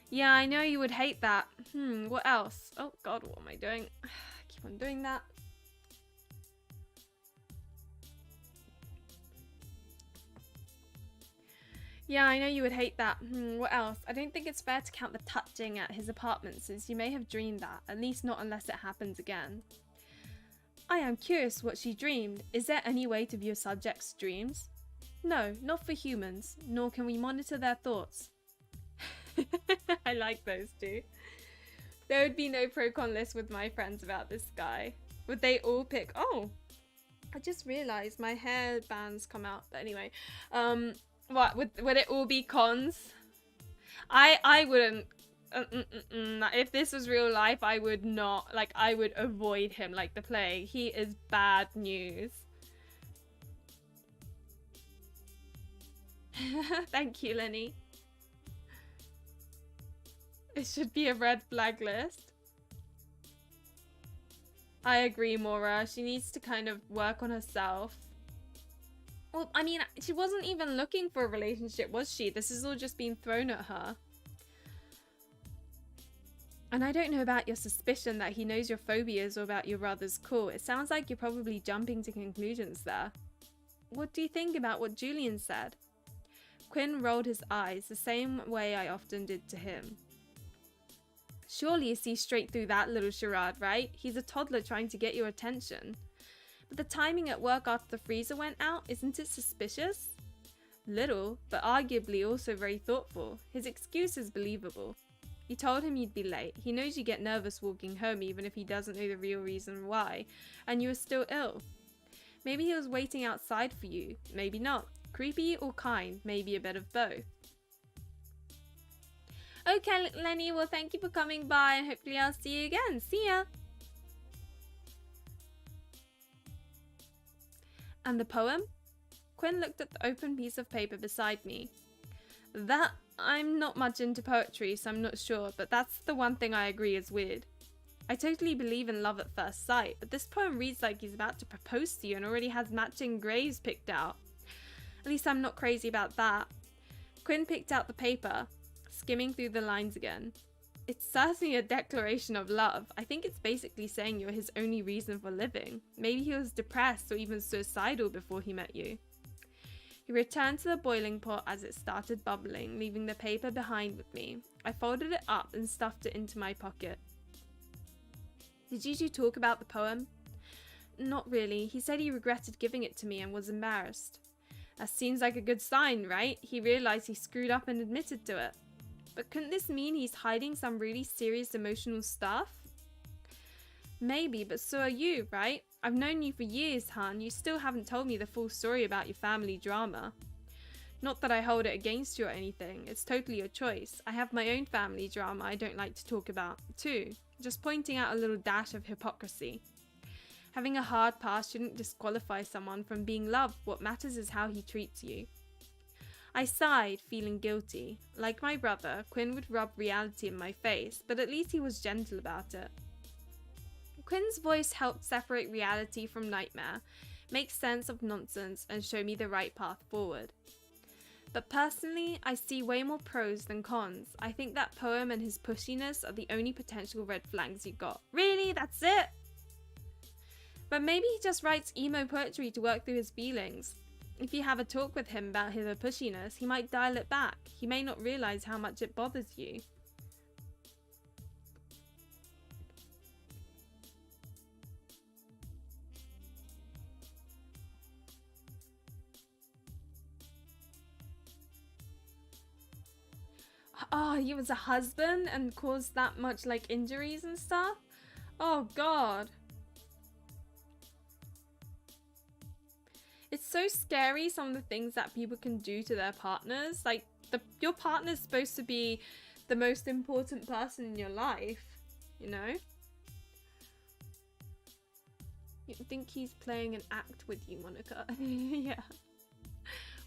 Yeah, I know you would hate that. What else? Oh god, what am I doing? I keep on doing that. Yeah, I know you would hate that. What else? I don't think it's fair to count the touching at his apartment since you may have dreamed that, at least not unless it happens again. I am curious what she dreamed. Is there any way to view a subject's dreams? No, not for humans, nor can we monitor their thoughts. I like those two. There would be no pro-con list with my friends about this guy. Would they all pick... Oh, I just realised my hair bands come out. But anyway, what, would it all be cons? I wouldn't... If this was real life, I would not... Like, I would avoid him like the plague. He is bad news. Thank you, Lenny. It should be a red flag list. I agree, Maura. She needs to kind of work on herself. Well, I mean, she wasn't even looking for a relationship, was she? This is all just being thrown at her. And I don't know about your suspicion that he knows your phobias or about your brother's call. It sounds like you're probably jumping to conclusions there. What do you think about what Julian said? Quinn rolled his eyes the same way I often did to him. Surely you see straight through that little charade, right? He's a toddler trying to get your attention. But the timing at work after the freezer went out, isn't it suspicious? Little, but arguably also very thoughtful. His excuse is believable. You told him you'd be late. He knows you get nervous walking home even if he doesn't know the real reason why. And you were still ill. Maybe he was waiting outside for you. Maybe not. Creepy or kind, maybe a bit of both. Okay, Lenny, well, thank you for coming by, and hopefully I'll see you again. See ya! And the poem? Quinn looked at the open piece of paper beside me. That, I'm not much into poetry, so I'm not sure, but that's the one thing I agree is weird. I totally believe in love at first sight, but this poem reads like he's about to propose to you and already has matching graves picked out. At least I'm not crazy about that. Quinn picked out the paper, skimming through the lines again. It's certainly a declaration of love. I think it's basically saying you're his only reason for living. Maybe he was depressed or even suicidal before he met you. He returned to the boiling pot as it started bubbling, leaving the paper behind with me. I folded it up and stuffed it into my pocket. Did you two talk about the poem? Not really. He said he regretted giving it to me and was embarrassed. That seems like a good sign, right? He realized he screwed up and admitted to it. But couldn't this mean he's hiding some really serious emotional stuff? Maybe, but so are you, right? I've known you for years, Han. You still haven't told me the full story about your family drama. Not that I hold it against you or anything. It's totally your choice. I have my own family drama I don't like to talk about, too. Just pointing out a little dash of hypocrisy. Having a hard past shouldn't disqualify someone from being loved. What matters is how he treats you. I sighed, feeling guilty. Like my brother, Quinn would rub reality in my face, but at least he was gentle about it. Quinn's voice helped separate reality from nightmare, make sense of nonsense, and show me the right path forward. But personally, I see way more pros than cons. I think that poem and his pushiness are the only potential red flags you got. Really? That's it? But maybe he just writes emo poetry to work through his feelings. If you have a talk with him about his pushiness, he might dial it back. He may not realize how much it bothers you. Oh, he was a husband and caused that much like injuries and stuff? Oh god. It's so scary, some of the things that people can do to their partners. Like, your partner's supposed to be the most important person in your life, you know? You think he's playing an act with you, Monica? Yeah.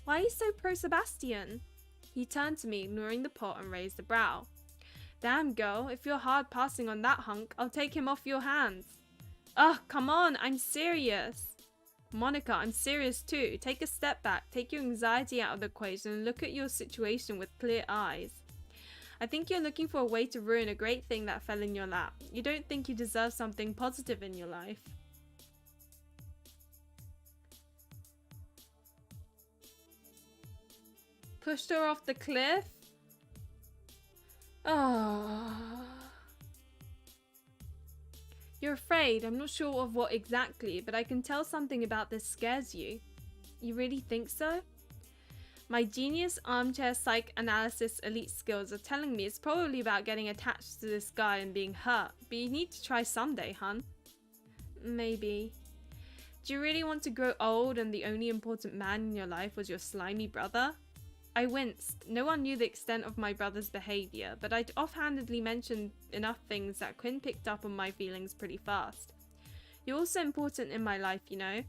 Why are you so pro-Sebastian? He turned to me, ignoring the pot, and raised a brow. Damn, girl, if you're hard passing on that hunk, I'll take him off your hands. Ugh, come on, I'm serious. Monica, I'm serious too. Take a step back, take your anxiety out of the equation, and look at your situation with clear eyes. I think you're looking for a way to ruin a great thing that fell in your lap. You don't think you deserve something positive in your life. Pushed her off the cliff? Oh. You're afraid. I'm not sure of what exactly, but I can tell something about this scares you. You really think so? My genius armchair psychoanalysis elite skills are telling me it's probably about getting attached to this guy and being hurt, but you need to try someday, hun. Maybe. Do you really want to grow old and the only important man in your life was your slimy brother? I winced. No one knew the extent of my brother's behaviour, but I'd offhandedly mentioned enough things that Quinn picked up on my feelings pretty fast. You're also important in my life, you know.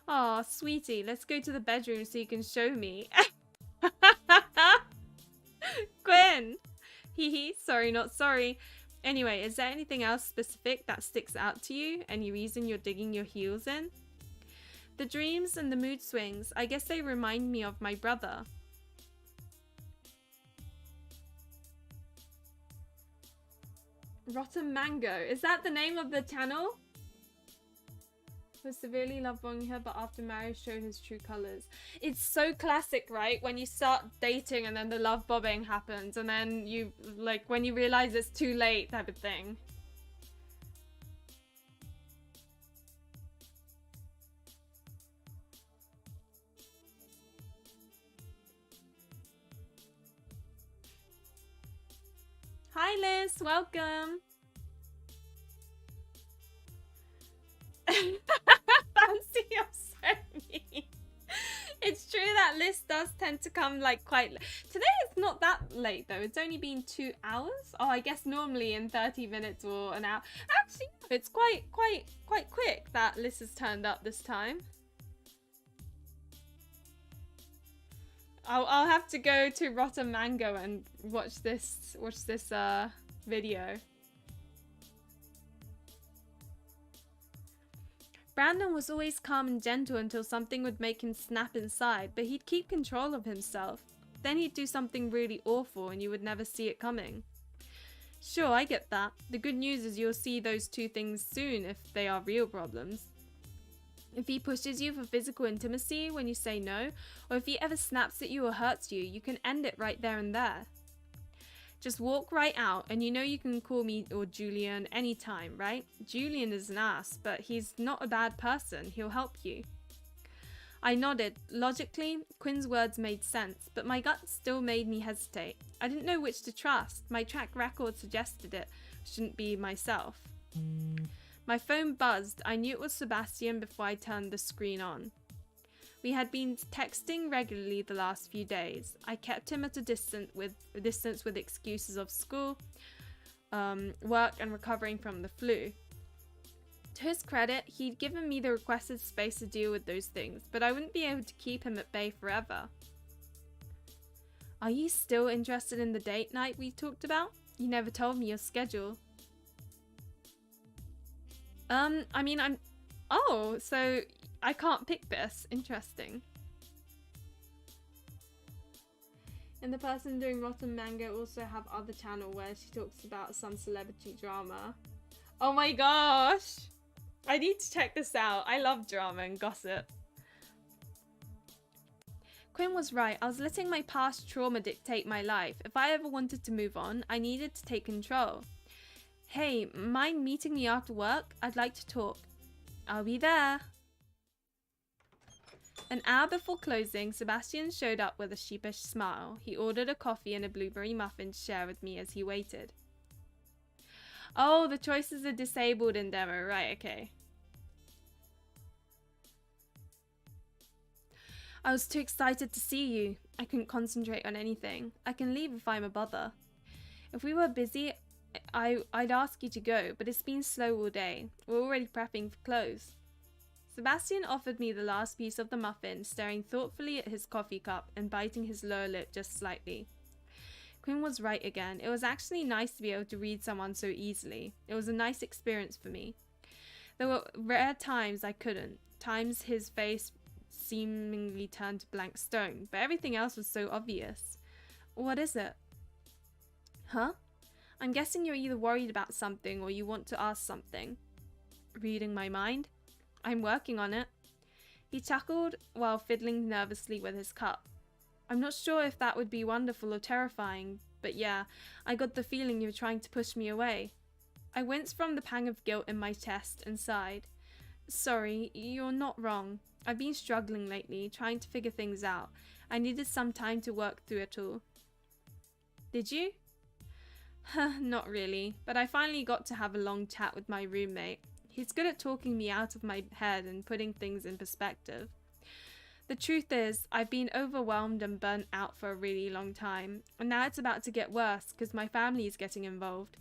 Aw, sweetie, let's go to the bedroom so you can show me. Quinn! Hee, sorry not sorry. Anyway, is there anything else specific that sticks out to you? Any reason you're digging your heels in? The dreams and the mood swings, I guess they remind me of my brother. Rotten Mango. Is that the name of the channel? Was severely love bombing her, but after marriage showed his true colours. It's so classic, right? When you start dating and then the love bombing happens and then you, like, when you realise it's too late type of thing. Hi Liz, welcome. Fancy, you're so mean. It's true that Liz does tend to come like quite today it's not that late though. It's only been 2 hours. Oh, I guess normally in 30 minutes or an hour. Actually, it's quite quick that Liz has turned up this time. I'll have to go to Rotten Mango and watch this video. Brandon was always calm and gentle until something would make him snap inside, but he'd keep control of himself. Then he'd do something really awful and you would never see it coming. Sure, I get that. The good news is you'll see those two things soon if they are real problems. If he pushes you for physical intimacy when you say no, or if he ever snaps at you or hurts you, you can end it right there and there. Just walk right out, and you know you can call me or Julian anytime, right? Julian is an ass, but he's not a bad person. He'll help you. I nodded. Logically, Quinn's words made sense, but my gut still made me hesitate. I didn't know which to trust. My track record suggested it shouldn't be myself. My phone buzzed. I knew it was Sebastian before I turned the screen on. We had been texting regularly the last few days. I kept him at a distance with excuses of school, work and recovering from the flu. To his credit, he'd given me the requested space to deal with those things, but I wouldn't be able to keep him at bay forever. Are you still interested in the date night we talked about? You never told me your schedule. Oh, so I can't pick this. Interesting. And the person doing Rotten Mango also have other channel where she talks about some celebrity drama. Oh my gosh! I need to check this out. I love drama and gossip. Quinn was right. I was letting my past trauma dictate my life. If I ever wanted to move on, I needed to take control. Hey, mind meeting me after work? I'd like to talk. I'll be there. An hour before closing, Sebastian showed up with a sheepish smile. He ordered a coffee and a blueberry muffin to share with me as he waited. Oh, the choices are disabled in demo. Right, okay. I was too excited to see you. I couldn't concentrate on anything. I can leave if I'm a bother. If we were busy, I'd ask you to go, but it's been slow all day. We're already prepping for close. Sebastian offered me the last piece of the muffin, staring thoughtfully at his coffee cup and biting his lower lip just slightly. Quinn was right again. It was actually nice to be able to read someone so easily. It was a nice experience for me. There were rare times I couldn't. Times his face seemingly turned to blank stone, but everything else was so obvious. What is it? Huh? I'm guessing you're either worried about something or you want to ask something. Reading my mind? I'm working on it. He chuckled while fiddling nervously with his cup. I'm not sure if that would be wonderful or terrifying, but yeah, I got the feeling you were trying to push me away. I winced from the pang of guilt in my chest and sighed. Sorry, you're not wrong. I've been struggling lately, trying to figure things out. I needed some time to work through it all. Did you? Not really, but I finally got to have a long chat with my roommate. He's good at talking me out of my head and putting things in perspective. The truth is, I've been overwhelmed and burnt out for a really long time, and now it's about to get worse because my family is getting involved.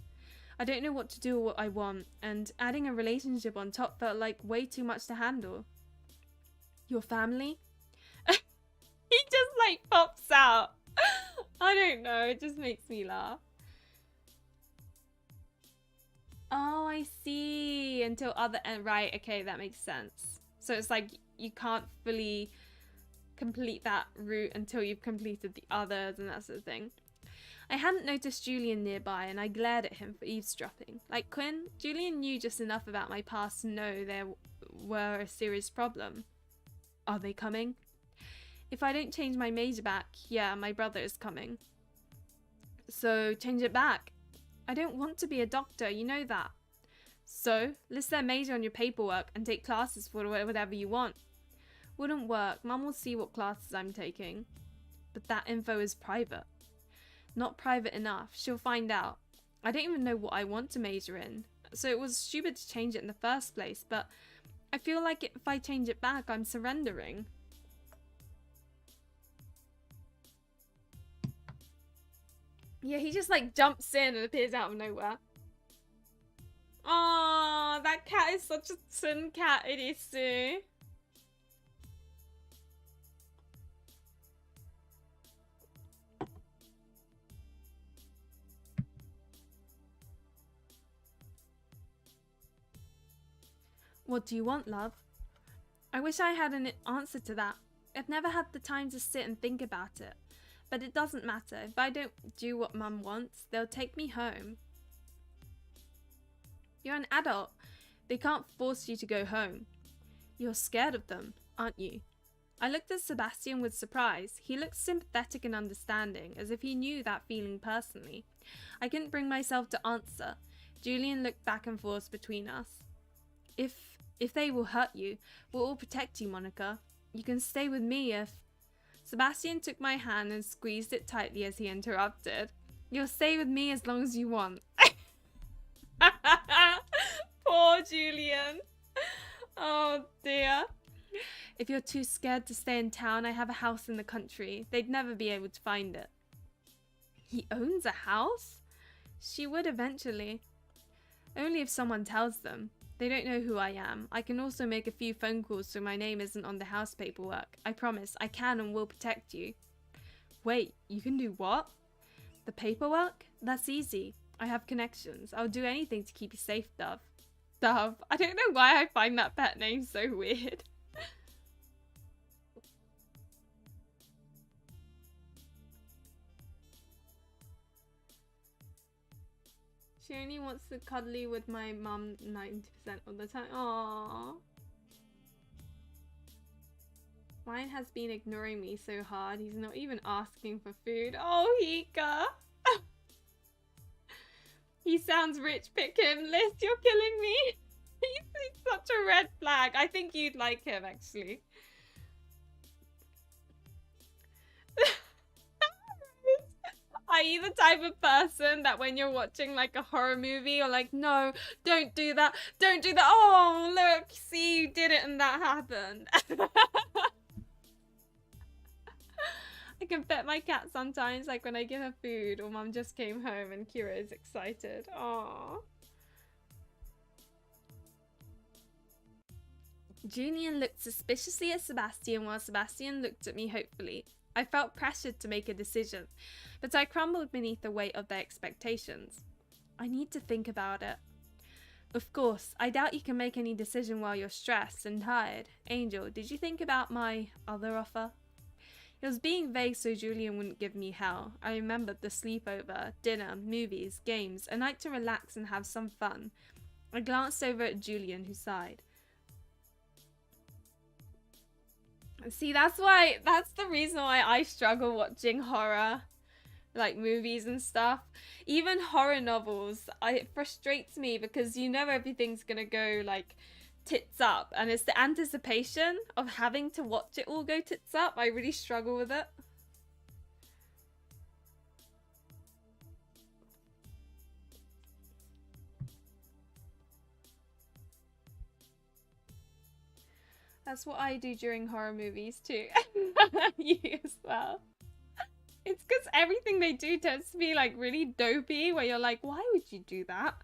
I don't know what to do or what I want, and adding a relationship on top felt like way too much to handle. Your family? He just like pops out. I don't know, it just makes me laugh. Oh, I see. Until other end. Right, okay, that makes sense. So it's like you can't fully complete that route until you've completed the others and that sort of thing. I hadn't noticed Julian nearby, and I glared at him for eavesdropping. Like Quinn, Julian knew just enough about my past to know there were a serious problem. Are they coming? If I don't change my major back, yeah, my brother is coming. So change it back. I don't want to be a doctor, you know that. So list their major on your paperwork and take classes for whatever you want. Wouldn't work. Mum will see what classes I'm taking. But that info is private. Not private enough. She'll find out. I don't even know what I want to major in. So it was stupid to change it in the first place, but I feel like if I change it back, I'm surrendering. Yeah, he just like jumps in and appears out of nowhere. Oh, that cat is such a tin cat, it is so. What do you want, love? I wish I had an answer to that. I've never had the time to sit and think about it. But it doesn't matter. If I don't do what Mum wants, they'll take me home. You're an adult. They can't force you to go home. You're scared of them, aren't you? I looked at Sebastian with surprise. He looked sympathetic and understanding, as if he knew that feeling personally. I couldn't bring myself to answer. Julian looked back and forth between us. If they will hurt you, we'll all protect you, Monica. You can stay with me if... Sebastian took my hand and squeezed it tightly as he interrupted. You'll stay with me as long as you want. Poor Julian. Oh dear. If you're too scared to stay in town, I have a house in the country. They'd never be able to find it. He owns a house? She would eventually. Only if someone tells them. They don't know who I am. I can also make a few phone calls so my name isn't on the house paperwork. I promise, I can and will protect you. Wait, you can do what? The paperwork? That's easy. I have connections. I'll do anything to keep you safe, Dove. Dove. I don't know why I find that pet name so weird. She only wants to cuddly with my mum 90% of the time. Aww. Mine has been ignoring me so hard. He's not even asking for food. Oh, Hika. He sounds rich. Pick him. Liz, you're killing me. He's such a red flag. I think you'd like him, actually. Are you the type of person that when you're watching like a horror movie, you're like, no, don't do that. Don't do that. Oh, look, see, you did it and that happened. I can pet my cat sometimes, like when I give her food or Mum just came home and Kira is excited. Aww. Julian looked suspiciously at Sebastian while Sebastian looked at me hopefully. I felt pressured to make a decision, but I crumbled beneath the weight of their expectations. I need to think about it. Of course, I doubt you can make any decision while you're stressed and tired. Angel, did you think about my other offer? It was being vague so Julian wouldn't give me hell. I remembered the sleepover, dinner, movies, games, a night to relax and have some fun. I glanced over at Julian, who sighed. See, that's the reason why I struggle watching horror, like movies and stuff. Even horror novels, it frustrates me because you know everything's gonna go like tits up, and it's the anticipation of having to watch it all go tits up. I really struggle with it. That's what I do during horror movies too. You as well. It's because everything they do tends to be like really dopey, where you're like, why would you do that?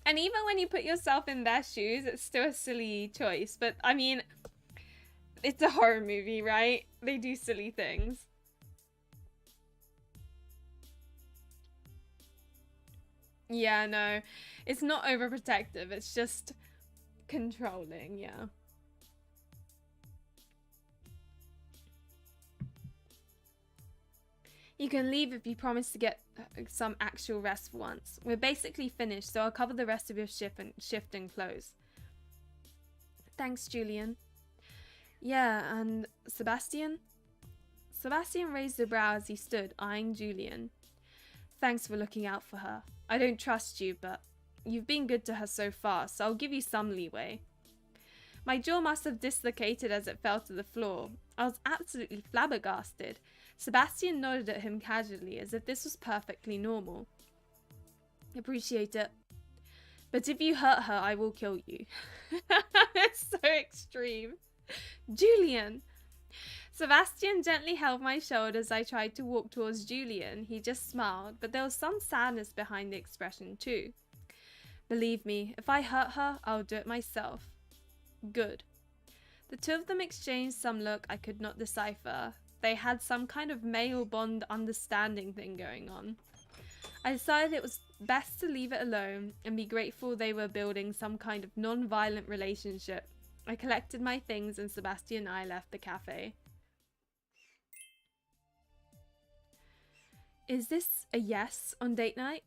And even when you put yourself in their shoes, it's still a silly choice. But I mean, it's a horror movie, right? They do silly things. Yeah, no. It's not overprotective. It's just controlling, yeah. You can leave if you promise to get some actual rest for once. We're basically finished, so I'll cover the rest of your shift and close. Thanks, Julian. Yeah, and Sebastian? Sebastian raised a brow as he stood, eyeing Julian. Thanks for looking out for her. I don't trust you, but you've been good to her so far, so I'll give you some leeway. My jaw must have dislocated as it fell to the floor. I was absolutely flabbergasted. Sebastian nodded at him casually, as if this was perfectly normal. Appreciate it. But if you hurt her, I will kill you. It's so extreme. Julian! Sebastian gently held my shoulder as I tried to walk towards Julian. He just smiled, but there was some sadness behind the expression too. Believe me, if I hurt her, I'll do it myself. Good. The two of them exchanged some look I could not decipher. They had some kind of male bond understanding thing going on. I decided it was best to leave it alone and be grateful they were building some kind of non-violent relationship. I collected my things and Sebastian and I left the cafe. Is this a yes on date night?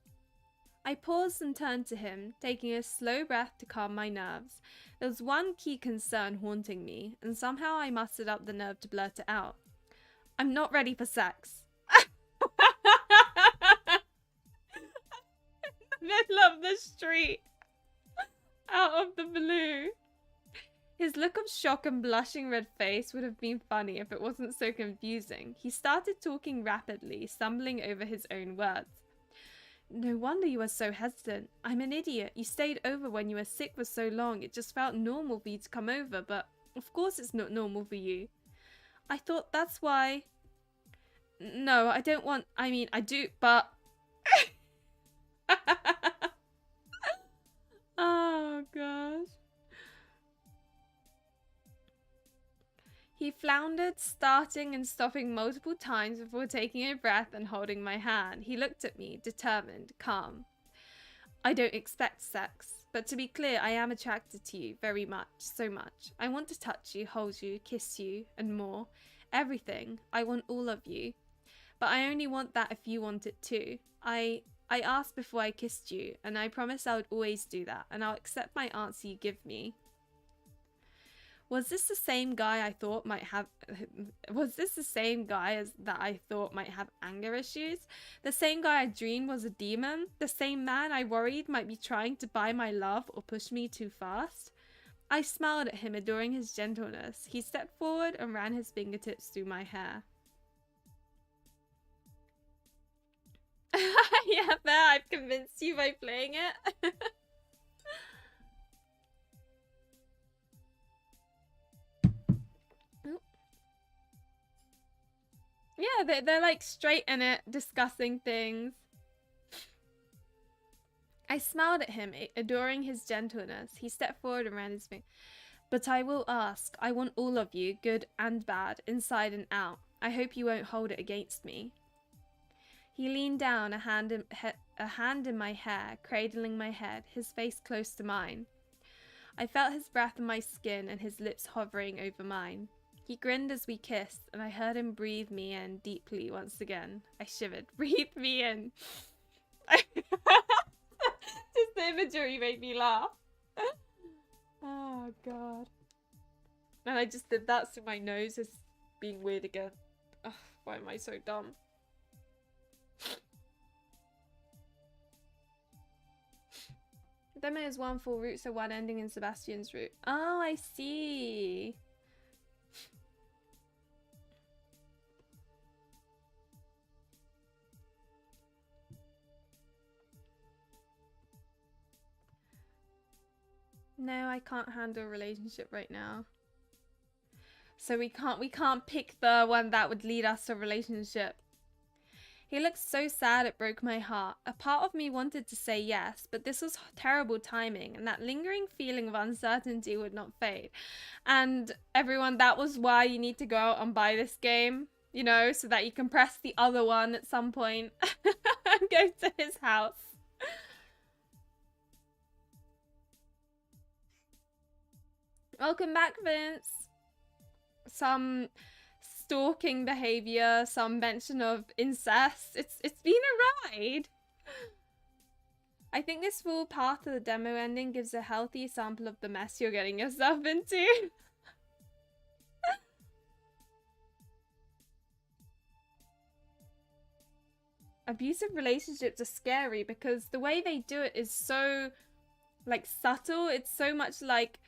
I paused and turned to him, taking a slow breath to calm my nerves. There was one key concern haunting me, and somehow I mustered up the nerve to blurt it out. I'm not ready for sex. Middle of the street. Out of the blue. His look of shock and blushing red face would have been funny if it wasn't so confusing. He started talking rapidly, stumbling over his own words. No wonder you were so hesitant. I'm an idiot. You stayed over when you were sick for so long. It just felt normal for you to come over, but of course it's not normal for you. I thought that's why... No, I don't want... I mean, I do, but... Oh, gosh. He floundered, starting and stopping multiple times before taking a breath and holding my hand. He looked at me, determined, calm. I don't expect sex, but to be clear, I am attracted to you very much, so much. I want to touch you, hold you, kiss you, and more. Everything. I want all of you. But I only want that if you want it too. I asked before I kissed you, and I promised I would always do that, and I'll accept my answer you give me. Was this the same guy I thought might have... Was this the same guy that I thought might have anger issues? The same guy I dreamed was a demon? The same man I worried might be trying to buy my love or push me too fast? I smiled at him, adoring his gentleness. He stepped forward and ran his fingertips through my hair. Yeah, there, I've convinced you by playing it. Yeah, they're like straight in it, discussing things. I smiled at him, adoring his gentleness. He stepped forward and ran his finger. But I will ask. I want all of you, good and bad, inside and out. I hope you won't hold it against me. He leaned down, a hand in my hair, cradling my head, his face close to mine. I felt his breath on my skin and his lips hovering over mine. He grinned as we kissed, and I heard him breathe me in deeply once again. I shivered. Breathe me in. Just the imagery made me laugh. Oh, God. And I just did that, so my nose is being weird again. Ugh, why am I so dumb? Demo is one full route, so one ending in Sebastian's route. Oh, I see. No, I can't handle a relationship right now. So we can't pick the one that would lead us to a relationship. He looked so sad it broke my heart. A part of me wanted to say yes, but this was terrible timing, and that lingering feeling of uncertainty would not fade. And everyone, that was why you need to go out and buy this game, you know, so that you can press the other one at some point and go to his house. Welcome back, Vince. Some stalking behavior, some mention of incest. It's been a ride. I think this full path to the demo ending gives a healthy sample of the mess you're getting yourself into. Abusive relationships are scary because the way they do it is so, like, subtle. It's so much like,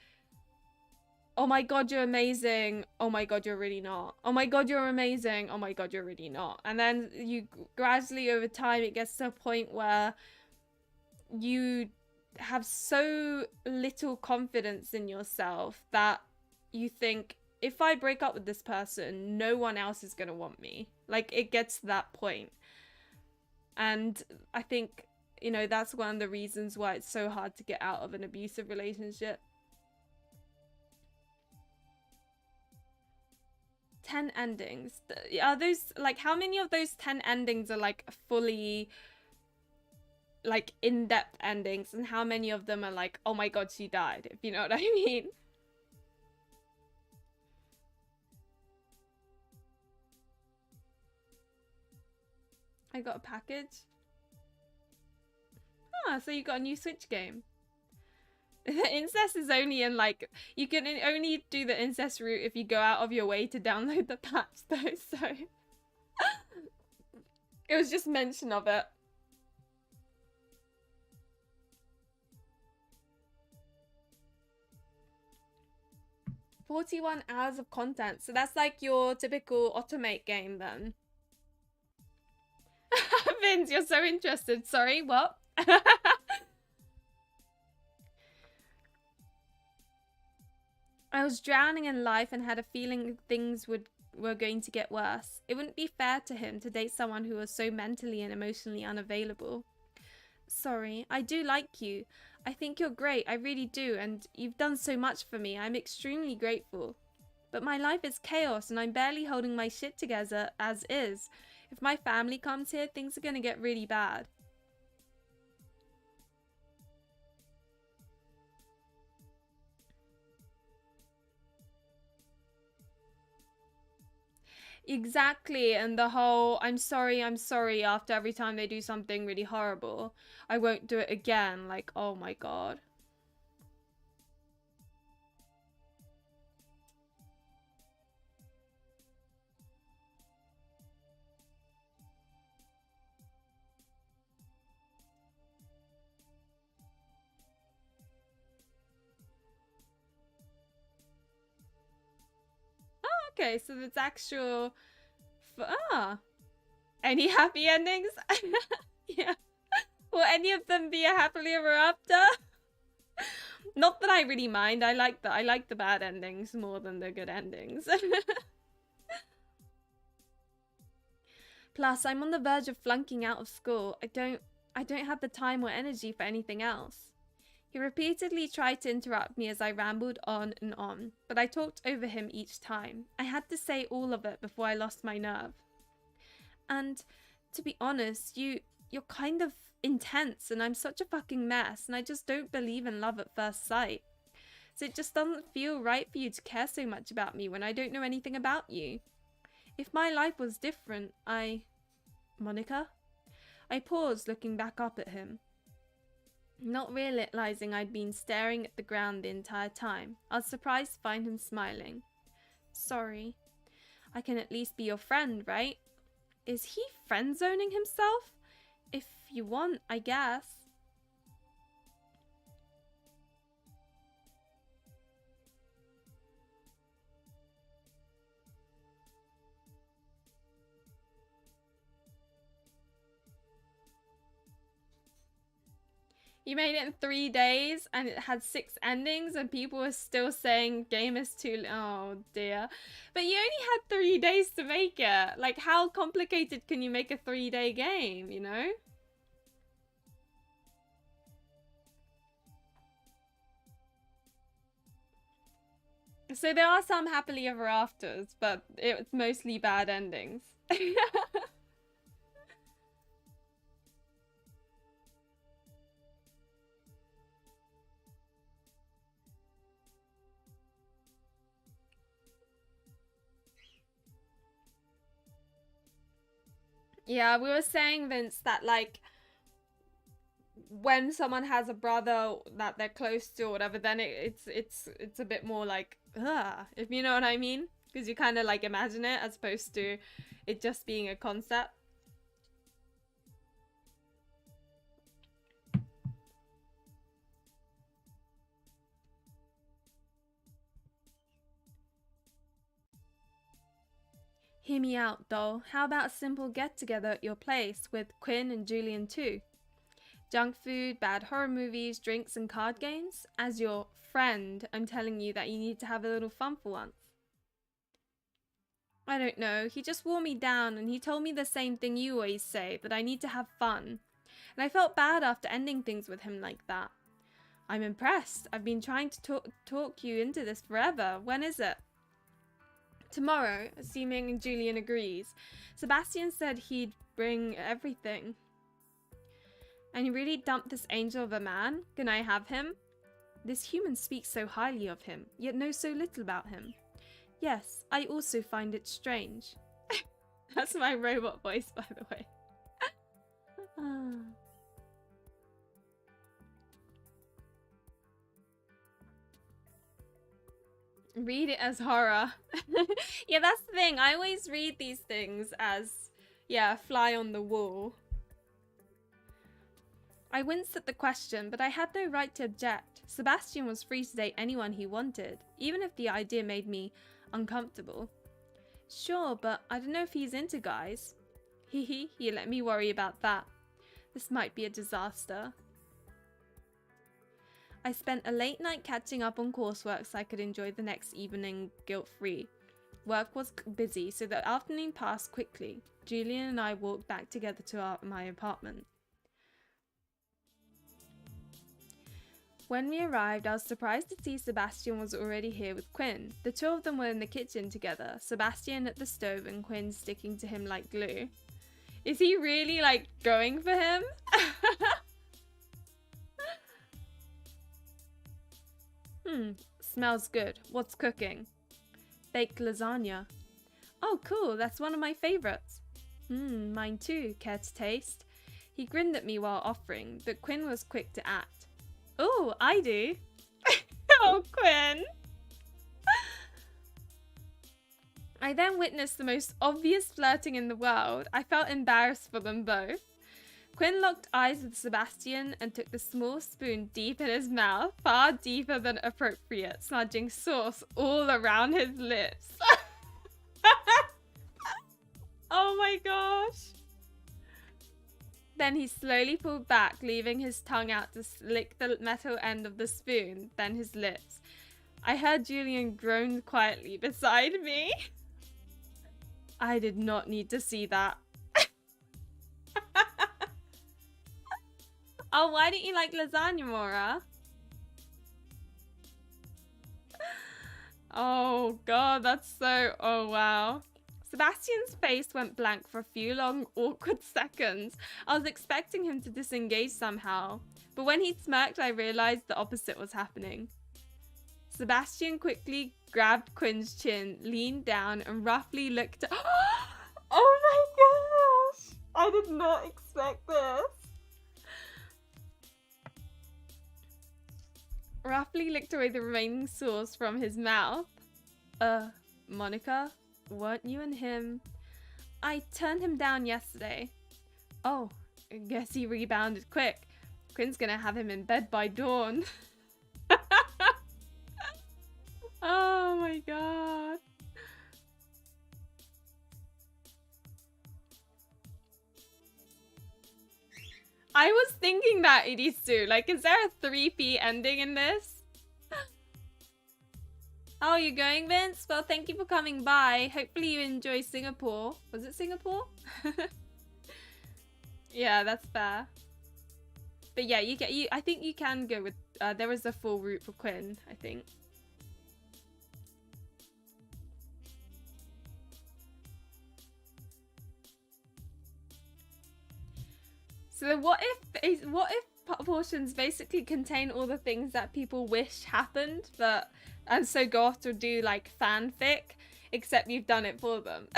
oh my god, you're amazing. Oh my god, you're really not. Oh my god, you're amazing. Oh my god, you're really not. And then you gradually, over time, it gets to a point where you have so little confidence in yourself that you think, if I break up with this person, no one else is going to want me. Like, it gets to that point. And I think, you know, that's one of the reasons why it's so hard to get out of an abusive relationship. 10 endings. Are those, like, how many of those 10 endings are, like, fully, like, in-depth endings? And how many of them are like, oh my god, she died, if you know what I mean? I got a package. Ah, so you got a new Switch game. The incest is only in, like, you can only do the incest route if you go out of your way to download the patch, though, so it was just mention of it. "41 hours of content," so that's like your typical automate game then. Vince, you're so interested. Sorry, what? I was drowning in life and had a feeling things were going to get worse. It wouldn't be fair to him to date someone who was so mentally and emotionally unavailable. Sorry, I do like you. I think you're great, I really do, and you've done so much for me. I'm extremely grateful. But my life is chaos and I'm barely holding my shit together as is. If my family comes here, things are gonna get really bad. Exactly, and the whole I'm sorry after every time they do something really horrible. I won't do it again. Like, oh my god. Okay, so it's actual... Any happy endings? Yeah. Will any of them be a happily ever after? Not that I really mind. I like the bad endings more than the good endings. Plus, I'm on the verge of flunking out of school. I don't have the time or energy for anything else. He repeatedly tried to interrupt me as I rambled on and on, but I talked over him each time. I had to say all of it before I lost my nerve. And to be honest, you're kind of intense and I'm such a fucking mess and I just don't believe in love at first sight. So it just doesn't feel right for you to care so much about me when I don't know anything about you. If my life was different, Monica? I paused, looking back up at him. Not realizing I'd been staring at the ground the entire time, I was surprised to find him smiling. Sorry. I can at least be your friend, right? Is he friend-zoning himself? If you want, I guess. You made it in 3 days and it had 6 endings and people were still saying game is too... Oh dear. But you only had 3 days to make it. Like, how complicated can you make a 3-day game, you know? So there are some happily ever afters, but it's mostly bad endings. Yeah, we were saying, Vince, that like when someone has a brother that they're close to or whatever, then it's a bit more like, ugh, if you know what I mean, because you kind of like imagine it as opposed to it just being a concept. Hear me out, doll. How about a simple get-together at your place with Quinn and Julian too? Junk food, bad horror movies, drinks and card games? As your friend, I'm telling you that you need to have a little fun for once. I don't know, he just wore me down and he told me the same thing you always say, that I need to have fun. And I felt bad after ending things with him like that. I'm impressed. I've been trying to talk you into this forever. When is it? Tomorrow, assuming Julian agrees. Sebastian said he'd bring everything. And you really dumped this angel of a man? Can I have him? This human speaks so highly of him, yet knows so little about him. Yes, I also find it strange. That's my robot voice, by the way. Read it as horror. Yeah, that's the thing. I always read these things as, yeah, fly on the wall. I winced at the question, but I had no right to object. Sebastian was free to date anyone he wanted, even if the idea made me uncomfortable. Sure, but I don't know if he's into guys. Hehe, you let me worry about that. This might be a disaster. I spent a late night catching up on coursework so I could enjoy the next evening guilt-free. Work was busy, so the afternoon passed quickly. Julian and I walked back together to my apartment. When we arrived, I was surprised to see Sebastian was already here with Quinn. The two of them were in the kitchen together, Sebastian at the stove and Quinn sticking to him like glue. Is he really, like, going for him? Smells good. What's cooking? Baked lasagna. Oh, cool. That's one of my favorites. Mine too. Care to taste? He grinned at me while offering, but Quinn was quick to act. Oh, I do. Oh, Quinn. I then witnessed the most obvious flirting in the world. I felt embarrassed for them both. Quinn locked eyes with Sebastian and took the small spoon deep in his mouth, far deeper than appropriate, smudging sauce all around his lips. Oh my gosh. Then he slowly pulled back, leaving his tongue out to lick the metal end of the spoon, then his lips. I heard Julian groan quietly beside me. I did not need to see that. Oh, why don't you like lasagna, Mora? Oh god, that's so... Oh wow. Sebastian's face went blank for a few long, awkward seconds. I was expecting him to disengage somehow, but when he smirked, I realized the opposite was happening. Sebastian quickly grabbed Quinn's chin, leaned down, and roughly looked at... Oh my gosh! I did not expect this. roughly licked away the remaining sauce from his mouth. Monica, weren't you and him? I turned him down yesterday. Oh, I guess he rebounded quick. Quinn's gonna have him in bed by dawn. Oh my god. I was thinking that, Irisu. Like, is there a 3P ending in this? Oh, you're going, Vince? Well, thank you for coming by. Hopefully you enjoy Singapore. Was it Singapore? Yeah, that's fair. But yeah, I think you can go with, there is a full route for Quinn, I think. So what if portions basically contain all the things that people wish happened, and so go off to do like fanfic, except you've done it for them.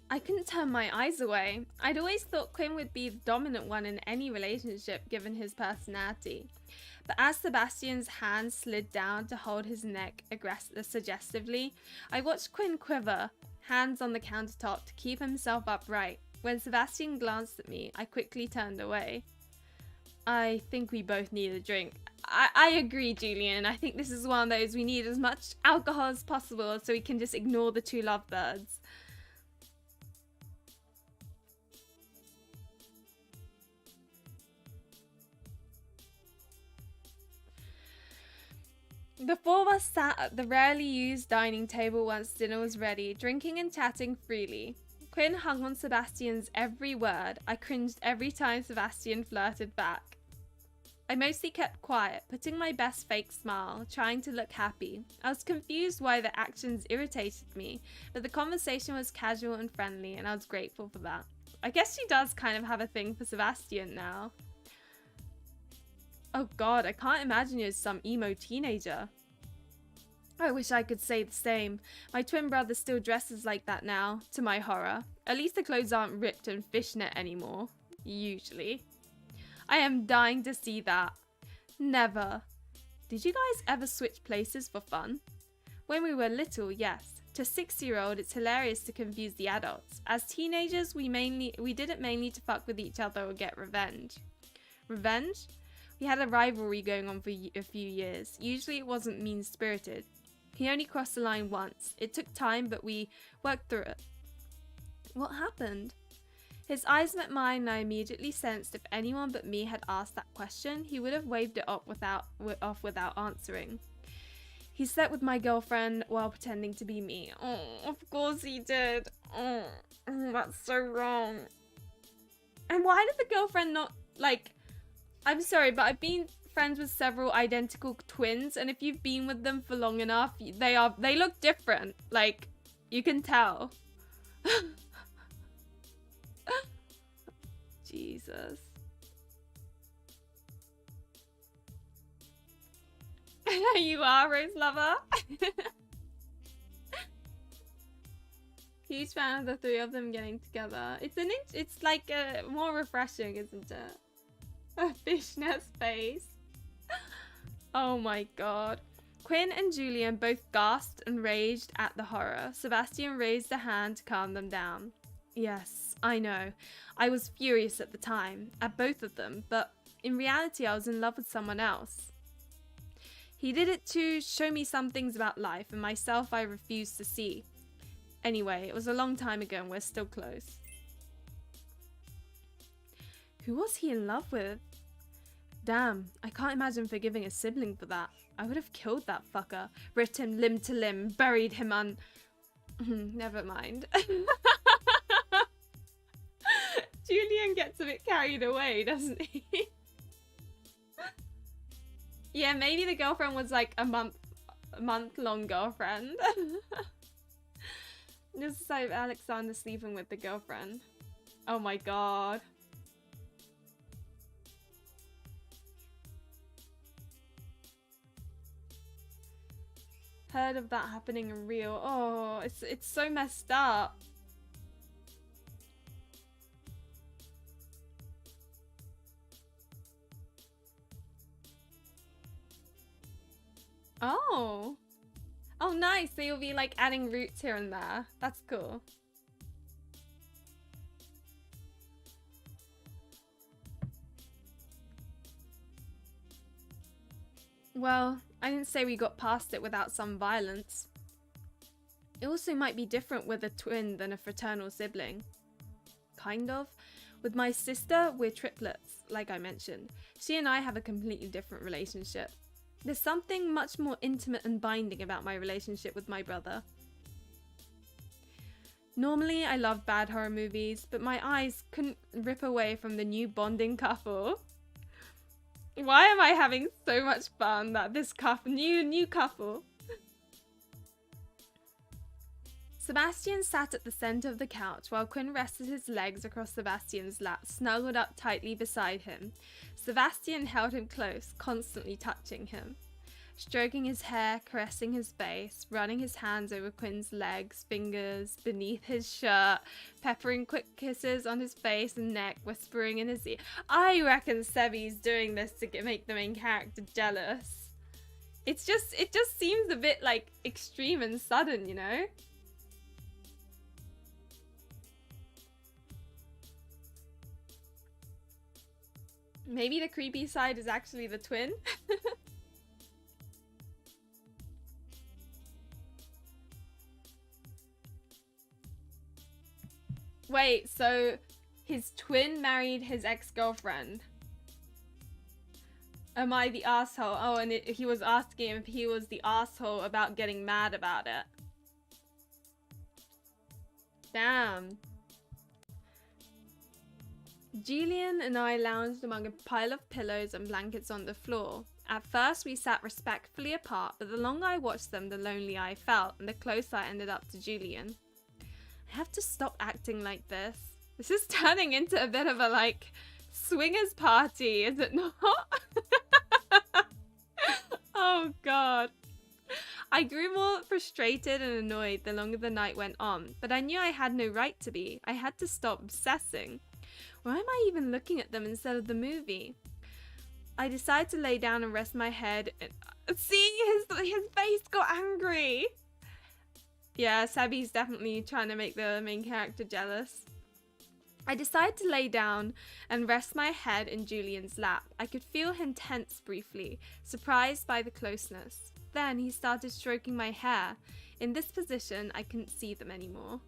I couldn't turn my eyes away. I'd always thought Quinn would be the dominant one in any relationship given his personality. But as Sebastian's hand slid down to hold his neck suggestively, I watched Quinn quiver, hands on the countertop to keep himself upright. When Sebastian glanced at me, I quickly turned away. I think we both need a drink. I agree, Julian. I think this is one of those we need as much alcohol as possible so we can just ignore the two lovebirds. The four of us sat at the rarely used dining table once dinner was ready, drinking and chatting freely. Quinn hung on Sebastian's every word. I cringed every time Sebastian flirted back. I mostly kept quiet, putting my best fake smile, trying to look happy. I was confused why the actions irritated me, but the conversation was casual and friendly, and I was grateful for that. I guess she does kind of have a thing for Sebastian now. Oh god, I can't imagine you as some emo teenager. I wish I could say the same. My twin brother still dresses like that now, to my horror. At least the clothes aren't ripped and fishnet anymore. Usually. I am dying to see that. Never. Did you guys ever switch places for fun? When we were little, yes. To 6-year-old, it's hilarious to confuse the adults. As teenagers, we did it mainly to fuck with each other or get revenge. Revenge? We had a rivalry going on for a few years. Usually it wasn't mean-spirited. He only crossed the line once. It took time, but we worked through it. What happened? His eyes met mine, and I immediately sensed if anyone but me had asked that question, he would have waved it off without answering. He slept with my girlfriend while pretending to be me. Oh, of course he did. Oh, that's so wrong. And why did the girlfriend not, like... I'm sorry, but I've been friends with several identical twins, and if you've been with them for long enough, they look different. Like, you can tell. Jesus. You are, Rose Lover. Huge fan of the three of them getting together. It's like more refreshing, isn't it? A fishnet's face. Oh my god. Quinn and Julian both gasped and raged at the horror. Sebastian raised a hand to calm them down. Yes, I know. I was furious at the time, at both of them, but in reality I was in love with someone else. He did it to show me some things about life, and myself I refused to see. Anyway, it was a long time ago and we're still close. Who was he in love with? Damn, I can't imagine forgiving a sibling for that. I would have killed that fucker, ripped him limb to limb, buried him Never mind. Julian gets a bit carried away, doesn't he? Yeah, maybe the girlfriend was like a month-long girlfriend. This is like Alexander sleeping with the girlfriend. Oh my god. heard of that happening in real. Oh, it's so messed up. Oh. Oh, nice. So you'll be like adding roots here and there. That's cool. Well, I didn't say we got past it without some violence. It also might be different with a twin than a fraternal sibling. Kind of. With my sister, we're triplets, like I mentioned. She and I have a completely different relationship. There's something much more intimate and binding about my relationship with my brother. Normally, I love bad horror movies, but my eyes couldn't rip away from the new bonding couple. Why am I having so much fun that this new couple? Sebastian sat at the center of the couch while Quinn rested his legs across Sebastian's lap, snuggled up tightly beside him. Sebastian held him close, constantly touching him. Stroking his hair, caressing his face, running his hands over Quinn's legs, fingers, beneath his shirt, peppering quick kisses on his face and neck, whispering in his ear. I reckon Sebi's doing this to make the main character jealous. It just seems a bit like extreme and sudden, you know? Maybe the creepy side is actually the twin? Wait, so his twin married his ex-girlfriend. Am I the asshole? Oh, and he was asking if he was the asshole about getting mad about it. Damn. Julian and I lounged among a pile of pillows and blankets on the floor. At first, we sat respectfully apart, but the longer I watched them, the lonelier I felt, and the closer I ended up to Julian. I have to stop acting like this. This is turning into a bit of a, like, swingers party, is it not? Oh, God. I grew more frustrated and annoyed the longer the night went on, but I knew I had no right to be. I had to stop obsessing. Why am I even looking at them instead of the movie? I decided to lay down and rest my head. See, his face got angry. Yeah, Sabi's definitely trying to make the main character jealous. I decided to lay down and rest my head in Julian's lap. I could feel him tense briefly, surprised by the closeness. Then he started stroking my hair. In this position, I couldn't see them anymore.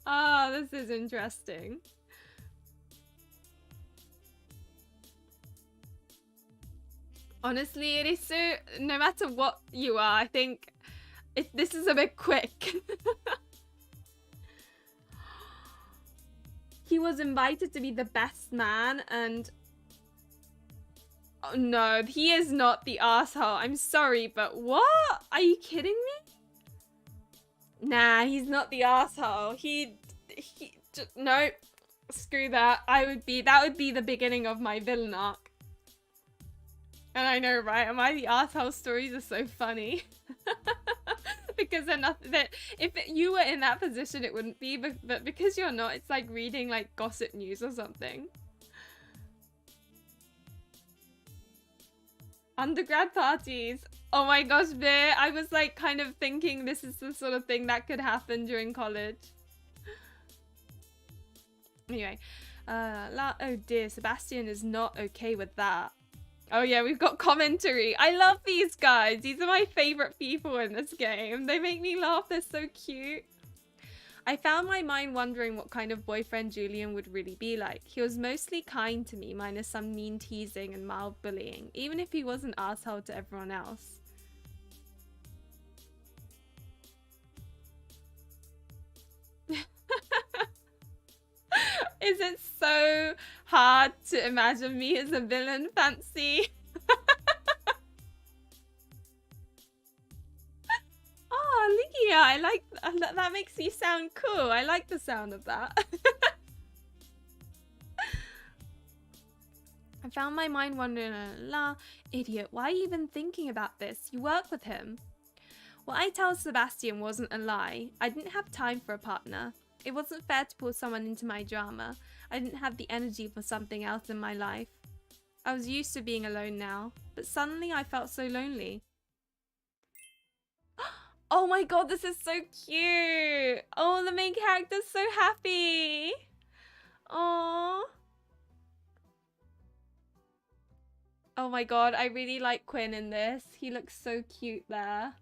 Ah, this is interesting. Honestly, it is so, no matter what you are, I think this is a bit quick. He was invited to be the best man and... Oh no, he is not the asshole. I'm sorry, but what? Are you kidding me? Nah, he's not the asshole. No, screw that. That would be the beginning of my villain arc. And I know, right? Am I the asshole? Stories are so funny. Because they're not, if you were in that position, it wouldn't be, but because you're not, it's like reading like gossip news or something. Undergrad parties. Oh my gosh, Bear. I was like kind of thinking this is the sort of thing that could happen during college. Anyway, oh dear, Sebastian is not okay with that. Oh yeah, we've got commentary. I love these guys. These are my favorite people in this game. They make me laugh. They're so cute. I found my mind wondering what kind of boyfriend Julian would really be like. He was mostly kind to me, minus some mean teasing and mild bullying, even if he was an asshole to everyone else. Is it so hard to imagine me as a villain, Fancy? Oh, Lydia, I like that. Makes you sound cool. I like the sound of that. found my mind wandering, Idiot, why are you even thinking about this? You work with him. What I tell Sebastian wasn't a lie. I didn't have time for a partner. It wasn't fair to pull someone into my drama. I didn't have the energy for something else in my life. I was used to being alone now, but suddenly I felt so lonely. Oh my god, this is so cute! Oh, the main character's so happy! Aww. Oh my god, I really like Quinn in this. He looks so cute there.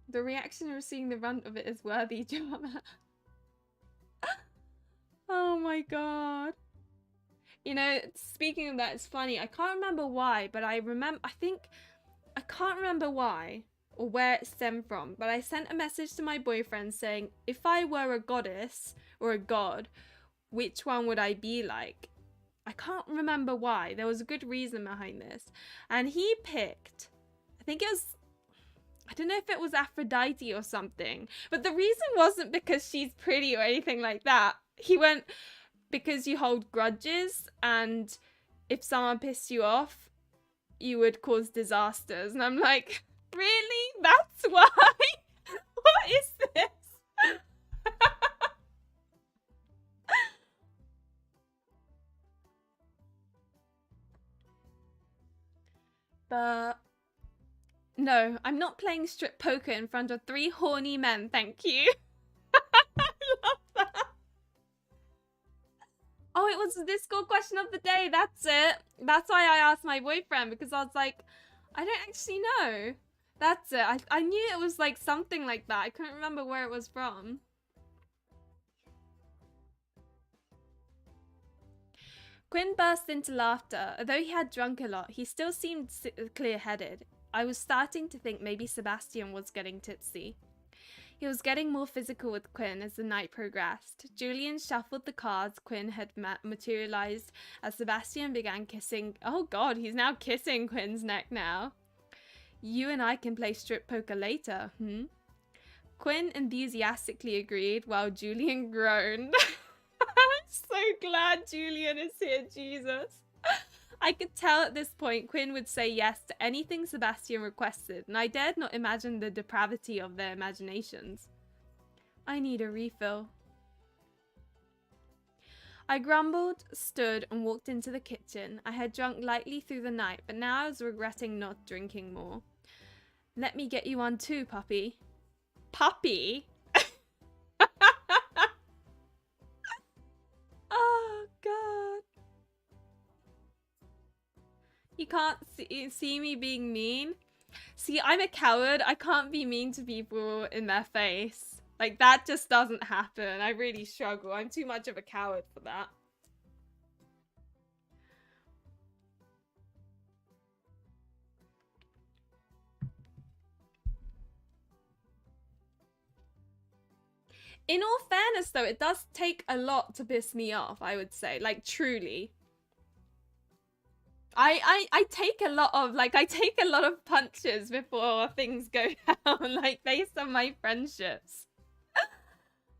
The reaction of seeing the runt of it is worthy drama. Oh my god. You know, speaking of that, it's funny. I can't remember why, but I can't remember why or where it stemmed from, but I sent a message to my boyfriend saying, if I were a goddess or a god, which one would I be like? I can't remember why. There was a good reason behind this. And he picked, I don't know if it was Aphrodite or something, but the reason wasn't because she's pretty or anything like that. He went, because you hold grudges, and if someone pissed you off, you would cause disasters. And I'm like, really? That's why? What is this? But no, I'm not playing strip poker in front of 3 horny men, thank you. I love that. Oh, it was the Discord question of the day, that's it. That's why I asked my boyfriend, because I was like, I don't actually know. That's it. I knew it was like something like that. I couldn't remember where it was from. Quinn burst into laughter. Although he had drunk a lot, he still seemed clear-headed. I was starting to think maybe Sebastian was getting tipsy. He was getting more physical with Quinn as the night progressed. Julian shuffled the cards Quinn had materialized as Sebastian began kissing. Oh god, he's now kissing Quinn's neck now. You and I can play strip poker later, Quinn enthusiastically agreed while Julian groaned. I'm so glad Julian is here, Jesus. I could tell at this point Quinn would say yes to anything Sebastian requested, and I dared not imagine the depravity of their imaginations. I need a refill. I grumbled, stood, and walked into the kitchen. I had drunk lightly through the night, but now I was regretting not drinking more. Let me get you on too, puppy. Puppy? Oh, God. You can't see me being mean? See, I'm a coward. I can't be mean to people in their face. Like, that just doesn't happen. I really struggle. I'm too much of a coward for that. In all fairness, though, it does take a lot to piss me off, I would say. Like, truly. I take a lot of punches before things go down, like, based on my friendships.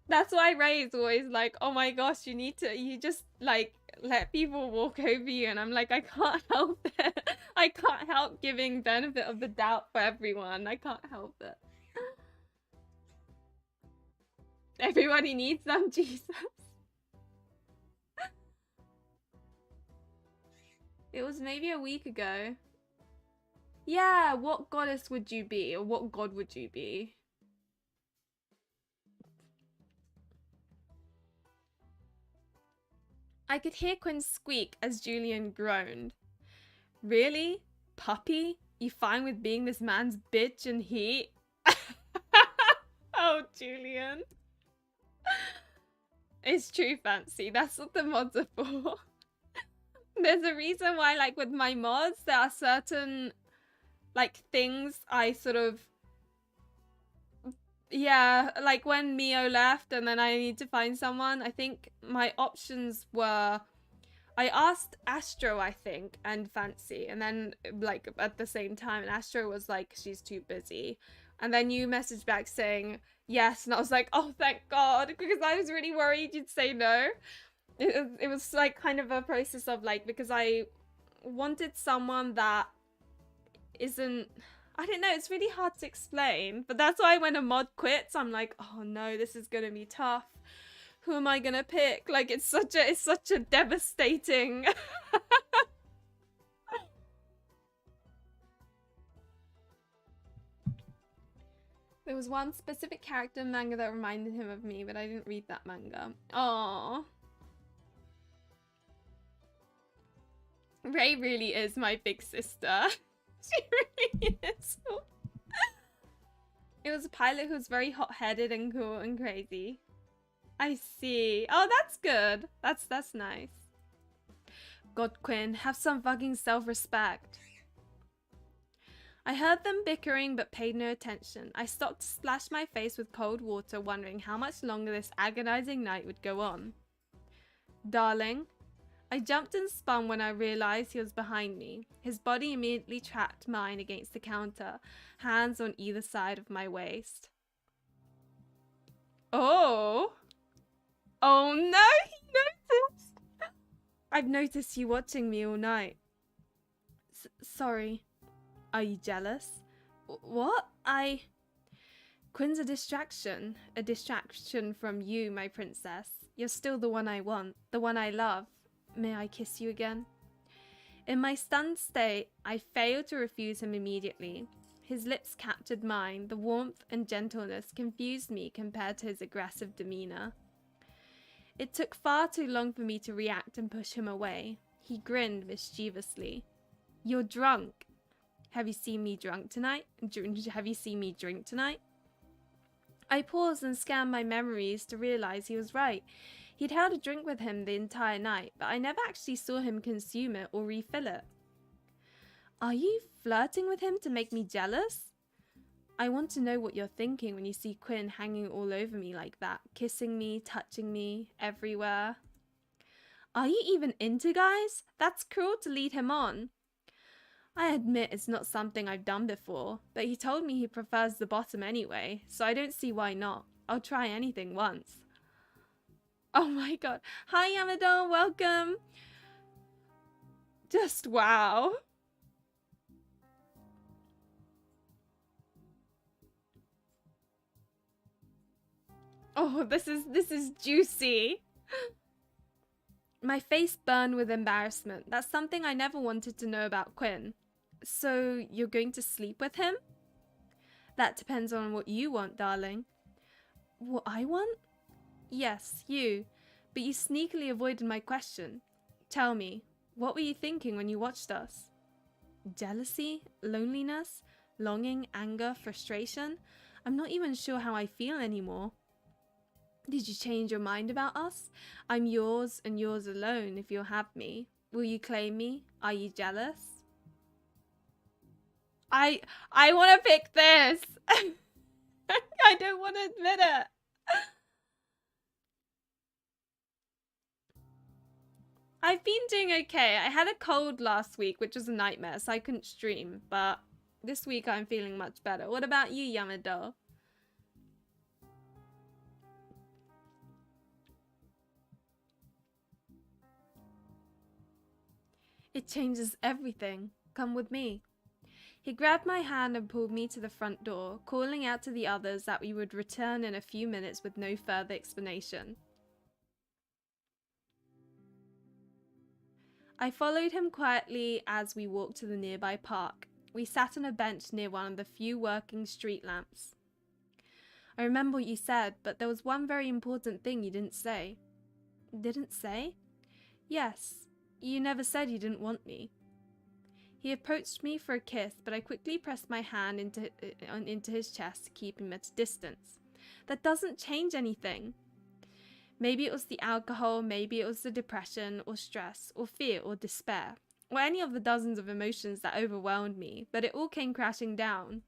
That's why Ray's always like, oh my gosh, you just, like, let people walk over you, and I'm like, I can't help it. I can't help giving benefit of the doubt for everyone. I can't help it. Everybody needs them, Jesus. It was maybe a week ago. Yeah, what goddess would you be? Or what god would you be? I could hear Quinn squeak as Julian groaned. Really? Puppy? You fine with being this man's bitch and he... Oh, Julian. It's true, Fancy. That's what the mods are for. There's a reason why, like, with my mods, there are certain, like, things I sort of... Yeah, like when Mio left and then I need to find someone, I think my options were... I asked Astro, I think, and Fancy, and then, like, at the same time, and Astro was like, she's too busy. And then you messaged back saying, yes, and I was like, oh, thank God, because I was really worried you'd say no. It was like kind of a process of like, because I wanted someone that isn't, I don't know, it's really hard to explain, but that's why when a mod quits, I'm like, oh no, this is gonna be tough. Who am I gonna pick? Like, it's such a devastating. There was one specific character in manga that reminded him of me, but I didn't read that manga. Aww. Ray really is my big sister. She really is. It was a pilot who was very hot-headed and cool and crazy. I see. Oh, that's good. That's nice. God, Quinn, have some fucking self-respect. I heard them bickering but paid no attention. I stopped to splash my face with cold water, wondering how much longer this agonizing night would go on. Darling. I jumped and spun when I realized he was behind me. His body immediately trapped mine against the counter, hands on either side of my waist. Oh! Oh no, he noticed! I've noticed you watching me all night. Sorry. Are you jealous? What? Quinn's a distraction. A distraction from you, my princess. You're still the one I want, the one I love. May I kiss you again? In my stunned state, I failed to refuse him immediately. His lips captured mine. The warmth and gentleness confused me compared to his aggressive demeanor. It took far too long for me to react and push him away. He grinned mischievously. You're drunk. Have you seen me drunk tonight? Have you seen me drink tonight? I paused and scanned my memories to realize he was right. He'd held a drink with him the entire night, but I never actually saw him consume it or refill it. Are you flirting with him to make me jealous? I want to know what you're thinking when you see Quinn hanging all over me like that, kissing me, touching me, everywhere. Are you even into guys? That's cruel to lead him on. I admit it's not something I've done before, but he told me he prefers the bottom anyway, so I don't see why not. I'll try anything once. Oh my god. Hi Yamada, welcome. Just wow. Oh, this is juicy. My face burned with embarrassment. That's something I never wanted to know about Quinn. So, you're going to sleep with him? That depends on what you want, darling. What I want? Yes, you. But you sneakily avoided my question. Tell me, what were you thinking when you watched us? Jealousy? Loneliness? Longing? Anger? Frustration? I'm not even sure how I feel anymore. Did you change your mind about us? I'm yours and yours alone if you'll have me. Will you claim me? Are you jealous? I want to pick this. I don't want to admit it. I've been doing okay. I had a cold last week, which was a nightmare, so I couldn't stream. But this week I'm feeling much better. What about you, Yamado? It changes everything. Come with me. He grabbed my hand and pulled me to the front door, calling out to the others that we would return in a few minutes with no further explanation. I followed him quietly as we walked to the nearby park. We sat on a bench near one of the few working street lamps. I remember what you said, but there was one very important thing you didn't say. Didn't say? Yes. You never said you didn't want me. He approached me for a kiss, but I quickly pressed my hand into his chest to keep him at a distance. That doesn't change anything. Maybe it was the alcohol, maybe it was the depression, or stress, or fear, or despair, or any of the dozens of emotions that overwhelmed me, but it all came crashing down.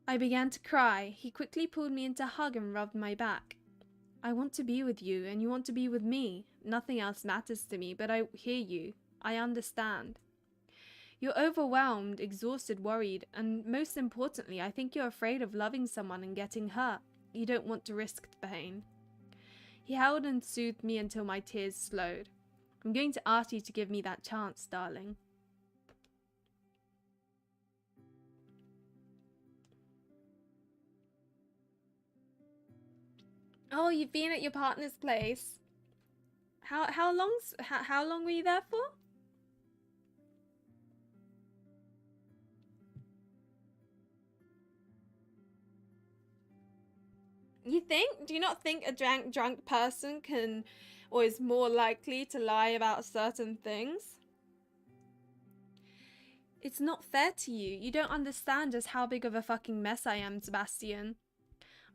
I began to cry. He quickly pulled me into a hug and rubbed my back. I want to be with you, and you want to be with me. Nothing else matters to me, but I hear you. I understand. You're overwhelmed, exhausted, worried, and most importantly, I think you're afraid of loving someone and getting hurt. You don't want to risk the pain. He held and soothed me until my tears slowed. I'm going to ask you to give me that chance, darling. Oh, you've been at your partner's place. How long were you there for? Do you not think a drunk person can, or is more likely to lie about certain things? It's not fair to you. You don't understand just how big of a fucking mess I am, Sebastian.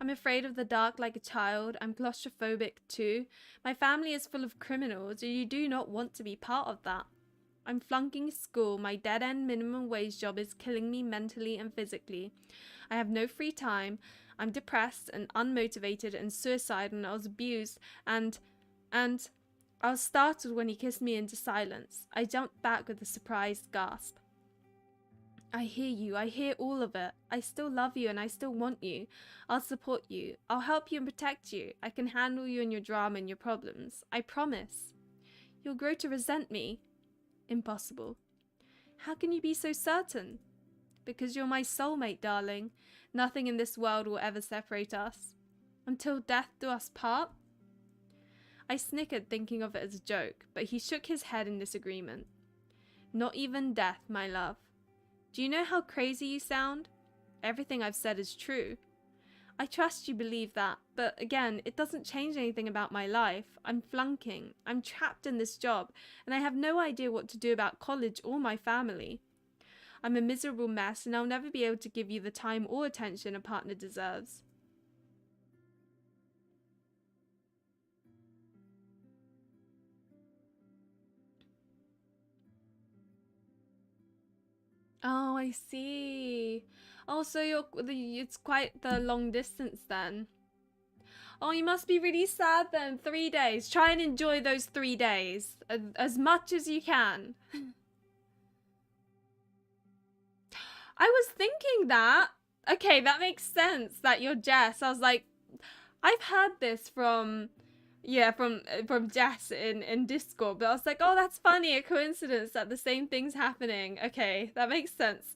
I'm afraid of the dark like a child. I'm claustrophobic too. My family is full of criminals, and you do not want to be part of that. I'm flunking school. My dead-end minimum wage job is killing me mentally and physically. I have no free time. I'm depressed and unmotivated and suicidal, and I was abused and I was startled when he kissed me into silence. I jumped back with a surprised gasp. I hear you. I hear all of it. I still love you and I still want you. I'll support you. I'll help you and protect you. I can handle you and your drama and your problems. I promise. You'll grow to resent me. Impossible. How can you be so certain? Because you're my soulmate, darling. Nothing in this world will ever separate us. Until death do us part? I snickered, thinking of it as a joke, but he shook his head in disagreement. Not even death, my love. Do you know how crazy you sound? Everything I've said is true. I trust you believe that, but again, it doesn't change anything about my life. I'm flunking. I'm trapped in this job, and I have no idea what to do about college or my family. I'm a miserable mess, and I'll never be able to give you the time or attention a partner deserves. Oh, I see. Oh, so it's quite the long distance then. Oh, you must be really sad then. 3 days. Try and enjoy those 3 days as much as you can. I was thinking that. Okay, that makes sense that you're Jess. I was like, I've heard this from Jess in Discord, but I was like, oh, that's funny, a coincidence that the same thing's happening. Okay, that makes sense.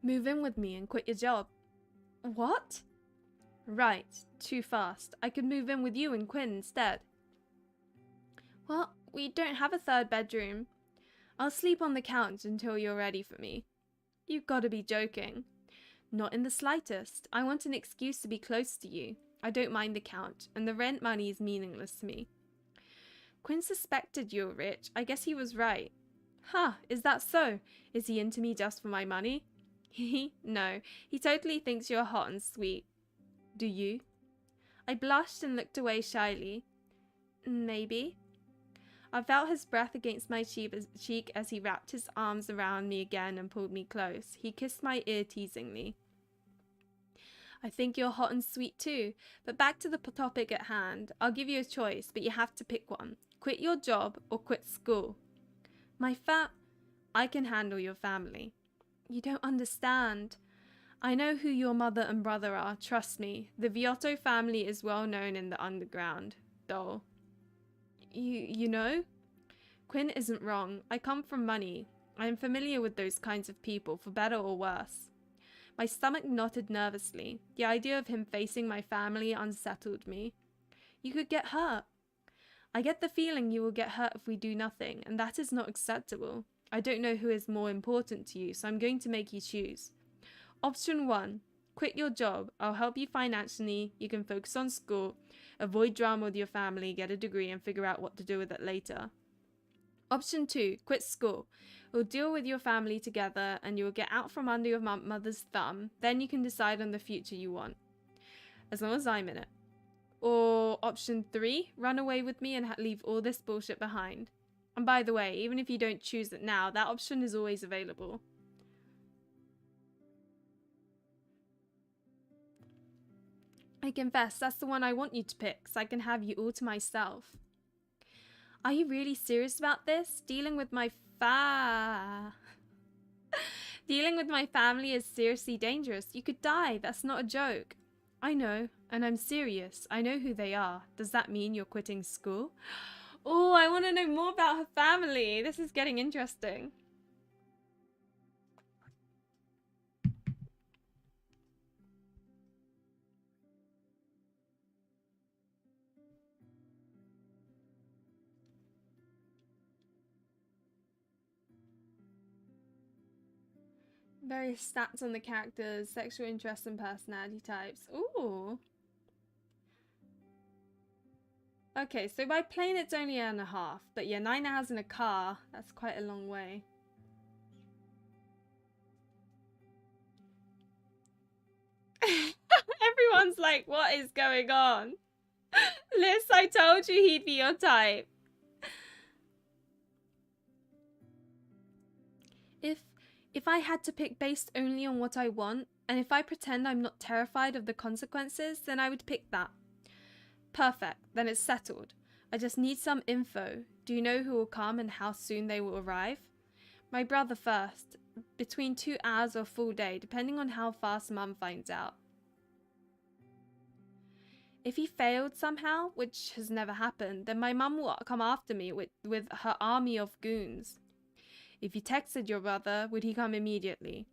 Move in with me and quit your job. What? Right, too fast. I could move in with you and Quinn instead. Well, we don't have a third bedroom. I'll sleep on the couch until you're ready for me. You've got to be joking. Not in the slightest. I want an excuse to be close to you. I don't mind the couch, and the rent money is meaningless to me. Quinn suspected you were rich. I guess he was right. Huh, is that so? Is he into me just for my money? No, he totally thinks you're hot and sweet. Do you? I blushed and looked away shyly. Maybe. I felt his breath against my cheek as he wrapped his arms around me again and pulled me close. He kissed my ear teasingly. I think you're hot and sweet too, but back to the topic at hand. I'll give you a choice, but you have to pick one. Quit your job or quit school. I can handle your family. You don't understand. I know who your mother and brother are, trust me. The Viotto family is well known in the underground. Doll. You know? Quinn isn't wrong. I come from money. I am familiar with those kinds of people, for better or worse. My stomach knotted nervously. The idea of him facing my family unsettled me. You could get hurt. I get the feeling you will get hurt if we do nothing, and that is not acceptable. I don't know who is more important to you, so I'm going to make you choose. Option 1. Quit your job. I'll help you financially. You can focus on school, avoid drama with your family, get a degree, and figure out what to do with it later. Option 2. Quit school. We'll deal with your family together, and you will get out from under your mother's thumb. Then you can decide on the future you want. As long as I'm in it. Or option 3. Run away with me and leave all this bullshit behind. And by the way, even if you don't choose it now, that option is always available. I confess, that's the one I want you to pick, so I can have you all to myself. Are you really serious about this? Dealing with my family is seriously dangerous. You could die. That's not a joke. I know, and I'm serious. I know who they are. Does that mean you're quitting school? Oh, I want to know more about her family. This is getting interesting. Various stats on the characters, sexual interests and personality types. Ooh. Okay, so by plane it's only 1.5, but yeah, 9 hours in a car, that's quite a long way. Everyone's like, what is going on? Liz, I told you he'd be your type. If I had to pick based only on what I want, and if I pretend I'm not terrified of the consequences, then I would pick that. Perfect, then it's settled. I just need some info. Do you know who will come and how soon they will arrive? My brother first. Between 2 hours or a full day, depending on how fast Mum finds out. If he failed somehow, which has never happened, then my mum will come after me with her army of goons. If you texted your brother, would he come immediately?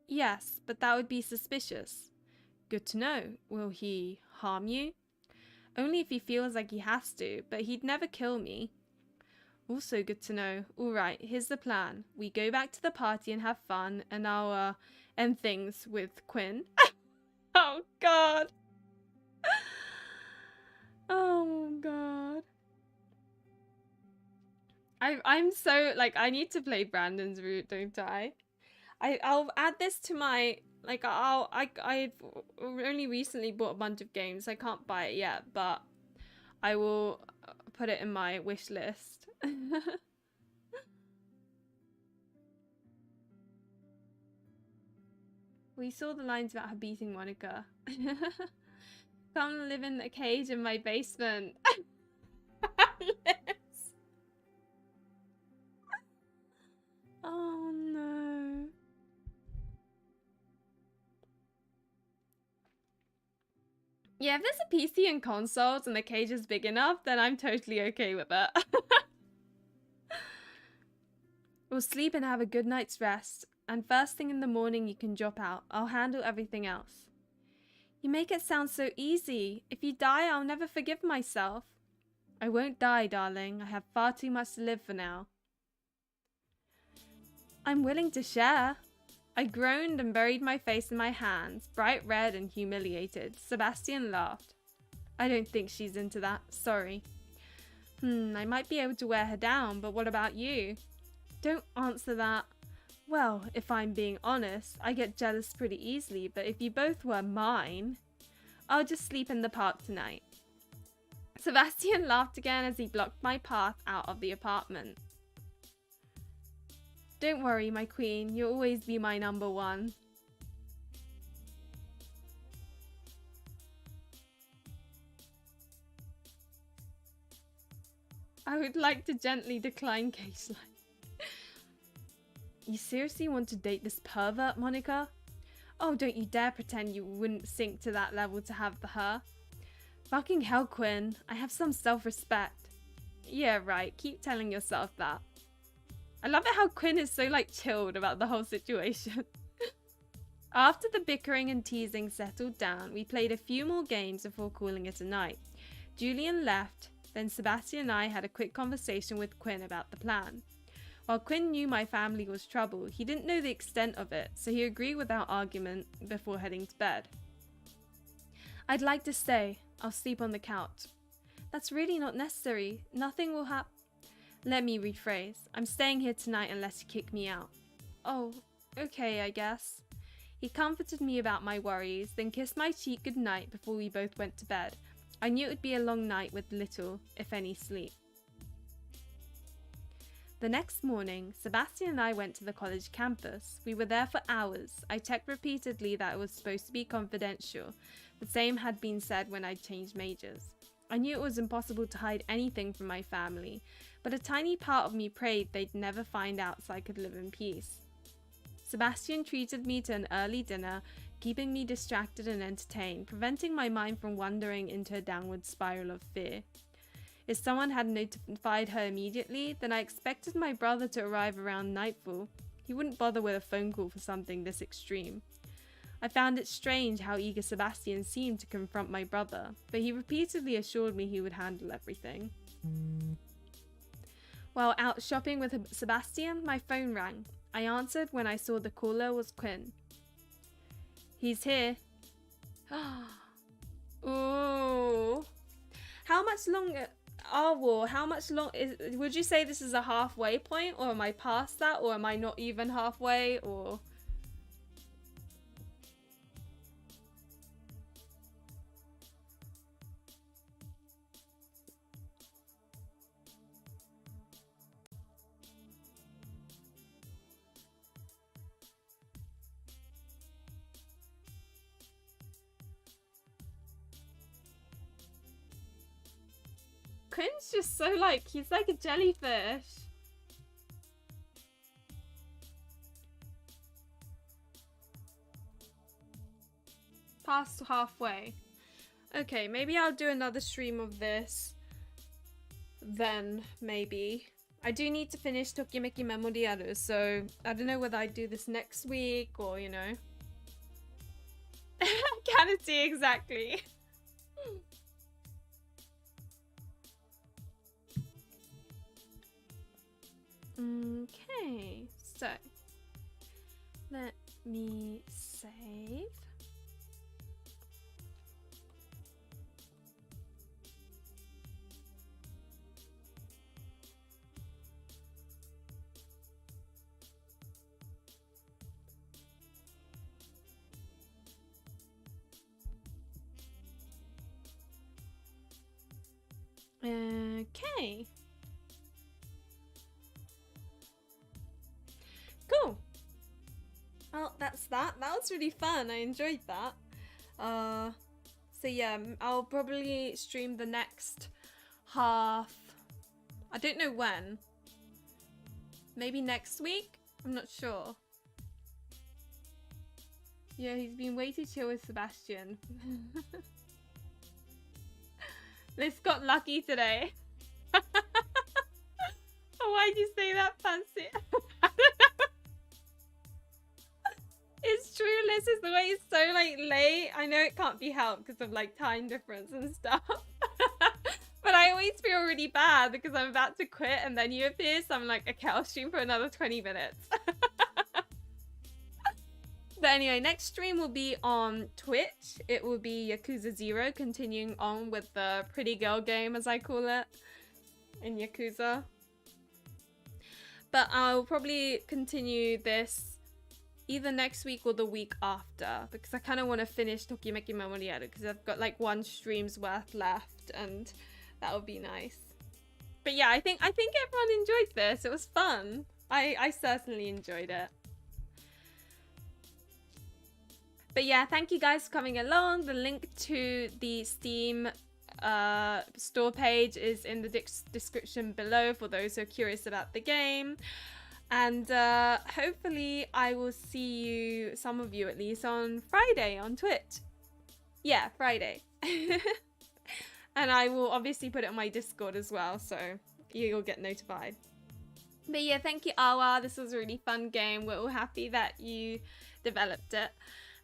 Yes, but that would be suspicious. Good to know. Will he harm you? Only if he feels like he has to, but he'd never kill me. Also good to know. Alright, here's the plan. We go back to the party and have fun, and I'll end things with Quinn. Oh god. Oh god. I'm so, like, I need to play Brandon's route, don't I? I'll add this to my, like, I've only recently bought a bunch of games. I can't buy it yet, but I will put it in my wish list. We saw the lines about her beating Monica. Come live in a cage in my basement. Oh no. Yeah, if there's a PC and consoles and the cage is big enough, then I'm totally okay with it. We'll sleep and have a good night's rest, and first thing in the morning you can drop out. I'll handle everything else. You make it sound so easy. If you die, I'll never forgive myself. I won't die, darling. I have far too much to live for now. I'm willing to share. I groaned and buried my face in my hands, bright red and humiliated. Sebastian laughed. I don't think she's into that. Sorry. I might be able to wear her down, but what about you? Don't answer that. Well, if I'm being honest, I get jealous pretty easily, but if you both were mine, I'll just sleep in the park tonight. Sebastian laughed again as he blocked my path out of the apartment. Don't worry, my queen, you'll always be my number one. I would like to gently decline cage life. You seriously want to date this pervert, Monica? Oh, don't you dare pretend you wouldn't sink to that level to have her. Fucking hell, Quinn. I have some self-respect. Yeah, right. Keep telling yourself that. I love it how Quinn is so, like, chilled about the whole situation. After the bickering and teasing settled down, we played a few more games before calling it a night. Julian left, then Sebastian and I had a quick conversation with Quinn about the plan. While Quinn knew my family was trouble, he didn't know the extent of it, so he agreed without argument before heading to bed. I'd like to stay. I'll sleep on the couch. That's really not necessary. Nothing will happen. Let me rephrase. I'm staying here tonight unless you kick me out. Oh, okay, I guess. He comforted me about my worries, then kissed my cheek goodnight before we both went to bed. I knew it would be a long night with little, if any, sleep. The next morning, Sebastian and I went to the college campus. We were there for hours. I checked repeatedly that it was supposed to be confidential. The same had been said when I changed majors. I knew it was impossible to hide anything from my family, but a tiny part of me prayed they'd never find out so I could live in peace. Sebastian treated me to an early dinner, keeping me distracted and entertained, preventing my mind from wandering into a downward spiral of fear. If someone had notified her immediately, then I expected my brother to arrive around nightfall. He wouldn't bother with a phone call for something this extreme. I found it strange how eager Sebastian seemed to confront my brother, but he repeatedly assured me he would handle everything. While out shopping with Sebastian, my phone rang. I answered when I saw the caller was Quinn. He's here. Ooh. How much longer? Oh, well, how much long would you say this is a halfway point, or am I past that, or am I not even halfway, or? Quinn's just so like, he's like a jellyfish. Past halfway. Okay, maybe I'll do another stream of this. Then, maybe. I do need to finish Tokimeki Memorial, so I don't know whether I do this next week or, you know. Can't see exactly. Okay, so let me save. Okay. Cool. Well, that's that. That was really fun. I enjoyed that. So yeah, I'll probably stream the next half. I don't know when. Maybe next week? I'm not sure. Yeah, he's been way too chill with Sebastian. Liz got lucky today. Oh, why'd you say that, Fancy? It's true, Liz is always so like late. I know it can't be helped because of like time difference and stuff. But I always feel really bad because I'm about to quit and then you appear, so I'm like, okay, I'll stream for another 20 minutes. But anyway, next stream will be on Twitch. It will be Yakuza 0, continuing on with the pretty girl game, as I call it, in Yakuza. But I'll probably continue this either next week or the week after, because I kind of want to finish Tokimeki Memorial, because I've got like one stream's worth left, and that would be nice. But yeah, I think everyone enjoyed this. It was fun. I certainly enjoyed it. But yeah, thank you guys for coming along. The link to the Steam store page is in the description below for those who are curious about the game. And hopefully I will see you, some of you at least, on Friday on Twitch. Yeah, Friday. And I will obviously put it on my Discord as well, so you'll get notified. But yeah, thank you, Awa. This was a really fun game. We're all happy that you developed it.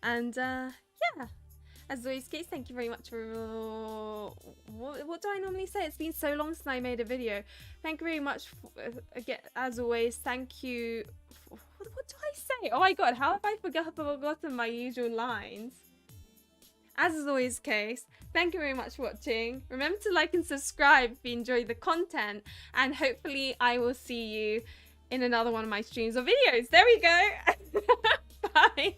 And yeah, as always, guys, thank you very much for what do I normally say? It's been so long since I made a video. Thank you very much again, as always. Thank you for, what do I say? Oh my god, how have I forgotten my usual lines? As is always the case, thank you very much for watching. Remember to like and subscribe if you enjoy the content, and hopefully I will see you in another one of my streams or videos. There we go. Bye.